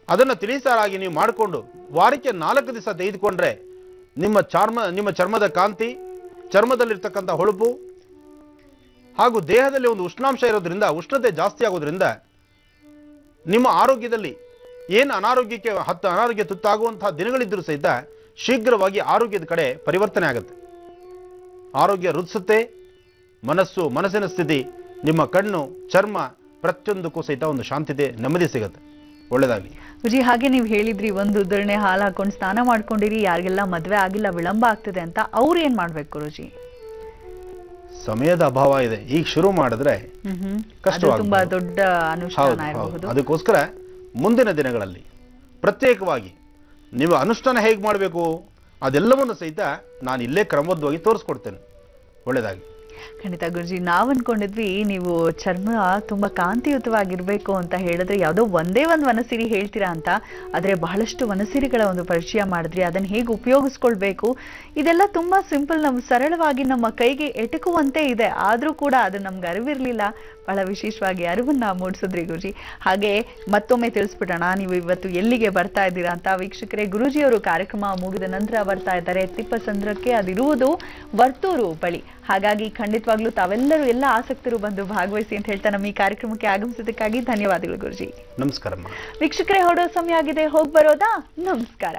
ಅದನ್ನು ತಿಳಿಸಾರಾಗಿ ನೀವು ಮಾಡಿಕೊಂಡು ವಾರಕ್ಕೆ 4 ದಿವಸ ತೆಗೆದುಕೊಂಡ್ರೆ ನಿಮ್ಮ ಚರ್ಮದ ಕಾಂತಿ, ಚರ್ಮದಲ್ಲಿರ್ತಕ್ಕಂಥ ಹೊಳಪು ಹಾಗೂ ದೇಹದಲ್ಲಿ ಒಂದು ಉಷ್ಣಾಂಶ ಇರೋದ್ರಿಂದ ಉಷ್ಣತೆ ಜಾಸ್ತಿ ಆಗೋದ್ರಿಂದ ನಿಮ್ಮ ಆರೋಗ್ಯದಲ್ಲಿ ಏನು ಅನಾರೋಗ್ಯ ತುತ್ತಾಗುವಂತಹ ದಿನಗಳಿದ್ರೂ ಸಹಿತ ಶೀಘ್ರವಾಗಿ ಆರೋಗ್ಯದ ಕಡೆ ಪರಿವರ್ತನೆ ಆಗುತ್ತೆ. ಆರೋಗ್ಯ ವೃದ್ಧಿಸುತ್ತೆ, ಮನಸ್ಸಿನ ಸ್ಥಿತಿ, ನಿಮ್ಮ ಕಣ್ಣು, ಚರ್ಮ ಪ್ರತಿಯೊಂದಕ್ಕೂ ಸಹಿತ ಒಂದು ಶಾಂತಿತೆ, ನೆಮ್ಮದಿ ಸಿಗುತ್ತೆ. ಒಳ್ಳೆಯದಾಗಲಿ ಗುರುಜಿ. ಹಾಗೆ ನೀವು ಹೇಳಿದ್ರಿ ಒಂದು ಉದಾಹರಣೆ ಹಾಲು ಹಾಕೊಂಡು ಸ್ನಾನ ಮಾಡ್ಕೊಂಡಿರಿ, ಯಾರಿಗೆಲ್ಲ ಮದ್ವೆ ಆಗಿಲ್ಲ, ವಿಳಂಬ ಆಗ್ತದೆ ಅಂತ, ಅವ್ರು ಏನ್ ಮಾಡ್ಬೇಕು ಗುರುಜಿ? ಸಮಯದ ಅಭಾವ ಇದೆ, ಈಗ ಶುರು ಮಾಡಿದ್ರೆ ತುಂಬಾ ದೊಡ್ಡ ಅನುಷ್ಠಾನ ಇರಬಹುದು. ಅದಕ್ಕೋಸ್ಕರ ಮುಂದಿನ ದಿನಗಳಲ್ಲಿ ಪ್ರತ್ಯೇಕವಾಗಿ ನೀವು ಅನುಷ್ಠಾನ ಹೇಗೆ ಮಾಡಬೇಕು ಅದೆಲ್ಲವನ್ನು ಸಹಿತ ನಾನು ಇಲ್ಲೇ ಕ್ರಮಬದ್ಧವಾಗಿ ತೋರಿಸ್ಕೊಡ್ತೇನೆ. ಒಳ್ಳೆಯದಾಗಿ. ಖಂಡಿತ ಗುರುಜಿ. ನಾವು ಅನ್ಕೊಂಡಿದ್ವಿ ನೀವು ಚರ್ಮ ತುಂಬಾ ಕಾಂತಿಯುತವಾಗಿರ್ಬೇಕು ಅಂತ ಹೇಳಿದ್ರೆ ಯಾವುದೋ ಒಂದೇ ಒಂದು ವನಸಿರಿ ಹೇಳ್ತೀರಾ ಅಂತ. ಆದ್ರೆ ಬಹಳಷ್ಟು ವನಸಿರಿಗಳ ಒಂದು ಪರಿಚಯ ಮಾಡಿದ್ರಿ, ಅದನ್ನ ಹೇಗೆ ಉಪಯೋಗಿಸ್ಕೊಳ್ಬೇಕು ಇದೆಲ್ಲ ತುಂಬಾ ಸಿಂಪಲ್, ನಾವು ಸರಳವಾಗಿ ನಮ್ಮ ಕೈಗೆ ಎಟಕುವಂತೆ ಇದೆ. ಆದ್ರೂ ಕೂಡ ಅದು ನಮ್ಗೆ ಅರಿವಿರ್ಲಿಲ್ಲ. ಬಹಳ ವಿಶೇಷವಾಗಿ ಅರಿವನ್ನ ಮೂಡಿಸಿದ್ರಿ ಗುರುಜಿ. ಹಾಗೆ ಮತ್ತೊಮ್ಮೆ ತಿಳಿಸ್ಬಿಡೋಣ, ನೀವು ಇವತ್ತು ಎಲ್ಲಿಗೆ ಬರ್ತಾ ಇದ್ದೀರಾ ಅಂತ. ವೀಕ್ಷಕರೇ, ಗುರೂಜಿಯವರು ಕಾರ್ಯಕ್ರಮ ಮುಗಿದ ನಂತರ ಬರ್ತಾ ಇದ್ದಾರೆ ತಿಪ್ಪಸಂದ್ರಕ್ಕೆ. ಅದಿರುವುದು ವರ್ತೂರು ಬಳಿ. ಹಾಗಾಗಿ ಖಂಡಿತವಾಗ್ಲೂ ತಾವೆಲ್ಲರೂ ಎಲ್ಲ ಆಸಕ್ತರು ಬಂದು ಭಾಗವಹಿಸಿ ಅಂತ ಹೇಳ್ತಾ ನಮ್ಮ ಈ ಕಾರ್ಯಕ್ರಮಕ್ಕೆ ಆಗಮಿಸಿದ್ದಕ್ಕಾಗಿ ಧನ್ಯವಾದಗಳು ಗುರುಜಿ. ನಮಸ್ಕಾರ. ವೀಕ್ಷಕರೇ, ಹೊರಡೋ ಸಮಯ ಆಗಿದೆ, ಹೋಗಿ ಬರೋದಾ? ನಮಸ್ಕಾರ.